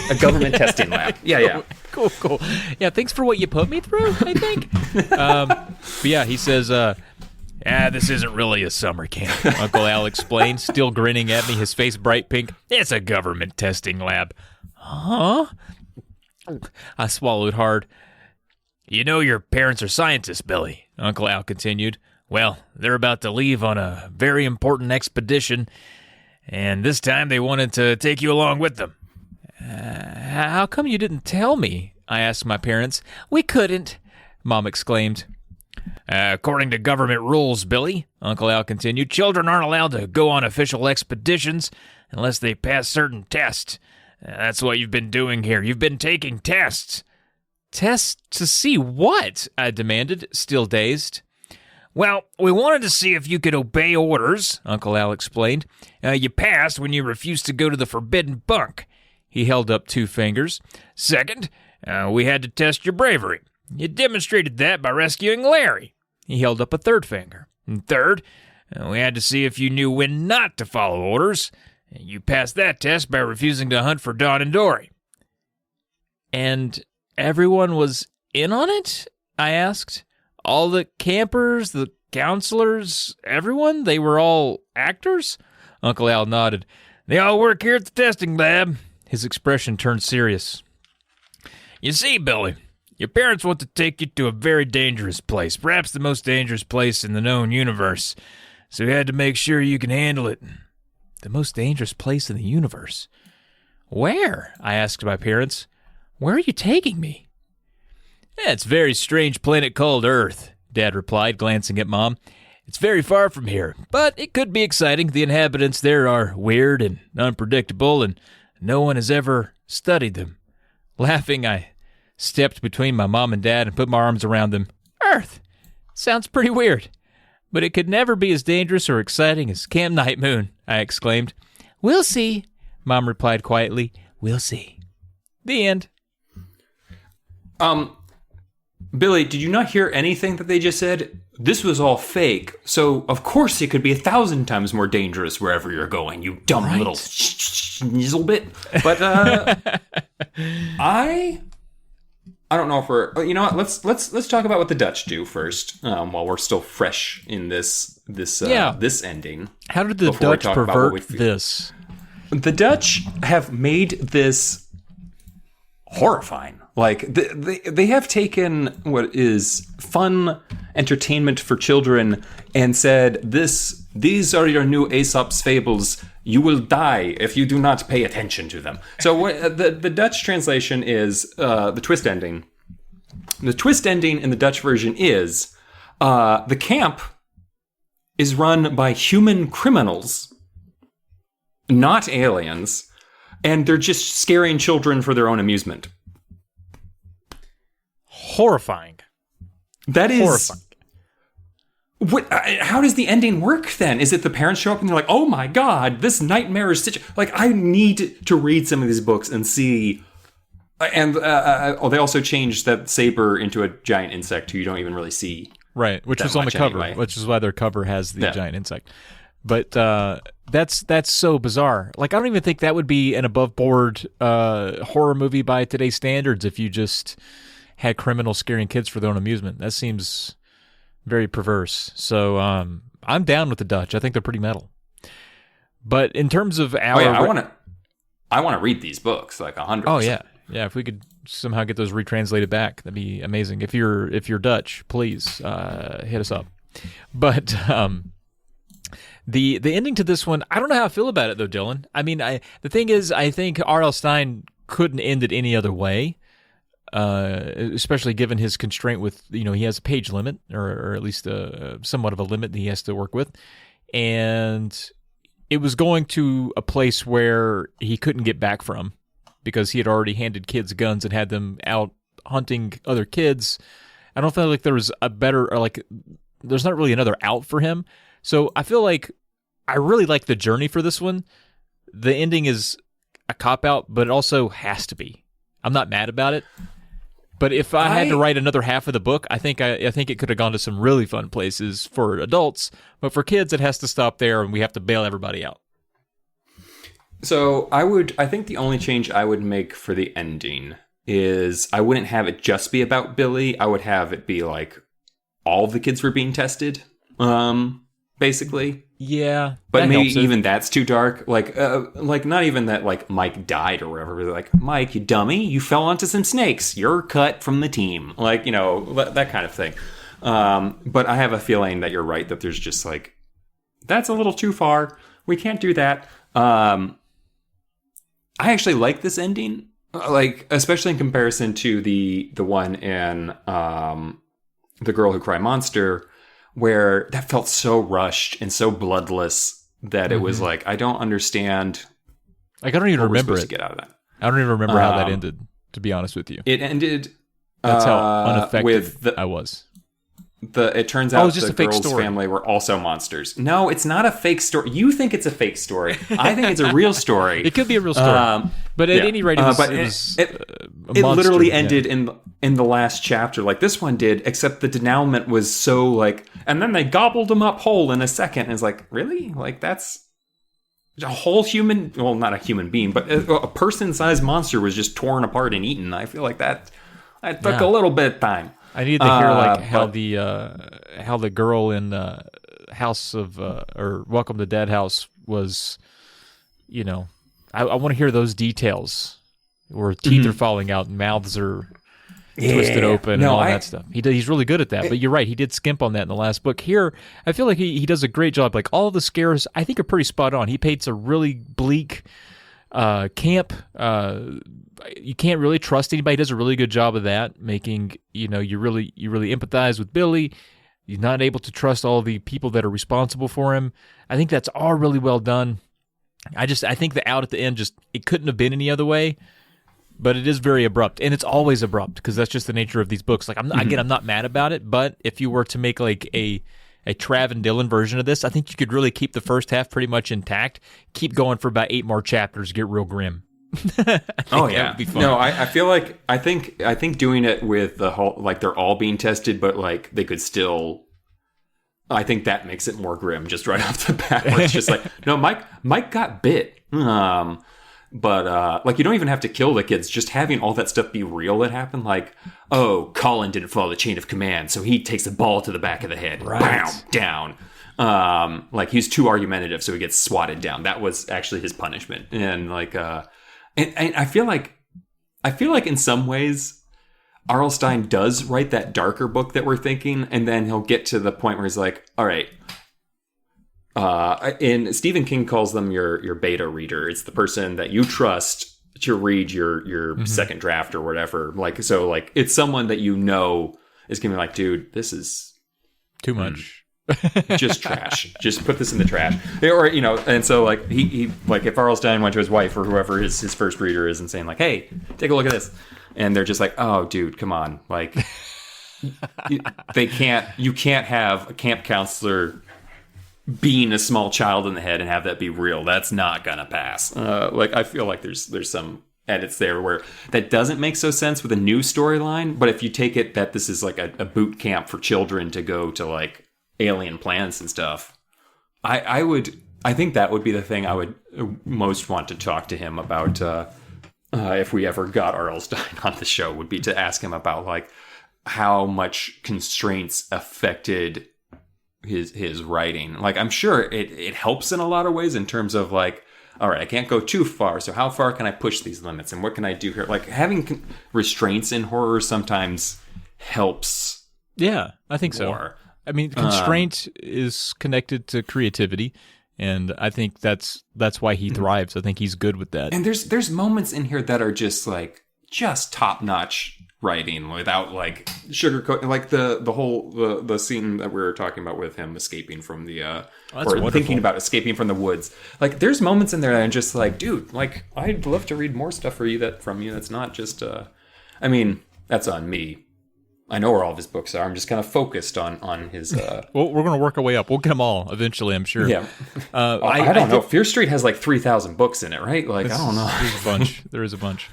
A government testing lab. Yeah. Cool. Yeah, thanks for what you put me through, I think. But yeah, he says, this isn't really a summer camp, Uncle Al explains, still grinning at me, his face bright pink. It's a government testing lab. Huh? I swallowed hard. You know your parents are scientists, Billy, Uncle Al continued. Well, they're about to leave on a very important expedition, and this time they wanted to take you along with them. How come you didn't tell me? I asked my parents. We couldn't, Mom exclaimed. According to government rules, Billy, Uncle Al continued, children aren't allowed to go on official expeditions unless they pass certain tests. That's what you've been doing here. You've been taking tests. Tests to see what? I demanded, still dazed. Well, we wanted to see if you could obey orders, Uncle Al explained. You passed when you refused to go to the forbidden bunk. He held up 2 fingers. Second, we had to test your bravery. You demonstrated that by rescuing Larry. He held up a 3rd finger. And third, we had to see if you knew when not to follow orders. You passed that test by refusing to hunt for Dawn and Dory. And everyone was in on it? I asked. All the campers, the counselors, everyone? They were all actors? Uncle Al nodded. They all work here at the testing lab. His expression turned serious. You see, Billy, your parents want to take you to a very dangerous place, perhaps the most dangerous place in the known universe. So we had to make sure you can handle it. The most dangerous place in the universe? Where? I asked my parents. Where are you taking me? It's a very strange planet called Earth, Dad replied, glancing at Mom. It's very far from here, but it could be exciting. The inhabitants there are weird and unpredictable, and no one has ever studied them. Laughing, I stepped between my mom and Dad and put my arms around them. Earth! Sounds pretty weird. But it could never be as dangerous or exciting as Camp Nightmoon, I exclaimed. We'll see, Mom replied quietly. We'll see. The end. Billy, did you not hear anything that they just said? This was all fake, so of course it could be 1,000 times more dangerous wherever you're going, you dumb little schnizzle bit. But I don't know if we're. You know what? Let's talk about what the Dutch do first, while we're still fresh in this ending. How did the Dutch pervert this? The Dutch have made this horrifying. Like, they have taken what is fun entertainment for children and said, these are your new Aesop's fables. You will die if you do not pay attention to them. So what the Dutch translation is the twist ending. The twist ending in the Dutch version is the camp is run by human criminals, not aliens. and they're just scaring children for their own amusement. Horrifying. That is Horrifying. What? How does the ending work then? Is it the parents show up and they're like, "Oh my god, this nightmarish situation"? Like, I need to read some of these books and see. And they also changed that saber into a giant insect who you don't even really see. Right, which was on the cover, anyway. which is why their cover has the giant insect. But that's so bizarre. Like, I don't even think that would be an above-board horror movie by today's standards if you just had criminals scaring kids for their own amusement. That seems very perverse. So I'm down with the Dutch. I think they're pretty metal. But in terms of our... I want to read these books, like 100%. Oh, yeah. Yeah, if we could somehow get those retranslated back, that'd be amazing. If you're Dutch, please hit us up. But the ending to this one, I don't know how I feel about it though, Dylan. I mean, the thing is, I think R.L. Stine couldn't end it any other way, especially given his constraint with, he has a page limit, or at least somewhat of a limit that he has to work with, and it was going to a place where he couldn't get back from, because he had already handed kids guns and had them out hunting other kids. I don't feel like there was a better, or like, there's not really another out for him. So I feel like I really like the journey for this one. The ending is a cop-out, but it also has to be. I'm not mad about it. But if I had to write another half of the book, I think it could have gone to some really fun places for adults. But for kids, it has to stop there, and we have to bail everybody out. So I think the only change I would make for the ending is I wouldn't have it just be about Billy. I would have it be like all the kids were being tested, basically. Yeah. But maybe even that's too dark. Like not even that like Mike died or whatever. Like, Mike, you dummy, you fell onto some snakes. You're cut from the team. Like, that kind of thing. But I have a feeling that you're right, that there's just like, that's a little too far. We can't do that. I actually like this ending, like especially in comparison to the one in The Girl Who Cried Monster, where that felt so rushed and so bloodless that it was like, I don't understand. Like, I don't even remember it. To get out of that. I don't even remember how that ended, to be honest with you. It ended. That's how unaffected with I was. It turns out just the a fake girl's story. family were also monsters. No, it's not a fake story. You think it's a fake story. I think it's a real story. It could be a real story. But at any rate, it literally ended in the last chapter, like this one did, except the denouement was so like, and then they gobbled him up whole in a second. And it's like, really? Like, that's a whole human, well, not a human being, but a person-sized monster was just torn apart and eaten. I feel like that took a little bit of time. I need to hear like how the girl in House of or Welcome to Dead House was, I want to hear those details where teeth are falling out and mouths are twisted open and all that stuff. He's really good at that. But you're right, he did skimp on that in the last book. Here, I feel like he does a great job. Like, all of the scares, I think, are pretty spot on. He paints a really bleak camp. You can't really trust anybody. He does a really good job of that, making, you really empathize with Billy. You're not able to trust all the people that are responsible for him. I think that's all really well done. I think the out at the end, it couldn't have been any other way, but it is very abrupt, and it's always abrupt because that's just the nature of these books. Like, I'm not mad about it, but if you were to make like a Trav and Dylan version of this, I think you could really keep the first half pretty much intact, keep going for about 8 more chapters, get real grim. Oh yeah, would be fun. No, I feel like I think doing it with the whole, like, they're all being tested, but like they could still. I think that makes it more grim just right off the bat. Where it's just like, no, Mike got bit. But like, you don't even have to kill the kids. Just having all that stuff be real that happened. Like, oh, Colin didn't follow the chain of command, so he takes a ball to the back of the head. Right. Bam, down. Like, he's too argumentative, so he gets swatted down. That was actually his punishment. And like, and I feel like in some ways, R.L. Stine does write that darker book that we're thinking, and then he'll get to the point where he's like, all right. And Stephen King calls them your beta reader. It's the person that you trust to read your second draft or whatever. Like, so like, it's someone that is gonna be like, dude, this is too much. Just trash. Just put this in the trash. Or, and so like he like if R.L. Stine went to his wife or whoever his first reader is and saying like, hey, take a look at this. And they're just like, oh, dude, come on. Like, you can't have a camp counselor being a small child in the head and have that be real. That's not gonna pass. Like, I feel like there's some edits there where that doesn't make so sense with a new storyline. But if you take it that this is like a boot camp for children to go to like alien planets and stuff, I think that would be the thing I would most want to talk to him about if we ever got R.L. Stine on the show, would be to ask him about like how much constraints affected his writing. Like, I'm sure it helps in a lot of ways in terms of like, all right, I can't go too far, so how far can I push these limits and what can I do here? Like, having restraints in horror sometimes helps. Yeah, I think more. So. I mean, constraint is connected to creativity, and I think that's why he thrives. I think he's good with that. And there's moments in here that are just top-notch writing without like sugarcoat, like the whole the scene that we were talking about with him escaping from the or wonderful. Thinking about escaping from the woods. Like, there's moments in there that I'm just like, dude, like, I'd love to read more stuff from you that's not just I mean, that's on me. I know where all of his books are. I'm just kind of focused on his. Well, we're going to work our way up. We'll get them all eventually, I'm sure. Yeah. I don't know. Fear Street has like 3,000 books in it, right? Like, I don't know. There's a bunch. There is a bunch.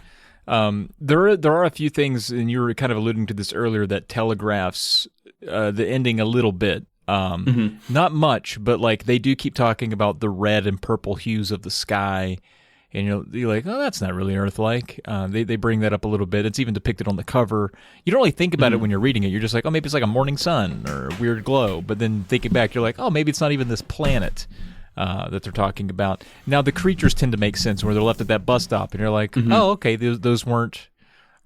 There are a few things, and you were kind of alluding to this earlier, that telegraphs the ending a little bit. Not much, but like they do keep talking about the red and purple hues of the sky. And you're like, oh, that's not really Earth-like. They bring that up a little bit. It's even depicted on the cover. You don't really think about it when you're reading it. You're just like, oh, maybe it's like a morning sun or a weird glow. But then thinking back, you're like, oh, maybe it's not even this planet that they're talking about. Now, the creatures tend to make sense where they're left at that bus stop. And you're like, oh, okay, those weren't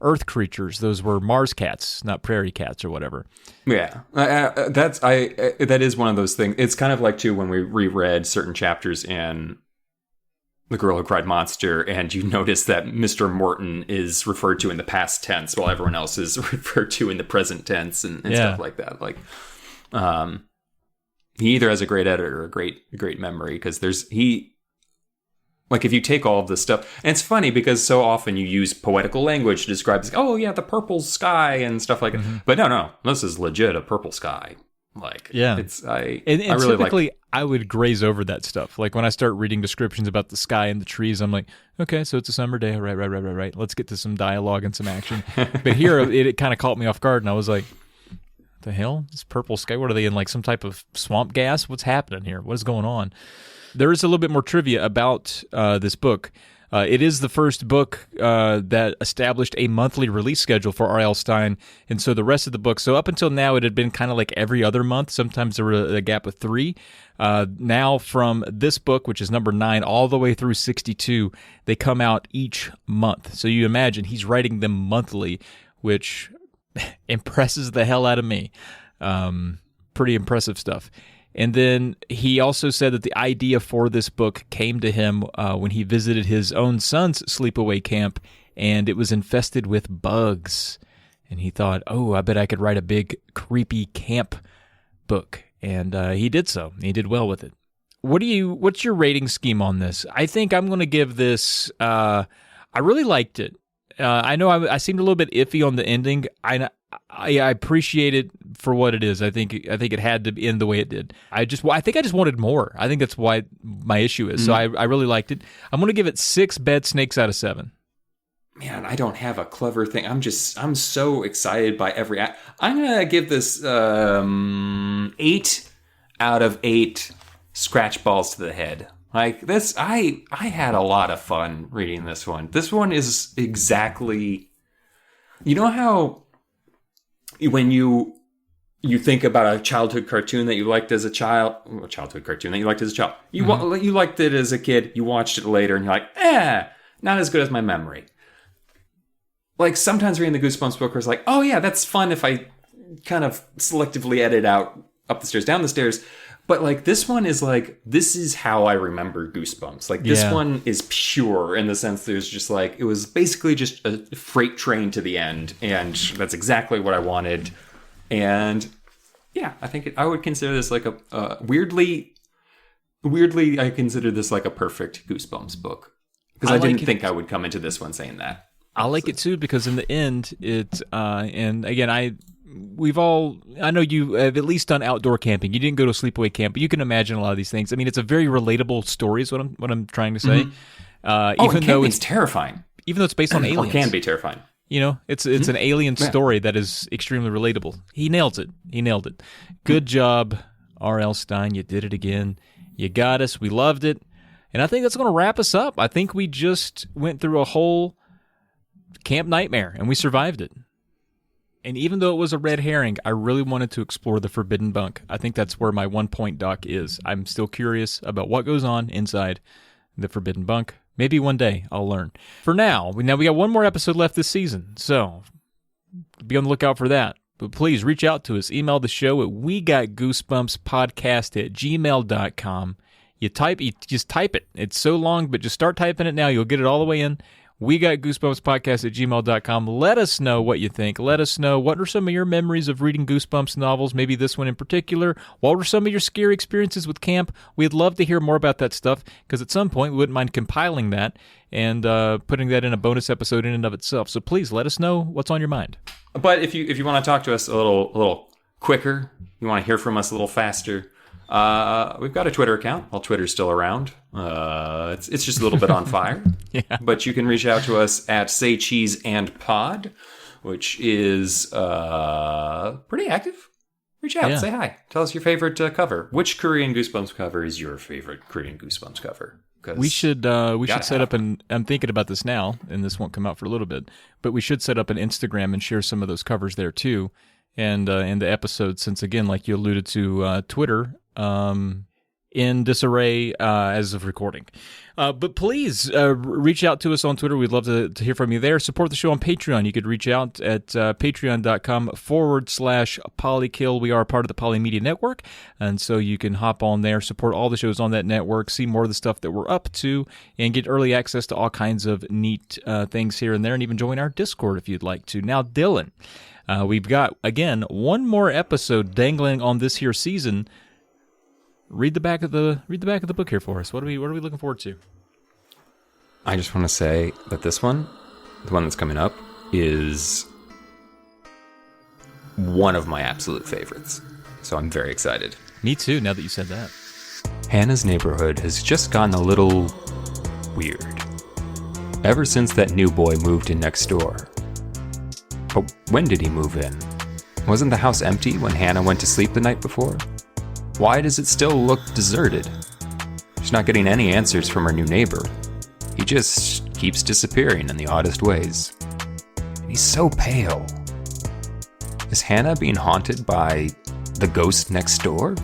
Earth creatures. Those were Mars cats, not prairie cats or whatever. Yeah, that is one of those things. It's kind of like, too, when we reread certain chapters in The Girl Who Cried Monster, and you notice that Mr. Morton is referred to in the past tense while everyone else is referred to in the present tense and stuff like that. Like, he either has a great editor or a great memory, because like, if you take all of this stuff, and it's funny because so often you use poetical language to describe this, oh yeah, the purple sky and stuff like that. But no, this is legit a purple sky. Like, yeah, I really typically I would graze over that stuff. Like, when I start reading descriptions about the sky and the trees, I'm like, okay, so it's a summer day. Right. Let's get to some dialogue and some action. But here, it kind of caught me off guard, and I was like, what the hell? This purple sky? What are they in, like some type of swamp gas? What's happening here? What is going on? There is a little bit more trivia about this book. It is the first book that established a monthly release schedule for R.L. Stine, and so the rest of the book, so up until now it had been kind of like every other month. Sometimes there was a gap of 3. Now from this book, which is number 9, all the way through 62, they come out each month. So you imagine he's writing them monthly, which impresses the hell out of me. Pretty impressive stuff. And then he also said that the idea for this book came to him when he visited his own son's sleepaway camp, and it was infested with bugs. And he thought, oh, I bet I could write a big, creepy camp book. And he did so. He did well with it. What's your rating scheme on this? I think I'm going to give this, I really liked it. I know I seemed a little bit iffy on the ending. I appreciate it for what it is. I think it had to end the way it did. I think I just wanted more. I think that's why my issue is. So I really liked it. I'm going to give it 6 bed snakes out of 7. Man, I don't have a clever thing. I'm so excited by every act. I'm going to give this 8 out of 8 scratch balls to the head. Like this, I had a lot of fun reading this one. This one is exactly, you know how when you think about a childhood cartoon that you liked as a child, you liked it as a kid, you watched it later, and you're like, not as good as my memory. Like, sometimes reading the Goosebumps book was like, oh yeah, that's fun if I kind of selectively edit out up the stairs, down the stairs. But like, this one is like, this is how I remember Goosebumps. Like, this one is pure in the sense there's just like, it was basically just a freight train to the end. And that's exactly what I wanted. And Yeah, I think I would consider this like a weirdly, I consider this like a perfect Goosebumps book because I didn't think I would come into this one saying that. I like it too because in the end, and again, I know you have at least done outdoor camping. You didn't go to a sleepaway camp, but you can imagine a lot of these things. I mean, it's a very relatable story is what I'm trying to say. Even though it's terrifying. Even though it's based on aliens. Or can be terrifying. You know, it's an alien story that is extremely relatable. He nails it. Good job, R.L. Stine. You did it again. You got us. We loved it. And I think that's going to wrap us up. I think we just went through a whole Camp Nightmare, and we survived it. And even though it was a red herring, I really wanted to explore the Forbidden Bunk. I think that's where my 1 point doc is. I'm still curious about what goes on inside the Forbidden Bunk. Maybe one day I'll learn. For now, we got one more episode left this season, so be on the lookout for that. But please reach out to us. Email the show at wegotgoosebumpspodcast@gmail.com. You just type it. It's so long, but just start typing it now. You'll get it all the way in. wegotgoosebumpspodcast@gmail.com. Let us know what you think. Let us know what are some of your memories of reading Goosebumps novels, maybe this one in particular. What were some of your scary experiences with camp? We'd love to hear more about that stuff, because at some point we wouldn't mind compiling that and putting that in a bonus episode in and of itself. So please let us know what's on your mind. But if you want to talk to us a little quicker, you want to hear from us a little faster, we've got a Twitter account. Well, Twitter's still around. It's just a little bit on fire. Yeah. But you can reach out to us at Say Cheese and Pod, which is pretty active. Reach out, say hi. Tell us your favorite cover. Which Korean Goosebumps cover is your favorite Korean Goosebumps cover? We should set up I'm thinking about this now, and this won't come out for a little bit, but we should set up an Instagram and share some of those covers there too. And in the episode, since again, like you alluded to, Twitter in disarray as of recording. But please reach out to us on Twitter. We'd love to hear from you there. Support the show on Patreon. You could reach out at patreon.com/polykill. We are part of the Poly Media Network, and so you can hop on there, support all the shows on that network, see more of the stuff that we're up to, and get early access to all kinds of neat things here and there, and even join our Discord if you'd like to. Now, Dylan, we've got, again, one more episode dangling on this here season. Read the back of the book here for us. What are we looking forward to? I just want to say that this one, the one that's coming up, is one of my absolute favorites. So I'm very excited. Me too, now that you said that. Hannah's neighborhood has just gotten a little weird. Ever since that new boy moved in next door. But when did he move in? Wasn't the house empty when Hannah went to sleep the night before? Why does it still look deserted? She's not getting any answers from her new neighbor. He just keeps disappearing in the oddest ways. And he's so pale. Is Hannah being haunted by the ghost next door?